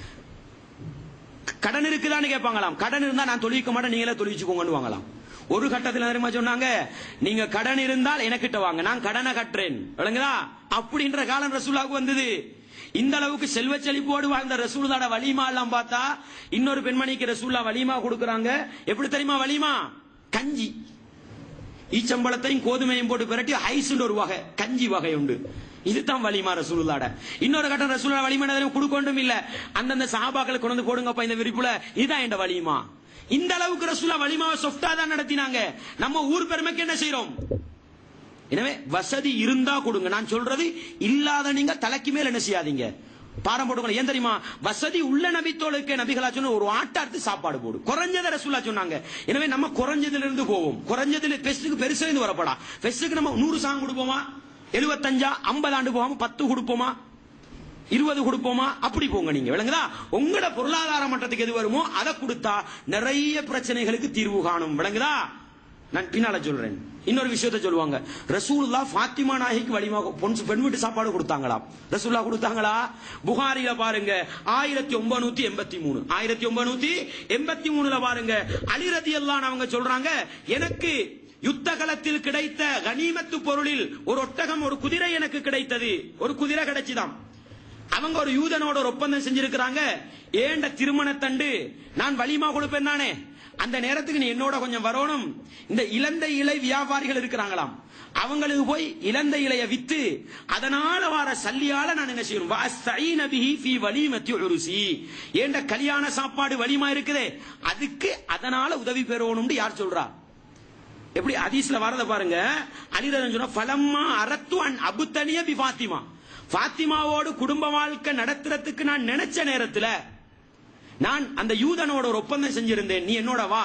S1: கடன் இருக்குதான்னு கேட்பாங்களாம். கடன் இருந்தா நான் தொழிக்க மாட்டேன், நீங்களே தொழிச்சுக்கோங்கன்னு வாங்கலாம். ஒரு கட்டத்தில் தெரியுமா சொன்னாங்க, நீங்க கடன் இருந்தால் எனக்கிட்ட வாங்க, நான் கடனை கட்டுறேன். விளங்குதா? அப்படின்ற காலம் ரசூலுல்லாஹ்க்கு வந்தது. இந்த அளவுக்கு செல்வ செழிப்போடு வாழ்ந்த ரசூலுல்லாஹ்வோட வலிமா எல்லாம் பார்த்தா, இன்னொரு பெண்மணிக்கு ரசூலுல்லாஹ் வலிமா கொடுக்கறாங்க. எப்படி தெரியுமா வலிமா? கஞ்சி, ஈச்சம்பழத்தையும் கோதுமையும் போட்டு பிரட்டி ஐஸ்ன்ற ஒரு வகை கஞ்சி வகை உண்டு. இதுதான் வலிமா ரசூலுல்லாஹ்வோட. இன்னொரு கட்டம் ரசூலுல்லாஹ் வலிமா கொடுக்கொண்டும் இல்ல, அந்தந்த சஹாபாக்களுக்கு கொண்டு வந்து போடுங்கப்பா இந்த விரிப்புல, இதுதான் என்ற வலிமா. இந்த அளவுக்கு ரசூலுல்லாஹ் வலிமாவை சொஃப்டா தான் நடத்தினாங்க. நம்ம ஊர் பெருமைக்கு என்ன செய்யறோம்? எனவே வசதி இருந்தா கொடுங்க. நான் சொல்றது இல்லாத நீங்க தலைக்கு மேல என்ன செய்யாதீங்க, பாரம் போட்டுக்கணும். ஏன் தெரியுமா? வசதி உள்ள நபித்தோளுக்கு நபிகளா சொன்ன ஒரு ஆட்டார்த்து சாப்பாடு போடு, குறைஞ்சதை ரசூலுல்லாஹ் சொன்னாங்க. எனவே நம்ம குறைஞ்சதுல இருந்து போவோம். குறைஞ்சதுல பெஸ்ட்டுக்கு பெருசா இருந்து வரப்படா. பெஸ்ட்டுக்கு நம்ம 100 சாங் கொடுப்போமா, 75 50 ஆண்டு போகாம 10 கொடுப்போமா, 20 கொடுப்போமா, அப்படி போங்க. நீங்க விளங்குதா? உங்களோட பொருளாதார மட்டத்துக்கு எது வருமோ அதை கொடுத்தா நிறைய பிரச்சனைகளுக்கு தீர்வு காணும். விளங்குதா? நான் பின்னால சொல்றேன். இன்னொரு விஷயத்தை சொல்லுவாங்க, ரசூலுல்லாஹ் ஃபாத்திமா நாயகிக்கு வலிமா பெண் வீட்டு சாப்பாடு கொடுத்தாங்களாம். ரசூலுல்லாஹ் கொடுத்தாங்களா? புகாரில பாருங்க 1983 1983 பாருங்க, அலி ரலியல்லாஹு அன்ஹு அவங்க சொல்றாங்க, எனக்கு யுத்த களத்தில் கிடைத்த கனிமத்து பொருளில் ஒரு ஒட்டகம் ஒரு குதிரை எனக்கு கிடைத்தது. ஒரு குதிரை கிடைச்சுதான். அவங்க ஒரு யூதனோட ஒரு ஒப்பந்தம் செஞ்சிருக்கிறாங்க, ஏண்ட திருமணத்தண்டு நான் வலிமா கொடுப்பேன் தானே, அந்த நேரத்துக்கு நீ என்னோட கொஞ்சம் வரணும். இந்த இலந்தை இலை வியாபாரிகள் இருக்கிறாங்களாம், அவங்களுக்கு போய் இலந்தை இலையை வித்து அதனால வர சல்லியால நான் என்ன செய்யணும், வஸ்தஈன பிஹி ஃபீ வலிமத்தி உருசி, ஏண்ட கல்யாண சாப்பாடு வலிமா இருக்குதே அதுக்கு அதனால உதவி பெறணும்னு யார் சொல்றா? எப்படி ஹதீஸ்ல வரத பாருங்க. அலி ரலியல்லாஹு அன்ஹு ஃபலம்மா அரத்து அன் அபுத்தனிய பி ஃபாத்திமா, ஃபாத்திமாவோடு குடும்ப வாழ்க்கை நடத்துறதுக்கு நான் நினைச்ச நேரத்துல நான் அந்த யூதனோட ஒரு ஒப்பந்தம் செஞ்சிருந்தேன், நீ என்னோட வா,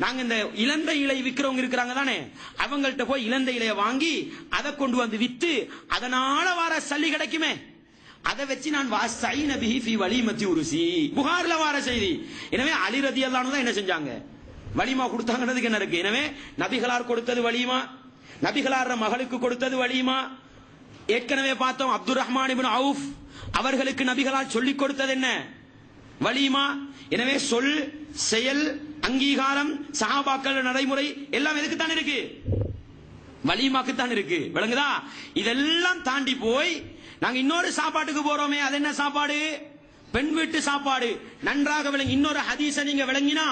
S1: நாங்க இந்த இலந்தை இலை விக்கிறவங்க இருக்கிறாங்க தானே, அவங்கள்ட்ட போய் இலந்தை இலையை வாங்கி அதை கொண்டு வந்து வித்து அதனால வர சல்லி கிடைக்குமே, அதை வச்சு நான் வஸ்தஈன பிஹி ஃபீ வலிமத்தி உருசி, புகார்ல வர செய்தி. எனவே அலி ரலியல்லாஹு அன்ஹு தான் என்ன செஞ்சாங்க, வலிமா கொடுத்தாங்கிறதுக்கு என்ன இருக்கு? எனவே நபிகளார் கொடுத்தது வலிமா, நபிகளார் மகளுக்கு கொடுத்தது வலிமா. ஏற்கனவே பார்த்தோம் அப்துர் ரஹ்மான் இப்னு அவுஃப் அவர்களுக்கு நபிகளார் சொல்லிக் கொடுத்தது என்ன? வலிமா. எனவே சொல், செயல், அங்கீகாரம், சஹாபாக்கள் நடைமுறை எல்லாம் எதுக்கு தான் இருக்கு? வலிமாக்கு தான் இருக்கு. விளங்குதா? இதெல்லாம் தாண்டி போய் நாங்க இன்னொரு சாப்பாட்டுக்கு போறோமே, அது என்ன சாப்பாடு? பெண் வீட்டு சாப்பாடு. நன்றாக விளங்கி இன்னொரு ஹதீஸை நீங்க விளங்கினா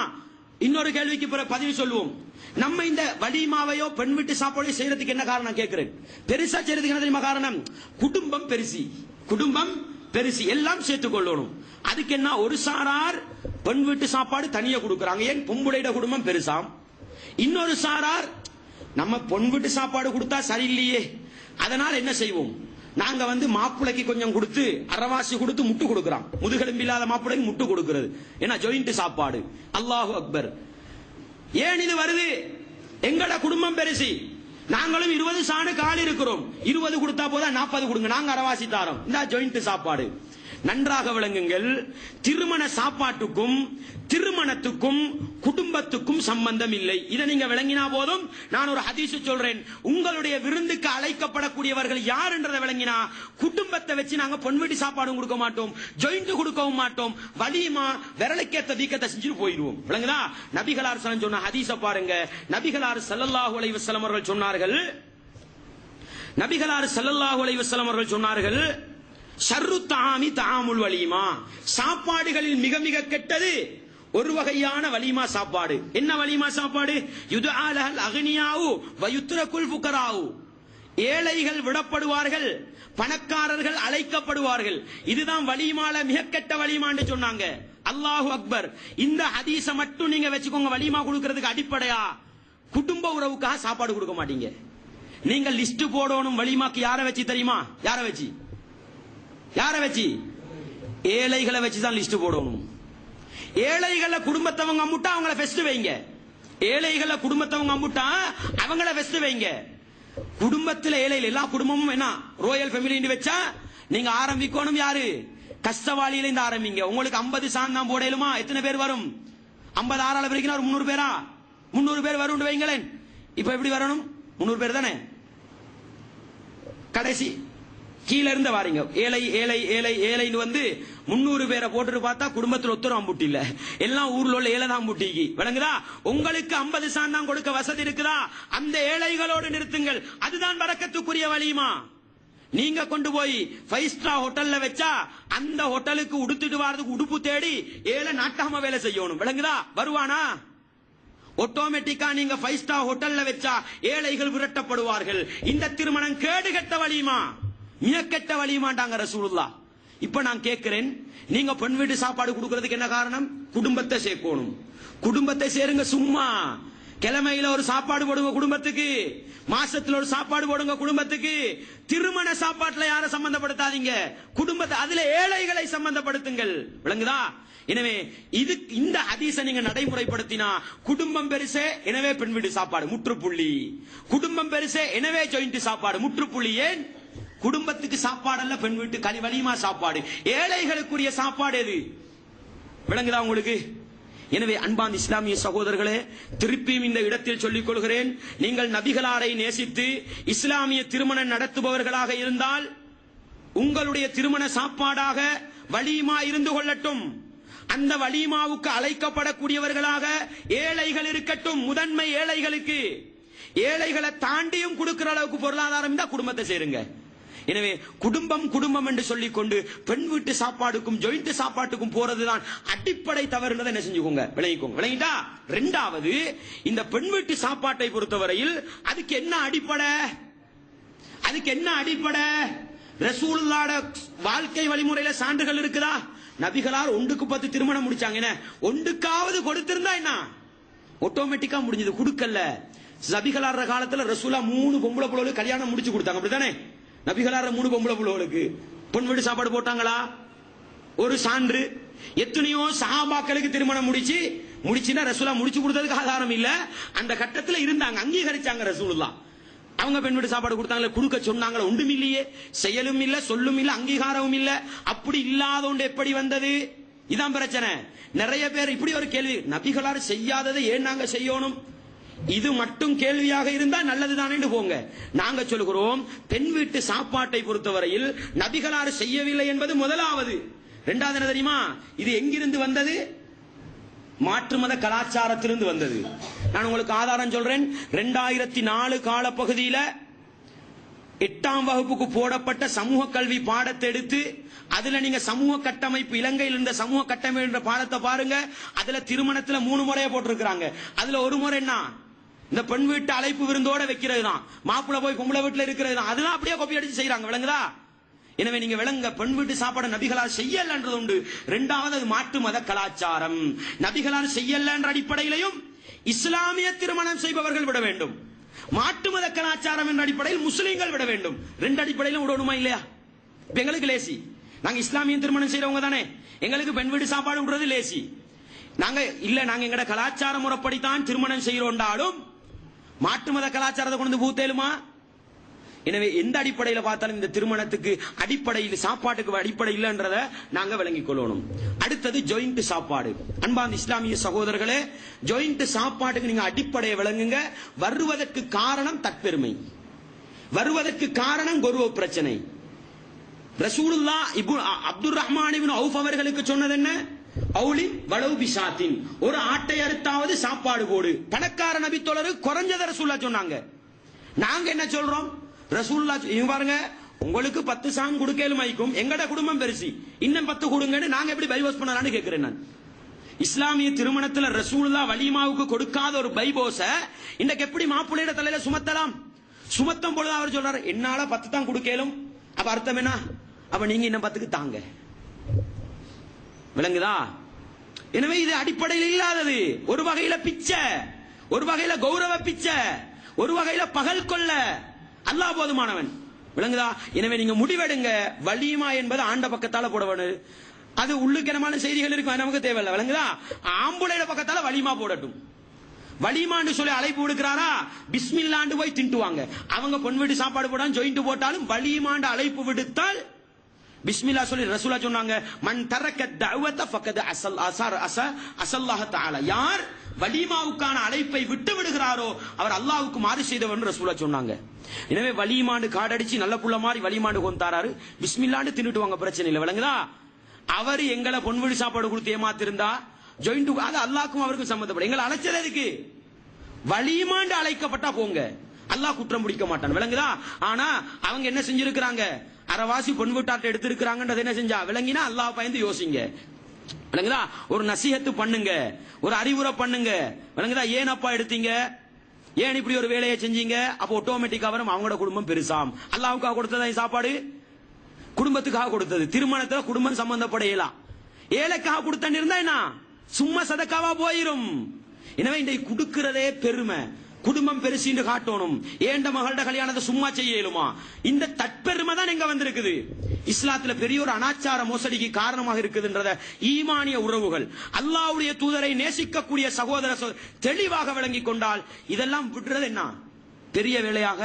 S1: இன்னொரு கேள்விக்கு பிறகு பதிவு சொல்லுவோம். நம்ம இந்த வலிமாவையோ பெண் வீட்டு சாப்பாடு செய்யறதுக்கு என்ன காரணம் கேட்கிறேன்? பெருசா செய்யறதுக்கு என்ன தெரியுமா காரணம்? குடும்பம் பெருசி, குடும்பம் பெருசி, எல்லாம் சேர்த்துக் கொள்ளணும். அதுக்கு என்ன, ஒரு சாரார் பெண் வீட்டு சாப்பாடு தனியா கொடுக்கறாங்க, ஏன் பொம்புடையிட குடும்பம் பெருசாம். இன்னொரு சாரார் நம்ம பொன் வீட்டு சாப்பாடு கொடுத்தா சரியில்லையே, அதனால என்ன செய்வோம், நாங்க மாப்பிளைக்கு கொஞ்சம் கொடுத்து அறவாசி கொடுத்து முட்டு கொடுக்கிறோம். முதுகெலும்பு இல்லாத மாப்பிளைக்கு முட்டு கொடுக்கிறது ஏன்னா ஜாயிண்ட் சாப்பாடு. அல்லாஹு அக்பர். ஏன் இது வருது? எங்கட குடும்பம் பெருசி, நாங்களும் 20 சாணு கால் இருக்கிறோம், 20 கொடுத்தா போதா 40 கொடுங்க, நாங்க அறவாசி தாரோம், இந்த ஜாயிண்ட் சாப்பாடு. நன்றாக விளங்குங்கள், திருமண சாப்பாட்டுக்கும் திருமணத்துக்கும் குடும்பத்துக்கும் சம்பந்தம் இல்லை. இதை நீங்க விளங்கினா போதும். நான் ஒரு ஹதீஸ் சொல்றேன், உங்களுடைய விருந்துக்கு அழைக்கப்படக்கூடியவர்கள் யார் என்றதை விளங்கினா குடும்பத்தை வச்சு நாங்க பொன்வெடி சாப்பாடும் கொடுக்க மாட்டோம், ஜாயிண்ட் கொடுக்கவும் மாட்டோம், வலிமா விரலுக்கேத்த தீக்கத்தை செஞ்சுட்டு போயிடுவோம். விளங்குதா? நபிகளார் சொன்ன ஹதீஸ பாருங்க. நபிகளார் ஸல்லல்லாஹு அலைஹி வஸல்லம் அவர்கள் சொன்னார்கள், நபிகளார் ஸல்லல்லாஹு அலைஹி வஸல்லம் அவர்கள் சொன்னார்கள், ஷர்ரு தஆமி தஆமுல் வலீமா, சாப்பாடுகளில் மிக மிக கெட்டது ஒரு வகையான வலிமா சாப்பாடு. என்ன வலிமா சாப்பாடு? யுதுஆலஹல் அக்னியாவு வயுத்ரகுல் ஃபுகராவு. ஏழைகள் விடப்படுவார்கள், பணக்காரர்கள் அழைக்கப்படுவார்கள். இதுதான் வலிமால மிக கெட்ட வலிமான்னு சொன்னாங்க. அல்லாஹு அக்பர். இந்த ஹதீஸ மட்டும் நீங்க வச்சுக்கோங்க. வலிமா கொடுக்கிறதுக்கு அடிப்படையா குடும்ப உறவுக்காக சாப்பாடு கொடுக்க மாட்டீங்க. நீங்க லிஸ்ட் போடணும். வலிமாக்கு யாரை வச்சு தெரியுமா? யாரை வச்சு? ஏழைகளை வச்சுதான் லிஸ்ட் போடணும். ஏழைகளை குடும்பத்தவங்க அம்முட்டா அவங்கள ஃபெஸ்ட் வைங்க. ஏழைகளை குடும்பத்தவங்க அம்முட்டா அவங்கள ஃபெஸ்ட் வைங்க. குடும்பத்தில் ஏழைகள் எல்லா குடும்பமும் என்ன ரோயல் ஃபேமிலி வச்சா நீங்க ஆரம்பிக்கணும். யாரு? கஷ்டவாளியில இருந்து ஆரம்பிங்க. உங்களுக்கு 50 சான் தான் போடலுமா? எத்தனை பேர் வரும்? 50 ஆறால பிரிக்கணும். ஒரு 300 பேரா? 300 பேர் வரும் வைங்களேன். இப்ப எப்படி வரணும்? 300 பேர் தானே. கடைசி கீழ இருந்து வாரீங்க. ஏழை ஏழை ஏழை ஏழைன்னு வந்து 300 பேரை போட்டு பார்த்தா குடும்பத்தில் ஒத்தரும் அம்புட்டி இல்ல, எல்லாம் ஊர்ல உள்ள ஏழை தான் அம்புட்டிக்கு. விளங்குதா? உங்களுக்கு 50 சான் தான் கொடுக்க வசதி இருக்குதா? அந்த ஏழைகளோடு நிறுத்துங்கள். அதுதான் பரக்கத்துக்குரிய வலிமா. நீங்க கொண்டு போய் 5 ஸ்டார் ஹோட்டல்ல வச்சா அந்த ஹோட்டலுக்கு உடுத்துட்டு வரதுக்கு உடுப்பு தேடி ஏழை நாட்டாம வேலை செய்யணும். விளங்குதா? வருவானா? ஆட்டோமேட்டிக்கா நீங்க 5 ஸ்டார் ஹோட்டல்ல வச்சா ஏழைகள் விரட்டப்படுவார்கள். இந்த திருமணம் கேடுகட்ட வலிமா, மிக கெட்ட வலிமாண்டாங்க ரசூலுல்லாஹ். இப்ப நான் கேட்கிறேன், நீங்க பெண் வீட்டு சாப்பாடு கொடுக்கிறதுக்கு என்ன காரணம்? குடும்பத்தை சேர்க்கணும். குடும்பத்தை சேருங்க. சும்மா கிழமையில ஒரு சாப்பாடு போடுங்க குடும்பத்துக்கு, மாசத்துல ஒரு சாப்பாடு போடுங்க குடும்பத்துக்கு. திருமண சாப்பாட்டுல யாரை சம்பந்தப்படுத்தாதீங்க, குடும்பத்தை, அதுல ஏழைகளை சம்பந்தப்படுத்துங்கள். விளங்குதா? எனவே இந்த ஹதீஸை நீங்க நடைமுறைப்படுத்தினா குடும்பம் பெருசே, எனவே பெண் வீட்டு சாப்பாடு முற்றுப்புள்ளி. குடும்பம் பெருசே, எனவே ஜாயிண்ட் சாப்பாடு முற்றுப்புள்ளி. ஏன்? குடும்பத்துக்கு சாப்பாடு அல்ல பெண் வீட்டு வலிமா சாப்பாடு. ஏழைகளுக்குரிய சாப்பாடு எது? விளங்குதா உங்களுக்கு? எனவே அன்பான் இஸ்லாமிய சகோதரர்களே, திருப்பியும் இந்த இடத்தில் சொல்லிக் கொள்கிறேன், நீங்கள் நபிகளாரை நேசித்து இஸ்லாமிய திருமணம் நடத்துபவர்களாக இருந்தால் உங்களுடைய திருமண சாப்பாடாக வலிமா இருந்து கொள்ளட்டும். அந்த வலிமாவுக்கு அழைக்கப்படக்கூடியவர்களாக ஏழைகள் இருக்கட்டும். முதன்மை ஏழைகளுக்கு. ஏழைகளை தாண்டியும் கொடுக்கிற அளவுக்கு பொருளாதாரம் தான் குடும்பத்தை சேருங்க. எனவே குடும்பம் குடும்பம் என்று சொல்லிக் கொண்டு பெண் வீட்டு சாப்பாடுக்கும் ஜாயிண்ட் சாப்பாட்டுக்கும் போறதுதான் அடிப்படை தவறுனதை என்ன செஞ்சுக்கோங்க, விளங்கிக்கோங்க. விளங்கிட்டா? இரண்டாவது, இந்த பெண் வீட்டு சாப்பாட்டை பொறுத்தவரையில் அதுக்கு என்ன அடிப்படை? ரசூலுல்லாஹ் வாழ்க்கை வழிமுறையில சான்றுகள் இருக்குதா? நபிகளார் 1க்கு 10 திருமணம் முடிச்சாங்க. என்ன ஒன்றுக்காவது கொடுத்திருந்தா என்ன ஆட்டோமேட்டிக்கா முடிஞ்சது. கொடுக்கல. நபிகளார் காலத்துல ரசூலா 3 பொம்பளை புள்ளகளுக்கு கல்யாணம் முடிச்சு கொடுத்தாங்க. அப்படித்தானே? நபிகளார் 3 பொம்பளை புள்ளகளுக்கு பொன் வீட்டு சாப்பாடு போட்டாங்களா? ஒரு சான்று. எத்தனையோ சஹாபாக்களுக்கு திருமணம் முடிச்சுன்னா ரசூலா முடிச்சு கொடுத்ததுக்கு ஆதாரம் இல்ல, அந்த கட்டத்துல இருந்தாங்க, அங்கீகரிச்சாங்க ரசூலுல்லாஹ். அவங்க பெண் வீட்டு சாப்பாடு கொடுத்தாங்களே, கொடுக்க சொன்னாங்களே, ஒன்றும் இல்லையே, செயலும் இல்ல, சொல்லும் இல்ல, அங்கீகாரமும் இல்ல. அப்படி இல்லாத ஒன்று எப்படி வந்தது? இதான் பிரச்சனை. நிறைய பேர் இப்படி ஒரு கேள்வி, நபிகளார் செய்யாததை ஏன் நாங்க செய்யணும்? இது மட்டும் கேள்வியாக இருந்தா நல்லதுதானே போங்க. நாங்க சொல்கிறோம், பெண் வீட்டு சாப்பாட்டை பொறுத்தவரையில் நபிகளார் செய்யவில்லை என்பது முதலாவது. இரண்டாவது என்ன தெரியுமா? இது எங்கிருந்து வந்தது? மாற்று மத கலாச்சாரத்திலிருந்து வந்தது. நான் உங்களுக்கு ஆதாரம் சொல்றேன். 2004 காலப்பகுதியில 8ஆம் வகுப்புக்கு போடப்பட்ட சமூக கல்வி பாடத்தை எடுத்து அதுல நீங்க சமூக கட்டமைப்பு, இலங்கையில் இருந்த சமூக கட்டமைப்பு என்ற பாடத்தை பாருங்க. அதுல திருமணத்துல 3 முறையை போட்டிருக்கிறாங்க. அதுல ஒரு முறை என்ன, இந்த பெண் வீட்டு அழைப்பு விருந்தோட வைக்கிறது தான், மாப்பிள்ளை போய் பொம்பளை வீட்டுல இருக்கிறது தான். அதெல்லாம் அப்படியே காப்பி அடிச்சு செய்யறாங்க. விளங்குதா? எனவே நீங்க விளங்க, பெண் வீட்டு சாப்பாடு நபிகளார் செய்யலன்றது உண்டு. இரண்டாவது, அது மாற்று மத கலாச்சாரம். நபிகளார் செய்யலன்ற அடிப்படையிலையும் இஸ்லாமிய திருமணம் செய்பவர்கள் விட வேண்டும். மாற்று மத கலாச்சாரம் என்ற அடிப்படையில் முஸ்லீம்கள் விட வேண்டும். 2 அடிப்படையிலும் விடணுமா இல்லையா? எங்களுக்கு லேசி, நாங்க இஸ்லாமிய திருமணம் செய்யறவங்க தானே, எங்களுக்கு பெண் வீட்டு சாப்பாடு விடுறது லேசி. நாங்க எங்கட கலாச்சார முறைப்படித்தான் திருமணம் செய்யறோண்டாலும் மாற்று மத கலாச்சாரத்தை கொண்டு பூத்தேலுமா? எனவே எந்த அடிப்படையில பார்த்தாலும் இந்த திருமணத்துக்கு அடிப்படையில், சாப்பாட்டுக்கு அடிப்படை இல்லைன்றத நாங்க விளங்கிக் கொள்ளணும். அடுத்தது ஜாயிண்ட் சாப்பாடு. அன்பான இஸ்லாமிய சகோதரர்களே, ஜாயிண்ட் சாப்பாட்டுக்கு நீங்க அடிப்படையை விளங்குங்க. வருவதற்கு காரணம் தற்பெருமை, வருவதற்கு காரணம் கௌரவ பிரச்சனை. ரசூலுல்லாஹ் அப்துர் ரஹ்மான் இப்னு அவுஃப் அவர்களுக்கு சொன்னது என்ன? அவுலி வலவு பிசாத்தின், ஒரு ஆட்டை அறுத்தாவது சாப்பாடு போடு. பணக்கார நபி தோழரு குறைஞ்சத ரசூலுல்லாஹ் சொன்னாங்க. நாங்க என்ன சொல்றோம்? ரசூலுல்லாஹ் இங்க பாருங்க, உங்களுக்கு 10 சான் கொடுக்கலும் ஐக்கும், எங்கட குடும்பம் பெருசி, இன்னும் 10 கொடுங்கன்னு நாங்க எப்படி பைவாஸ் பண்ணலாம்னு கேட்கிறேன் நான். இஸ்லாமிய திருமணத்துல ரசூலுல்லாஹ் வலிமாவுக்கு கொடுக்காத ஒரு பைபோஸ இன்னைக்கு எப்படி மாப்பிள்ளையோட தலையில சுமத்தலாம்? சுமத்தும் பொழுது அவர் சொல்றாரு, என்னால 10 தான் கொடுக்கலும். அப்ப அர்த்தம் என்ன? அப்ப நீங்க இன்னும் 10க்கு தாங்க. விளங்குதா? எனவே இது அடிப்படையில் இல்லாதது. ஒரு வகையில பிச்சை, ஒரு வகையில கௌரவ பிச்சை, ஒரு வகையில பகல் கொள்ள. அல்லாஹ் போதுமானவன். விளங்குதா? எனவே நீங்க முடிவெடுங்க. வலிமா என்பது ஆண்ட பக்கத்தால போடணும். அது உள்ளுக்கிரமான செய்திகள் இருக்கும், நமக்கு தேவையில்லை. விளங்குதா? ஆம்புளையோட பக்கத்தால வலிமா போடட்டும். வலிமான்னு சொல்லி அழைப்பு விடுக்கிறாரா, பிஸ்மில்லாண்டு போய் திண்டுவாங்க. அவங்க பொன் வீட்டு சாப்பாடு போடாலும் ஜொயிண்ட் போட்டாலும் வலிமாண்டு அழைப்பு விடுத்தால் பிஸ்மில்லா சொல்லி ரசூலா சொன்னாங்க, மன் தரக்க தஅவத ஃபக்கத் அஸல்லாஹ தஆலா. யார் வலிமாவுக்கான அழைப்பை விட்டு விடுகிறாரோ அவர் அல்லாஹ்வுக்கு மாறு செய்தவர் ரசூலா சொன்னாங்க. எனவே வலிமாண்டு காடடிச்சு நல்ல புள்ள மாதிரி வலிமாண்டு கொண்டாராரு, பிஸ்மில்லாண்டு தின்னுட்டு வாங்க, பிரச்சனை இல்லை. விளங்குதா? அவர் எங்களை பொன்வெளி சாப்பாடு கொடுத்து ஏமாத்திருந்தா ஜாயிண்ட், அது அல்லாஹ்க்கும் அவருக்கும் சம்பந்தப்படும். எங்களை அழைச்சது எதுக்கு? வலிமாண்டு அழைக்கப்பட்டா போங்க, அல்லாஹ் குற்றம் பிடிக்க மாட்டான். விளங்குதா? ஆனா அவங்க என்ன செஞ்சிருக்கிறாங்க, அரவாசி பொன் வீட்டாட்ட எடுத்திருக்கிறாங்கன்றது என்ன செஞ்சா விளங்கினா அல்லாஹ் பயந்து யோசிங்க. விளங்குதா? ஒரு நசீஹத்து பண்ணுங்க, ஒரு அறிவுரை பண்ணுங்க. விளங்குதா? ஏன் அப்பா எடுத்தீங்க, ஏன் இப்படி ஒரு வேலையை செஞ்சீங்க? அப்போ ஆட்டோமேட்டிக்கா வரும் அவங்களோட குடும்பம் பெருசாம். அல்லாஹ்வுக்காக கொடுத்ததா சாப்பாடு, குடும்பத்துக்காக கொடுத்தது. திருமணத்துல குடும்பம் சம்பந்தப்படையலாம். ஏழைக்காக கொடுத்தன்னு இருந்தா என்ன, சும்மா சதக்காவா போயிரும். எனவே இன்றைக்கு கொடுக்கிறதே பெருமை, குடும்பம் பெருசின்னு காட்டணும். ஏண்ட மகளோட கல்யாணத்தை சும்மா செய்யலுமா? இந்த தற்பெருமை தான் எங்க வந்திருக்குது. இஸ்லாத்துல பெரிய ஒரு அனாச்சார மோசடிக்கு காரணமாக இருக்குதுன்றத ஈமானிய உறவுகள், அல்லாஹ்வுடைய தூதரை நேசிக்கக்கூடிய சகோதர தெளிவாக விளங்கிக் கொண்டால் இதெல்லாம் விடுறது என்ன பெரிய வேலையாக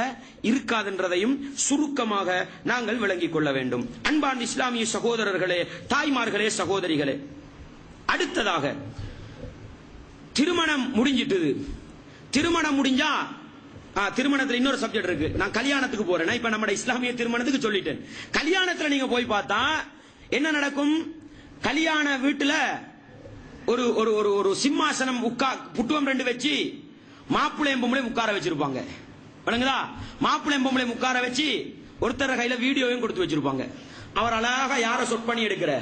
S1: இருக்காதுன்றதையும் சுருக்கமாக நாங்கள் விளங்கிக் கொள்ள வேண்டும். அன்பான் இஸ்லாமிய சகோதரர்களே, தாய்மார்களே, சகோதரிகளே, அடுத்ததாக திருமணம் முடிஞ்சிட்டது. திருமணம் முடிஞ்சா திருமணத்துல இன்னொரு சப்ஜெக்ட் இருக்கு. நான் கல்யாணத்துக்கு போறேன். இப்ப நம்ம இஸ்லாமிய திருமணத்துக்கு சொல்லிட்டேன். கல்யாணத்துல நீங்க போய் பார்த்தா என்ன நடக்கும்? கல்யாண வீட்டுல ஒரு ஒரு ஒரு சிம்மாசனம் புட்டுவம் 2 வச்சு மாப்பிள்ளையும் பொம்பளையும் உட்கார வச்சிருப்பாங்க. வணங்குதா? மாப்பிள்ளையும் பொம்பளையும் உட்கார வச்சு ஒருத்தர கையில வீடியோவையும் கொடுத்து வச்சிருப்பாங்க. அவர் அழகா யார சொட் பண்ணி எடுக்கிற,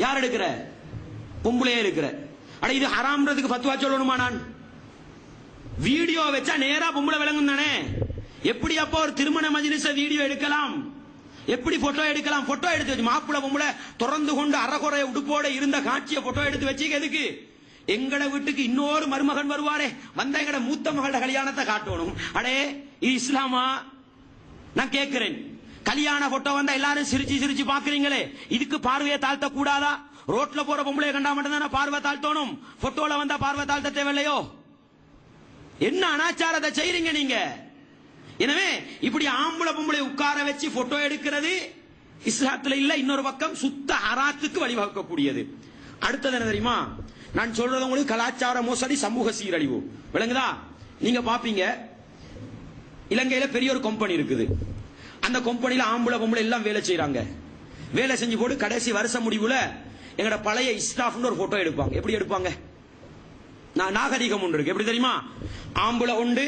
S1: யார் எடுக்கிற, பொம்பளையே எடுக்கிற. அட இது ஹராம்ன்றதுக்கு ஃபத்வா சொல்லணுமா? நான் வீடியோ வச்சா நேரா பொம்பளை விளங்கும் தானே. எப்படி அப்போ ஒரு திருமண மஜ்லிஸ வீடியோ எடுக்கலாம், எப்படி போட்டோ எடுக்கலாம்? போட்டோ எடுத்து வச்சு மாப்பிள்ளை பொம்பளை திறந்து கொண்டு அறகுறைய உடுப்போட இருந்த காட்சியை போட்டோ எடுத்து வச்சு எதுக்கு? எங்கட வீட்டுக்கு இன்னொரு மருமகன் வருவாரே, வந்த எங்கட மூத்த மகள கல்யாணத்தை காட்டணும். அடே இது இஸ்லாமா? நான் கேட்கிறேன். கல்யாண போட்டோ வந்தா எல்லாரும் சிரிச்சு சிரிச்சு பாக்குறீங்களே, இதுக்கு பார்வையை தாழ்த்த கூடாதா? ரோட்ல போற பொம்பளைய கண்டா மட்டும் தானே பார்வை தாழ்த்தணும், போட்டோல வந்தா பார்வை தாழ்த்த தேவையில்லையோ? என்ன அனாச்சாரத்தை செய்றீங்க நீங்க? எனவே இப்படி ஆம்பளை பொம்பளை உட்கார வச்சு போட்டோ எடுக்கிறது இஸ்லாத்துல இல்ல. இன்னொரு பக்கம் சுத்த ஹராத்துக்கு வழிவகுக்கக்கூடியது. அடுத்தது என்ன தெரியுமா? நான் சொல்றது உங்களுக்கு கலாச்சார மோசடி, சமூக சீரழிவு. விளங்குதா? நீங்க பாப்பீங்க, இலங்கையில பெரிய ஒரு கம்பெனி இருக்குது. அந்த கம்பெனில ஆம்பளை பொம்பளை எல்லாம் வேலை செய்யறாங்க. வேலை செஞ்சு போட்டு கடைசி வருஷ முடிவுல எங்கட பழைய ஸ்டாஃப்னு ஒரு போட்டோ எடுப்பாங்க. எப்படி எடுப்பாங்க? நாகரிகம் ஒன்று இருக்கு. எப்படி தெரியுமா? ஆம்பளை உண்டு,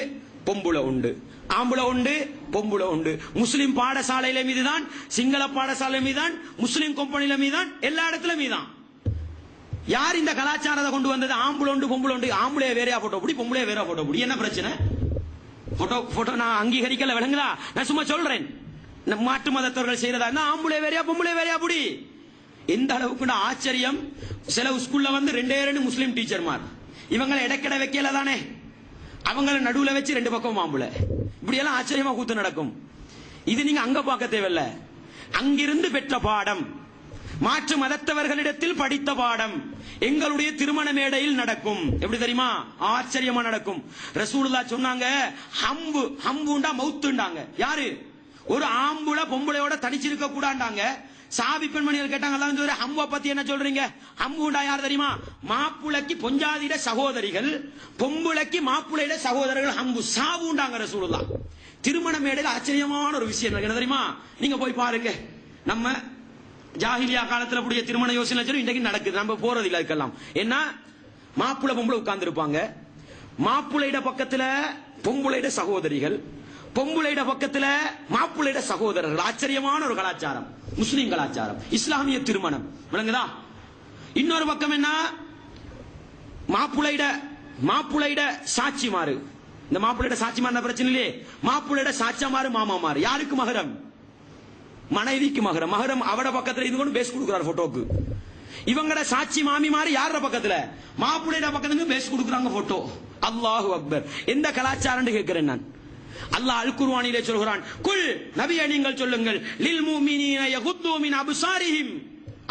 S1: பொம்புளை உண்டு, ஆம்பளை உண்டு, பொம்புளை உண்டு. முஸ்லிம் பாடசாலையில மீதுதான், சிங்கள பாடசாலை மீதான், முஸ்லிம் கம்பெனில மீதான், எல்லா இடத்துல மீதான். யார் இந்த கலாச்சாரத்தை கொண்டு வந்தது? ஆம்பளை உண்டு, பொம்புளை உண்டு. ஆம்பளைய வேறையா போட்டோ பிடி, பொம்பளைய வேற போட்டோ பிடி. என்ன பிரச்சனை? போட்டோ நான் அங்கீகரிக்கல. விளங்குதா? நான் சும்மா சொல்றேன். மாற்று மதத்தவர்கள் செய்யறதா? ஆம்பளை வேறையா பொம்பளை வேறையா பிடி. எந்த அளவுக்கு ஆச்சரியம். சில ஸ்கூல்ல வந்து 2 முஸ்லிம் டீச்சர்மார், இவங்களை இடைக்கிட வைக்கல தானே, அவங்கள நடுவுல வச்சு 2 பக்கம் மாம்புல. இப்படி எல்லாம் ஆச்சரியமா கூத்து நடக்கும். இது நீங்க அங்க பார்க்க தேவையில்ல. அங்கிருந்து பெற்ற பாடம், மாற்று மதத்தவர்களிடத்தில் படித்த பாடம் எங்களுடைய திருமண மேடையில் நடக்கும். எப்படி தெரியுமா? ஆச்சரியமா நடக்கும். ரசூலுல்லாஹ் சொன்னாங்க, ஹம்புண்டா மவுத்துண்டாங்க. யாரு? ஒரு ஆம்புல பொம்பளையோட தனிச்சிருக்க கூடாண்டாங்க. சாபி பெண்மணிகள் கேட்டாங்க, அல்லாஹ் ஹம்புவை பத்தி என்ன சொல்றீங்க? ஹம்புண்டா யார் தெரியுமா? மாப்புளைக்கு பொஞ்சாதிட சகோதரிகள், பொம்புளைக்கு மாப்புளையிட சகோதரர்கள். ஹம்பு சாவுண்டாங்க ரசூலுல்லாஹ். திருமண மேடையில் ஆச்சரியமான ஒரு விஷயம் என்ன தெரியுமா? நீங்க போய் பாருங்க. நம்ம ஜாஹிலியா காலத்துல கூடிய திருமண யோசனை இன்றைக்கு நடக்குது. நம்ம போறது இல்ல அதுக்கெல்லாம். என்ன? மாப்புளை பொம்பளை உட்கார்ந்து இருப்பாங்க. மாப்புளையிட பக்கத்துல பொம்புளையிட சகோதரிகள், பொம்புளையிட பக்கத்துல மாப்புளையிட சகோதரர்கள். ஆச்சரியமான ஒரு கலாச்சாரம், முஸ்லிம் கலாச்சாரம், இஸ்லாமிய திருமணம். விளங்குதா? இன்னொரு பக்கம் என்ன? மாப்புளையிட சாட்சிமாறு, இந்த மாப்பிள்ளையிட சாட்சிமாறு பிரச்சனை இல்லையே, மாப்பிள்ளையிட சாட்சிமாறு மாமாமாறு. யாருக்கு மகரம்? மனைவிக்கு மகரம். மகரம் அவட பக்கத்துல இது கொண்டு பேஸ் கொடுக்கிறார் போட்டோக்கு. இவங்கட சாட்சி மாமிமாறு யார பக்கத்துல? மாப்பிள்ளையிட பக்கத்துல பேஸ் கொடுக்குறாங்க போட்டோ. அல்லாஹு அக்பர். எந்த கலாச்சாரம் கேட்கிறேன் நான். அல்லாஹ் அல் குர்ஆனிலே சொல்கிறான், குல் நபியே நீங்கள் சொல்லுங்கள், லில் முஃமினீன யகுத்து மின் அப்சாரிஹிம்,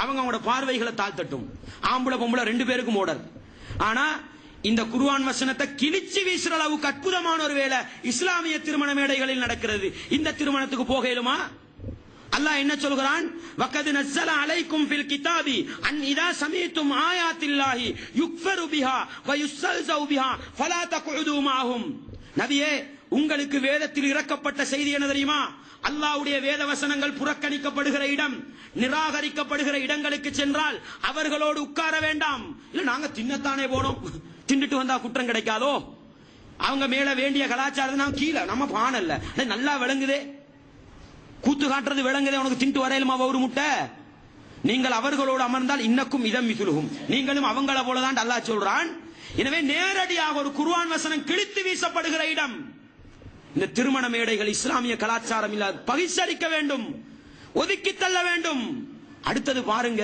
S1: அவங்க அவங்களோட பார்வைகளை தாழ்த்தட்டும். ஆம்பளை பொம்பளை ரெண்டு பேருக்கும் ஓடர். ஆனா இந்த குர்ஆன் வசனத்தை கிழிச்சு வீசுற அளவுக்கு அற்புதமான ஒரு வேலை இஸ்லாமிய திருமண மேடைகளில் நடக்கிறது. இந்த திருமணத்துக்கு போகலுமா? அல்லாஹ் என்ன சொல்கிறான்? வகத் நஸல அலைக்கும் ஃபில் கிதாபி அன் இதா சமீதும் ஆயாத்தில்லாஹி யுக்ஃபரு பிஹா வ யுஸ்ஸல்ஸு பிஹா ஃபலா தக்உது மஅஹும். நபியே, உங்களுக்கு வேதத்தில் இறக்கப்பட்ட செய்தி என்ன தெரியுமா? அல்லாஹ்வுடைய வேத வசனங்கள் புறக்கணிக்கப்படுகிற இடம், நிராகரிக்கப்படுகிற இடங்களுக்கு சென்றால் அவர்களோடு உட்கார வேண்டாம். இல்ல நாங்க தின்னத்தானே போனோம், தின்னுட்டு வந்தா குற்றம் கிடைக்காதோ? அவங்க மேல வேண்டிய கலாச்சாரத்தை நாம் கீழே நம்ம பானல்ல நல்லா விளங்குதே, கூத்து காட்டுறது விளங்குதே, உனக்கு தின்ட்டு வரையிலுமா ஒரு முட்டை? நீங்கள் அவர்களோடு அமர்ந்தால் இன்னக்கும் இதம் மிகுலுகும், நீங்களும் அவங்கள போலதான் அல்லாஹ் சொல்றான். எனவே நேரடியாக ஒரு குர்ஆன் வசனம் கிழித்து வீசப்படுகிற இடம் இந்த திருமண மேடைகள். இஸ்லாமிய கலாச்சாரம் இல்லாத பகிஷ்கரிக்க வேண்டும், ஒதுக்கி தள்ள வேண்டும். அடுத்தது பாருங்க,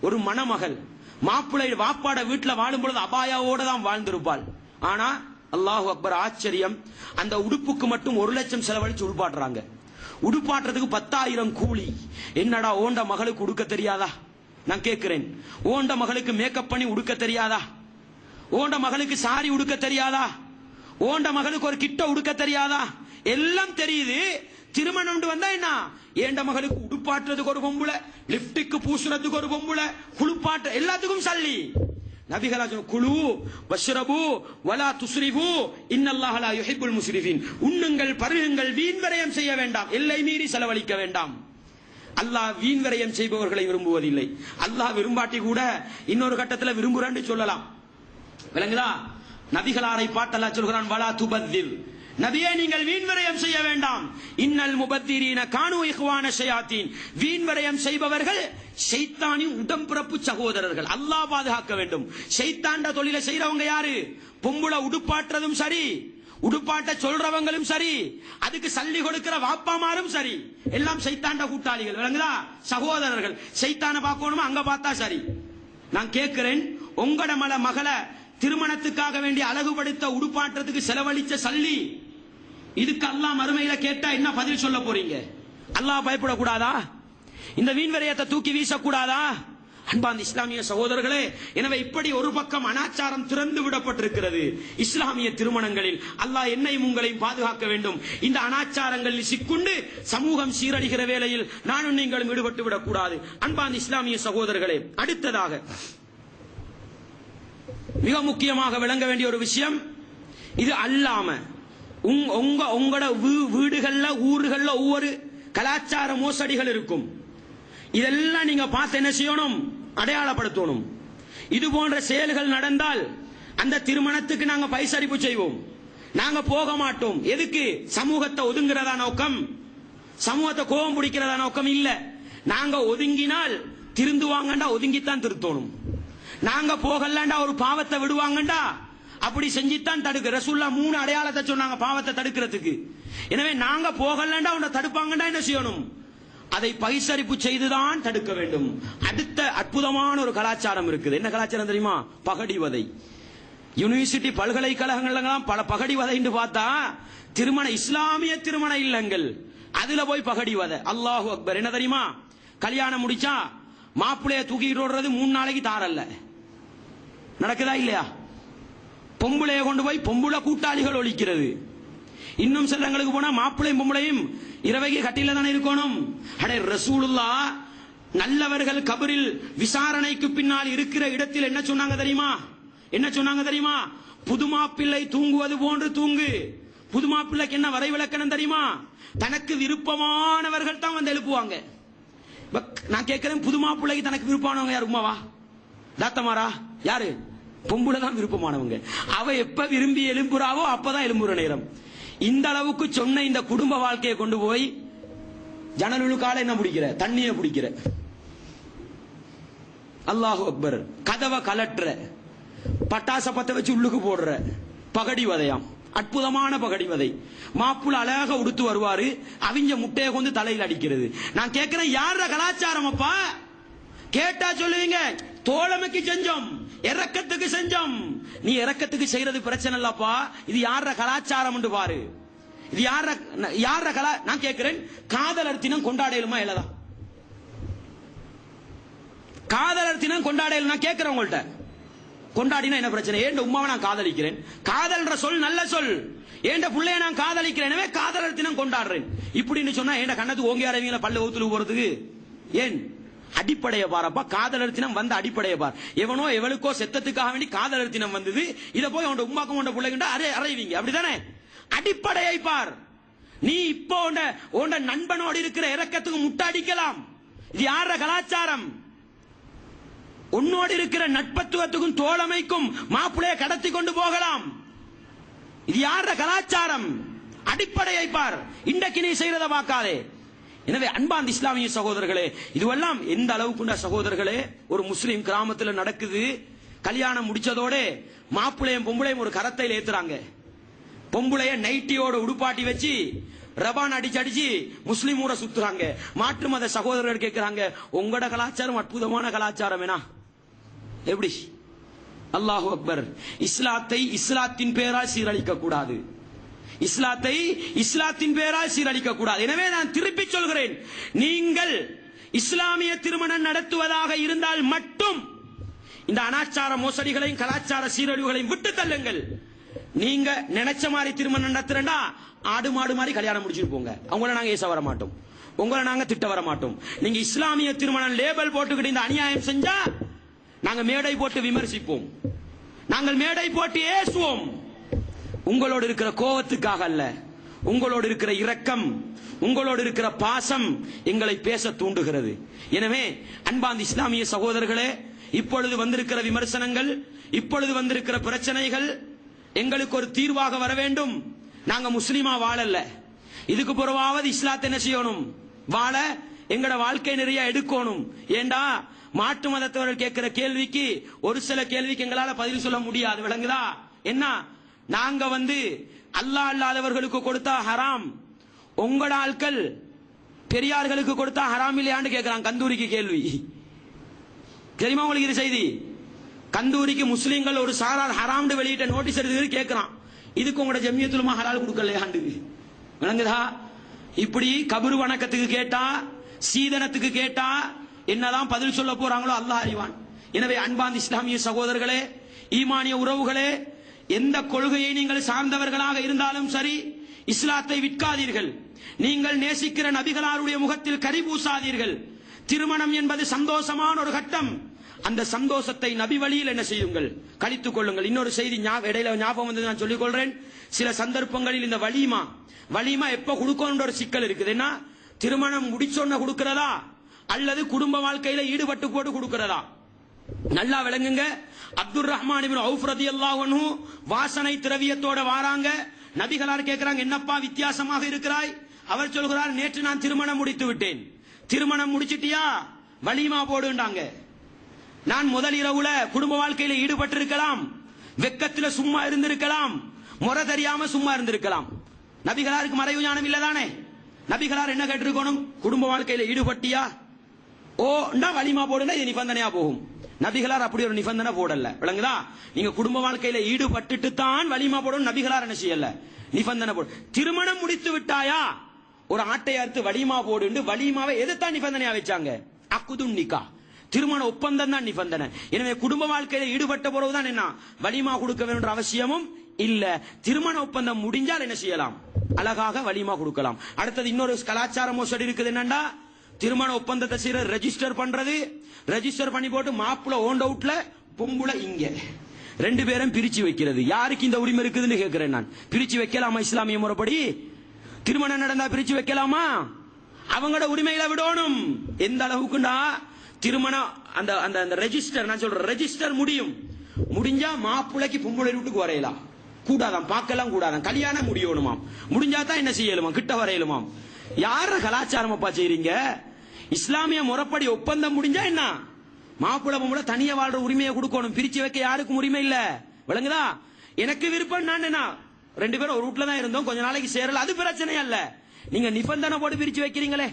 S1: ஒரு மணமகள் மாப்பிள்ளை வாப்பாட வீட்டுல வாழும் பொழுது அபாயாவோட தான் வாழ்ந்திருப்பாள். ஆனா அல்லாஹு அக்பர், ஆச்சரியம், அந்த உடுப்புக்கு மட்டும் 1 லட்சம் செலவழிச்சு உடுப்பாட்டுறாங்க. உடுப்பாட்டுறதுக்கு 10,000 கூலி. என்னடா ஓண்ட மகளுக்கு உடுக்க தெரியாதா? நான் கேட்கிறேன், ஓண்ட மகளுக்கு மேக்கப் பண்ணி உடுக்க தெரியாதா? ஓண்ட மகளுக்கு சாரி உடுக்க தெரியாதா? ஓண்ட மகளுக்கு ஒரு கிட்ட உடுக்க தெரியாதா? எல்லாம் தெரியுது. திருமணம் வந்தா என்ன? ஏண்ட மகளுக்கு உடுப்பாட்டுறதுக்கு ஒரு பொம்புல, லிப்டிக்கு பூசுறதுக்கு ஒரு பொம்புல, குளிப்பாட்ட எல்லாத்துக்கும் சல்லி. நபிகளா சொன்ன குலு வஷ்ரபு வலா துஸ்ரிஃபு இன்னல்லாஹ லா யுஹிப்புல் முஸ்ரிஃபின். உண்ணுங்கள், பருகுங்கள், வீண் விரயம் செய்ய வேண்டாம், எல்லை மீறி செலவழிக்க வேண்டாம். அல்லாஹ் வீண் விரயம் செய்பவர்களை விரும்புவதில்லை. அல்லாஹ் விரும்பாட்டி கூட இன்னொரு கட்டத்தில் விரும்புறான்னு சொல்லலாம். விளங்குதா? நபிகளாரை பாட்டல்லா சொல்கிறான், வலா துபத்தில், நபியே நீங்கள் வீண் விரயம் செய்ய வேண்டாம். இன்னல் முபத்திரீன கானு இஹ்வான ஷயாத்தீன், வீண் விரயம் செய்பவர்கள் ஷைத்தானின் உடம்பிறப்பு சகோதரர்கள். அல்லாஹ் பாதுகாக்க வேண்டும். ஷைத்தாண்ட தொழிலை செய்யறவங்க யாரு? பொம்புல உடுப்பாட்டுறதும் சரி, உடுப்பாட்ட சொல்றவங்களும் சரி, அதுக்கு சல்லி கொடுக்கிற வாப்பாமாரும் சரி, எல்லாம் ஷைத்தாண்ட கூட்டாளிகள். விளங்குதா? சகோதரர்கள். ஷைத்தான பார்க்கணுமா? அங்க பார்த்தா சரி. நான் கேட்கிறேன், உங்களோட மகளை திருமணத்துக்காக வேண்டிய அழகுபடுத்த உடுப்பாட்டத்துக்கு செலவழிச்ச சல்லி, இதுக்கு அல்லாஹ் மறுமையில கேட்டா என்ன பதில் சொல்ல போறீங்க? அல்லாஹ் பயப்படக்கூடாதா? இந்த வீண் விரயத்தை தூக்கி வீசக்கூடாதா? அன்பார்ந்த இஸ்லாமிய சகோதரர்களே, எனவே இப்படி ஒரு பக்கம் அனாச்சாரம் திறந்து விடப்பட்டிருக்கிறது இஸ்லாமிய திருமணங்களில். அல்லாஹ் என்னையும் உங்களையும் பாதுகாக்க வேண்டும். இந்த அனாச்சாரங்களில் சிக்குண்டு சமூகம் சீரழிகிற வேளையில் நானும் நீங்களும் ஈடுபட்டு விடக்கூடாது. அன்பார்ந்த இஸ்லாமிய சகோதரர்களே, அடுத்ததாக மிக முக்கியமாக விளங்க வேண்டிய ஒரு விஷயம், இது அல்லாம உங்களோட வீடுகள்ல ஊர்கள்ல ஒவ்வொரு கலாச்சார மோசடிகள் இருக்கும். இதெல்லாம் நீங்க பார்த்து என்ன செய்யணும்? அடையாளப்படுத்தணும். இது போன்ற செயல்கள் நடந்தால் அந்த திருமணத்துக்கு நாங்க பைசரிப்பு செய்வோம், நாங்க போக மாட்டோம். எதுக்கு? சமூகத்தை ஒதுங்குறதா நோக்கம், சமூகத்தை கோபம் பிடிக்கிறதா நோக்கம் இல்ல. நாங்க ஒதுங்கினால் திருந்துவாங்கண்டா ஒதுங்கித்தான் திருத்தணும். நாங்க போகலண்டா ஒரு பாவத்தை விடுவாங்கண்டா அப்படி செஞ்சுத்தான் தடுக்க. ரசூலுல்லாஹ் 3 அடையாளத்தை சொன்னாங்க பாவத்தை தடுக்கிறதுக்கு. எனவே நாங்க போகலண்டா உன்னை தடுப்பாங்கண்டா என்ன செய்யணும்? அதை பகிஷ்கரிப்பு செய்துதான் தடுக்க வேண்டும். அடுத்த அற்புதமான ஒரு கலாச்சாரம் இருக்குது. என்ன கலாச்சாரம் தெரியுமா? பகடிவதை. யூனிவர்சிட்டி பல்கலைக்கழகங்கள்லாம் பல பகடிவதை பார்த்தா திருமண இஸ்லாமிய திருமண இல்லங்கள் அதுல போய் பகடிவதை. அல்லாஹு அக்பர். என்ன தெரியுமா? கல்யாணம் முடிச்சா மாப்பிள்ளைய தூக்கிட்டு ஓடுறது 3 நாளைக்கு தாரல்ல. நடக்குதா இல்லையா? பொம்பளைய கொண்டு போய் பொம்புளை கூட்டாளிகள் ஒழிக்கிறது. இன்னும் சில இடங்களுக்கு போனா மாப்பிள்ளையும் பொம்பளையும் இரவைக்கு கட்டில தானே இருக்கணும். அடே ரசூலுல்லாஹ் நல்லவர்கள் கபரில் விசாரணைக்கு பின்னால் இருக்கிற இடத்தில் என்ன சொன்னாங்க தெரியுமா? என்ன சொன்னாங்க தெரியுமா? புதுமாப்பிள்ளை தூங்குவது போன்று தூங்கு. புதுமாப்பிள்ளைக்கு என்ன வரைவிலக்கணம் தெரியுமா? தனக்கு விருப்பமானவர்கள் தான் வந்து எழுப்புவாங்க. நான் கேட்கிறேன், புதுமாப்பிள்ளைக்கு தனக்கு விருப்பமானவங்க யார்? உமாவா? தாத்தமாரா? யாரு? பொம்புல தான் விருப்பமானவங்க. அவ எப்ப விரும்பி எழும்புறாவோ அப்பதான் எழும்புற நேரம். இந்த அளவுக்கு சொன்ன இந்த குடும்ப வாழ்க்கையை கொண்டு போய் ஜனலுக்கால என்ன பிடிக்கிற? தண்ணிய பிடிக்கிற. அல்லாஹு அக்பர். கதவை கலட்டுற.
S2: பட்டாச பத்த வச்சு உள்ளுக்கு போடுற பகடி வதையாம், அற்புதமான பகடி வதை. மாப்புள்ள அழகாக உடுத்து வருவாரு, அவிஞ்ச முட்டையை கொண்டு தலையில் அடிக்கிறது. நான் கேட்கிறேன், யார கலாச்சாரம் அப்பா? கேட்டா சொல்லுவீங்க தோழமைக்கு செஞ்சோம், இறக்கத்துக்கு செஞ்சோம். நீ இறக்கத்துக்கு செய்யறது பிரச்சனை இல்லப்பா, இது யார கலாச்சாரம் என்று பாரு. இது யார கலா? நான் கேட்கிறேன், காதலர் தினம் கொண்டாடலுமா இல்லதா? காதலர் தினம் கொண்டாடல் நான் கேட்கிறேன் உங்கள்ட்ட. கொண்டாடினா என்ன பிரச்சனை? ஏண்ட உமாவை நான் காதலிக்கிறேன், காதல்ன்ற சொல் நல்ல சொல். ஏண்ட பிள்ளைய நான் காதலிக்கிறேன், எனவே காதலர் தினம் கொண்டாடுறேன் இப்படின்னு சொன்னா ஏண்ட கண்ணத்துக்கு ஓங்கி ஆரம்பிங்களா பல்ல ஊத்துல போறதுக்கு? ஏன்? அடிப்படையை பாரப்பா. காதலர் தினம் வந்த அடிப்படையை பார். எவனோ எவளுக்கோ செத்தத்துக்காக வேண்டி காதலர் தினம் வந்தது, இதை போய் உன் உமாக்கும் உண்ட பிள்ளைகிட்ட அறைவீங்க, அப்படித்தானே? அடிப்படையை பார். நீ இப்போ உண்ட நண்பனோடு இருக்கிற இறக்கத்துக்கு முட்டாடிக்கலாம். இது யார கலாச்சாரம்? உன்னோடு இருக்கிற நட்பத்துவத்துக்கும் தோழமைக்கும் மாப்பிளைய கடத்தி கொண்டு போகலாம். இது யார கலாச்சாரம்? அடிப்படையை பார். இன்றைக்கு நீ செய்யறத பார்க்காதே. எனவே அன்பார்ந்த இஸ்லாமிய சகோதரர்களே, இதுவெல்லாம் எந்த அளவுக்கு சகோதரர்களே ஒரு முஸ்லீம் கிராமத்தில் நடக்குது. கல்யாணம் முடிச்சதோட மாப்பிளையும் பொம்பளையும் ஒரு கரத்தையில் ஏத்துறாங்க. பொம்பளைய நைட்டியோட உடுப்பாட்டி வச்சு ரபான் அடிச்சு முஸ்லீம் ஊரை சுத்துறாங்க. மாற்று மத சகோதரர்கள் கேட்கிறாங்க, உங்களோட கலாச்சாரம் அற்புதமான கலாச்சாரம் என எப்படி? அல்லாஹு அக்பர். இஸ்லாத்தை இஸ்லாத்தின் பேரால் சீரழிக்க கூடாது. இஸ்லாத்தை இஸ்லாத்தின் பேரால் சீரழிக்க கூடாது. எனவே நான் திருப்பி சொல்கிறேன், நீங்கள் இஸ்லாமிய திருமணம் நடத்துவதாக இருந்தால் மட்டும் இந்த அனாச்சார மோசடிகளையும் கலாச்சார சீரழிவுகளையும் விட்டு தள்ளுங்கள். நீங்க நினைச்ச மாதிரி திருமணம் நடத்துறா ஆடு மாடு மாதிரி கல்யாணம் முடிச்சுட்டு போங்க. அவங்கள நாங்க ஏச வர மாட்டோம், உங்களை நாங்க திட்ட வர மாட்டோம். நீங்க இஸ்லாமிய திருமணம் லேபல் போட்டுக்கிட்டு இந்த அநியாயம் செஞ்சா நாங்க மேடை போட்டு விமர்சிப்போம், நாங்கள் மேடை போட்டு ஏசுவோம். உங்களோடு இருக்கிற கோபத்துக்காக அல்ல, உங்களோடு இருக்கிற இரக்கம், உங்களோடு இருக்கிற பாசம் எங்களை பேச தூண்டுகிறது. எனவே அன்பார்ந்த இஸ்லாமிய சகோதரர்களே, இப்பொழுது வந்திருக்கிற விமர்சனங்கள், இப்பொழுது வந்திருக்கிற பிரச்சனைகள் எங்களுக்கு ஒரு தீர்வாக வர வேண்டும். நாங்க முஸ்லிமா வாழல, இதுக்கு பிறவாவது இஸ்லாத்தை என்ன செய்யணும்? வாழ எங்கட வாழ்க்கை நிறைய எடுக்கணும். ஏண்டா மாற்று மதத்தவர்கள் கேட்கிற கேள்விக்கு ஒரு சில கேள்விக்கு எங்களால பதில் சொல்ல முடியாது. விளங்குதா? என்ன? நாங்க அல்லாஹ் அல்லாதவர்களுக்கு கொடுத்தா ஹராம், உங்களோட ஆட்கள் பெரியார்களுக்கு கொடுத்தா ஹராம் இல்லையான்னு கேட்கிறான். கந்தூரிக்கு கேள்வி தெரியுமா உங்களுக்கு? இது செய்தி. கந்தூரிக்கு முஸ்லீம்கள் ஒரு சாரார் ஹராம் வெளியிட்ட நோட்டீஸ் எடுத்து கேட்கிறான், இதுக்கு உங்களோட ஜம்மியத்துலமா ஹலால் கொடுக்கலையாண்டு. விளங்குதா? இப்படி கபரு வணக்கத்துக்கு கேட்டா, சீதனத்துக்கு கேட்டா என்னதான் பதில் சொல்ல போறாங்களோ அல்லாஹ் அறிவான். எனவே அன்பார்ந்த இஸ்லாமிய சகோதரர்களே, ஈமானிய உறவுகளே, எந்த கொள்கையை நீங்கள் சார்ந்தவர்களாக இருந்தாலும் சரி, இஸ்லாத்தை விற்காதீர்கள். நீங்கள் நேசிக்கிற நபிகளாருடைய முகத்தில் கரி பூசாதீர்கள். திருமணம் என்பது சந்தோஷமான ஒரு கட்டம். அந்த சந்தோஷத்தை நபி வழியில் என்ன செய்யுங்கள்? கழித்துக் கொள்ளுங்கள். இன்னொரு செய்தி இடையில ஞாபகம் வந்து நான் சொல்லிக் கொள்றேன். சில சந்தர்ப்பங்களில் இந்த வலிமா எப்ப கொடுக்கணும் ஒரு சிக்கல் இருக்குது. என்ன? திருமணம் முடிச்சொன்ன கொடுக்கிறதா அல்லது குடும்ப வாழ்க்கையில ஈடுபட்டு போட்டு கொடுக்கிறதா? நல்லா விளங்குங்க. அப்துல் ரஹ்மான் இப்னு அவுஃப் ரலியல்லாஹு அன்ஹு வாசனை திரவியத்தோட வாராங்க. நபிகளார் கேட்கிறாங்க, என்னப்பா வித்தியாசமாக இருக்கிறாய்? அவர் சொல்கிறார், நேற்று நான் திருமணம் முடித்து விட்டேன். திருமணம் முடிச்சிட்டியா? வலிமா போடுண்டாங்க. நான் முதல் இரவுல குடும்ப வாழ்க்கையில ஈடுபட்டு இருக்கலாம், வெக்கத்துல சும்மா இருந்திருக்கலாம், முறை தெரியாம சும்மா இருந்திருக்கலாம். நபிகளாருக்கு மறைவு ஞானம் இல்லதானே? நபிகளார் என்ன கேட்டிருக்கணும்? குடும்ப வாழ்க்கையில ஈடுபட்டியா? ஓ வலிமா போடுனா இது நிபந்தனையா போகும். நபிகளார் அப்படி ஒரு நிபந்தனை போடல. விளங்குதா? நீங்க குடும்ப வாழ்க்கையில ஈடுபட்டுட்டு தான் வலிமா போடணும். நபிகளார் என்ன செய்யல? நிபந்தனை போடு. திருமணம் முடித்து விட்டாயா? ஒரு ஆட்டை அறுத்து வலிமா போடு. வலிமாவை எதுதான் நிபந்தனையா வச்சாங்க? அக்குதுன் நிக்கா, திருமண ஒப்பந்தம் தான் நிபந்தனை. எனவே குடும்ப வாழ்க்கையில ஈடுபட்ட போறதுதான் என்ன வலிமா கொடுக்க வேண்டிய அவசியமும் இல்ல. திருமண ஒப்பந்தம் முடிஞ்சால் என்ன செய்யலாம்? அழகாக வலிமா கொடுக்கலாம். அடுத்தது இன்னொரு கலாச்சார மோசடி இருக்குது. என்னண்டா, திருமண ஒப்பந்தத்தை செய்யற ரெஜிஸ்டர் பண்றது, ரெஜிஸ்டர் பண்ணி போட்டு மாப்பிள்ள ஓன் அவுட்ல பொம்புல இங்க ரெண்டு பேரும் பிரிச்சு வைக்கிறது. யாருக்கு இந்த உரிமை இருக்குதுன்னு கேட்கிறேன் நான். பிரிச்சு வைக்கலாமா? இஸ்லாமிய முறைப்படி திருமணம் நடந்தா பிரிச்சு வைக்கலாமா? அவங்களோட உரிமையில விடணும். எந்த அளவுக்குண்டா, திருமணம் அந்த அந்த ரெஜிஸ்டர், நான் சொல்றேன் ரெஜிஸ்டர் முடிஞ்சா மாப்பிள்ளைக்கு பொம்பளை வீட்டுக்கு வரையலாம், கூடாதான், பார்க்கலாம் கூடாதான், கல்யாணம் முடியணுமாம். முடிஞ்சாதான் என்ன செய்யலுமா? கிட்ட வரையலுமாம். யார கலாச்சாரம் அப்பா செய்றீங்க? இஸ்லாமிய முறைப்படி ஒப்பந்தம் முடிஞ்சா என்ன மாப்பிள்ளை பொம்பளை தனியா வாழ்ற உரிமையை கொடுக்கணும், பிரிச்சு வைக்க யாருக்கும் உரிமை இல்ல. விளங்குதா? எனக்கு விருப்பம் நான் என்ன, 2 பேரும் ஒரு வீட்ல தான் இருந்தோம், கொஞ்ச நாளைக்கு சேரல, அது பிரச்சனை அல்ல. நீங்க நிபந்தனை போட்டு பிரிச்சு வைக்கிறீங்களே,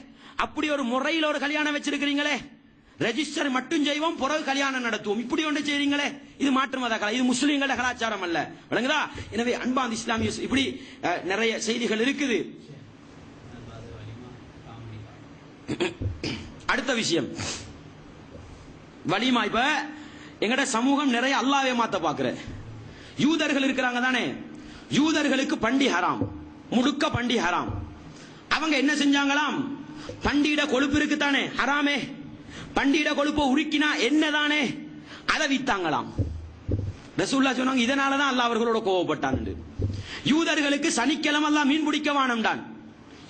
S2: அப்படி ஒரு முறையில் ஒரு கல்யாணம் வச்சிருக்கிறீங்களே, ரெஜிஸ்டர் மட்டும் செய்வோம் பிறகு கல்யாணம் நடத்துவோம், இப்படி ஒன்று செய்றீங்களே, இது மாற்று மத கலை, இது முஸ்லீம்கள கலாச்சாரம் அல்ல. விளங்குதா? எனவே அன்பாந்த இஸ்லாமிய இப்படி நிறைய செய்திகள் இருக்குது. அடுத்த விஷயம் வலிமா. இப்ப எங்கட சமூகம் நிறைய அல்லாஹ்வை மாத்த பாக்குற யூதர்கள் இருக்கிறாங்க தானே, யூதர்களுக்கு பண்டி ஹராம், முழுக்க பண்டி ஹராம். அவங்க என்ன செஞ்சாங்களாம், பண்டிட கொழுப்பு இருக்கு தானே ஹராமே, பண்டிட கொழுப்பை உருக்கினா என்னதானே அதை வித்தாங்களாம். ரசூலுல்லாஹ் சொன்னாங்க இதனாலதான் அல்லாஹ் அவர்களோட கோவப்பட்டான். யூதர்களுக்கு சனிக்கிழமை அல்லாஹ் மீன் பிடிக்க வானம்டான்.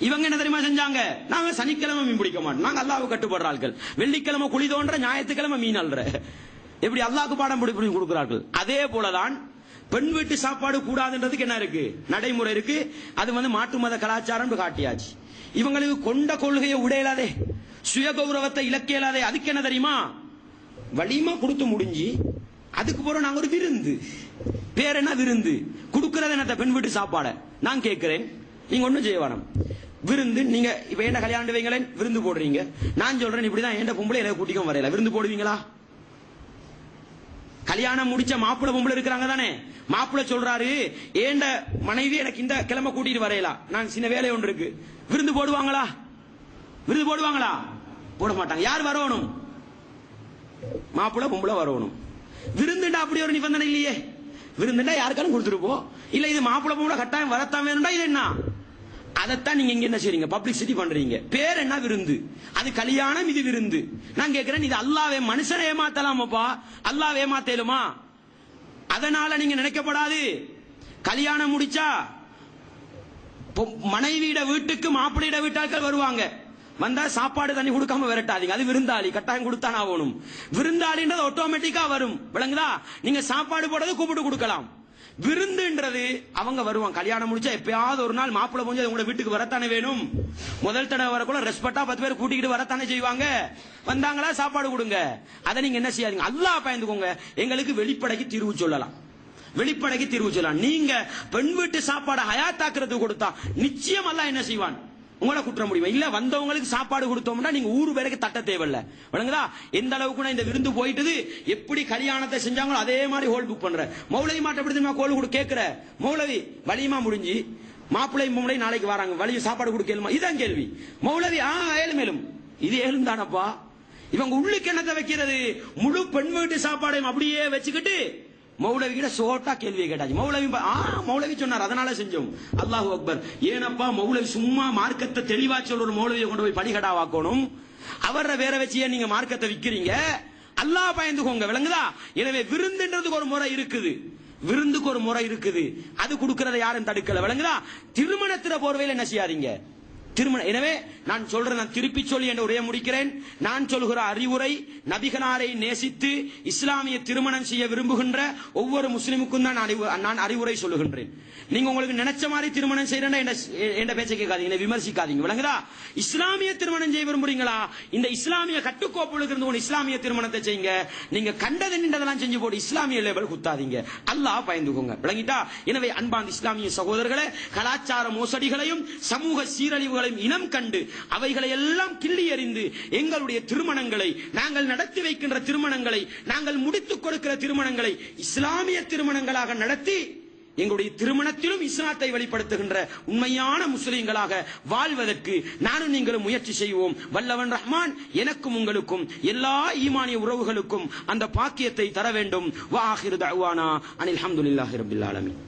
S2: இவங்க என்ன தெரியுமா செஞ்சாங்க, நாங்க சனிக்கிழமை மீன் பிடிக்க மாட்டோம், நாங்க அல்லாஹ்வுக்கு கட்டுப்படுறார்கள், வெள்ளிக்கிழமை குழி தோன்ற, ஞாயிற்றுக்கிழமை மீன் அல்ற, எப்படி அல்லாஹ்வுக்கு பாடம் பிடிப்பி கொடுக்கிறார்கள். அதே போலதான் பெண் வீட்டு சாப்பாடு கூடாதுன்றதுக்கு என்ன இருக்கு, நடைமுறை இருக்கு. அது மாற்று மத கலாச்சாரம் காட்டியாச்சு. இவங்களுக்கு கொண்ட கொள்கையை உடையலாதே, சுய கௌரவத்தை இலக்கியலாதே. அதுக்கு என்ன தெரியுமா, வலிமா கொடுத்து முடிஞ்சு அதுக்கு போறோம் நாங்க ஒரு விருந்து, பேர் என்ன விருந்து, கொடுக்கறது என்ன பெண் வீட்டு சாப்பாட. நான் கேட்கிறேன், நீங்க ஒண்ணும் செய்ய வேணாம், விருந்து நீங்க இப்ப என்ன கல்யாணம் வைங்களேன், விருந்து போடுறீங்க, நான் சொல்றேன் இப்படிதான் என் பொம்பளை எனக்கு கூட்டிக்கும் வரையில, விருந்து போடுவீங்களா? கல்யாணம் முடிச்ச மாப்பிள்ளை பொம்பளை இருக்கிறாங்க தானே, மாப்பிள்ளை சொல்றாரு ஏண்ட மனைவி எனக்கு இந்த கிழமை கூட்டிட்டு வரையலாம், நான் சின்ன வேலை ஒன்று இருக்கு, விருந்து போடுவாங்களா? விருந்து போடுவாங்களா? போட மாட்டாங்க. யார் வரணும்? மாப்பிள்ளை பொம்பளை வரணும். விருந்துண்டா அப்படி ஒரு நிபந்தனை இல்லையே, விருந்துண்டா யாருக்காலும் கொடுத்துருப்போம். இல்ல இது மாப்பிள்ளை பொம்பளை கட்டாயம் வரத்தான் வேணும்டா, இது என்ன? அதைத்தான் நீங்க இங்க என்ன செய்றீங்க, பப்ளிசிட்டி பண்றீங்க. பேர் என்ன விருந்து, அது கல்யாணம், இது விருந்து. நான் கேட்கிறேன், இது அல்லாஹ்வே மனுஷனை ஏமாத்தலாமாப்பா, அல்லாஹ் ஏமாத்தலுமா? அதனால நீங்க நினைக்கப்படாது, கல்யாணம் முடிச்சா மனைவியிட வீட்டுக்கு மாப்பிள்ளையிட வீட்டார்கள் வருவாங்க, வந்தா சாப்பாடு தண்ணி கொடுக்காம விரட்டாதீங்க, அது விருந்தாளி, கட்டாயம் கொடுத்தான் ஆகணும். விருந்தாளின்றது ஆட்டோமேட்டிக்கா வரும். விளங்குதா? நீங்க சாப்பாடு போடுறது கூப்பிட்டு கொடுக்கலாம். விருந்துன்றது அவங்க வருவாங்க, கல்யாணம் முடிச்சா எப்பயாவது ஒரு நாள் மாப்பிள்ளை போஞ்சு உங்க வீட்டுக்கு வரத்தானே வேணும். முதல் தடவை வரக்குள்ள ரெஸ்பெக்டா 10 பேர் கூட்டிக்கிட்டு வரத்தானே செய்வாங்க. வந்தாங்களா சாப்பாடு கொடுங்க. அதை நீங்க என்ன செய்யாதீங்க, அல்லாஹ் பயந்துக்கோங்க. எங்களுக்கு வெளிப்படைக்கு தீர்வு சொல்லலாம், வெளிப்படைக்கு தீர்வு சொல்லலாம். நீங்க பெண் வீட்டு சாப்பாடு ஹயாத்தாக்குறது கொடுத்தா நிச்சயம் அல்லாஹ் என்ன செய்வான், உங்களை குற்ற முடியும். இல்ல வந்தவங்களுக்கு சாப்பாடு கொடுத்தோம்னா நீங்க ஊரு பேருக்கு தட்ட தேவையில்ல. விளங்குதா? எந்த அளவுக்கு இந்த விருந்து போயிட்டது, எப்படி கல்யாணத்தை செஞ்சாங்களோ அதே மாதிரி ஹோல் புக் பண்ற. மௌலவி மாட்ட எப்படி கோல் கொடு கேட்கிற, மௌலவி வலிமா முடிஞ்சு மாப்பிள்ளை பொம்பளை நாளைக்கு வராங்க, வலி சாப்பாடு கொடுக்கலுமா? இதான் கேள்வி. மௌலவி ஏழு மேலும் இது ஏழும் தானப்பா. இவங்க உள்ளுக்கு என்னத்தை வைக்கிறது, முழு பெண் வீட்டு சாப்பாடையும் அப்படியே வச்சுக்கிட்டு மௌலவி கிட்ட சோட்டா கேள்வியை கேட்டாச்சு. மௌலவி சொன்னார் அதனால செஞ்சோம். அல்லாஹு அக்பர். ஏனப்பா மௌலவி சும்மா மார்க்கத்தை தெளிவா சொல்ற ஒரு மௌலவியை கொண்டு போய் படிகடாவாக்கணும், அவரை வேற வச்சு நீங்க மார்க்கத்தை விக்கிறீங்க. அல்லாஹ் பயந்துக்கோங்க. விளங்குதா? எனவே விருந்துன்றதுக்கு ஒரு முறை இருக்குது, விருந்துக்கு ஒரு முறை இருக்குது, அது கொடுக்கறத யாரும் தடுக்கல. விளங்குதா? திருமணத்திற போர்வையில் என்ன செய்யாதீங்க, திருமணம். எனவே நான் சொல்றேன், நான் திருப்பி சொல்லி என்ற உரையை முடிக்கிறேன். நான் சொல்கிற அறிவுரை, நபிகளாரை நேசித்து இஸ்லாமிய திருமணம் செய்ய விரும்புகின்ற ஒவ்வொரு முஸ்லிமுக்கும் தான் நான் அறிவுரை சொல்லுகின்றேன். நீங்க உங்களுக்கு நினைச்ச மாதிரி திருமணம் செய்யறேன்னா என்ன பேச்சை கேட்காதீங்க, விமர்சிக்காதீங்க. விளங்குதா? இஸ்லாமிய திருமணம் செய்ய விரும்புறீங்களா, இந்த இஸ்லாமிய கட்டுக்கோப்புகளுக்கு இருந்து இஸ்லாமிய திருமணத்தை செய்யுங்க. நீங்க கண்டது நின்றதெல்லாம் செஞ்சு போட்டு இஸ்லாமிய லேபல் குத்தாதீங்க. அல்லாஹ் பயந்துக்கோங்க. விளங்கிட்டா? எனவே அன்பாந்த இஸ்லாமிய சகோதரர்களே, கலாச்சார மோசடிகளையும் சமூக சீரழிவுகளையும் இனம் கண்டு அவைகளை எல்லாம் கிள்ளி எறிந்து எங்களுடைய திருமணங்களை, நாங்கள் நடத்தி வைக்கின்ற திருமணங்களை, நாங்கள் முடித்துக் கொடுக்கிற திருமணங்களை இஸ்லாமிய திருமணங்களாக நடத்தி எங்களுடைய திருமணத்திலும் இஸ்லாத்தை வெளிப்படுத்துகின்ற உண்மையான முஸ்லிம்களாக வாழ்வதற்கு நானும் நீங்களும் முயற்சி செய்வோம். வல்லவன் ரஹ்மான் எனக்கும் உங்களுக்கும் எல்லா ஈமானிய உறவுகளுக்கும் அந்த பாக்கியத்தை தர வேண்டும். வ ஆகிரு தஅவானா அனில் ஹம்துலில்லாஹி ரப்பில் ஆலமீன்.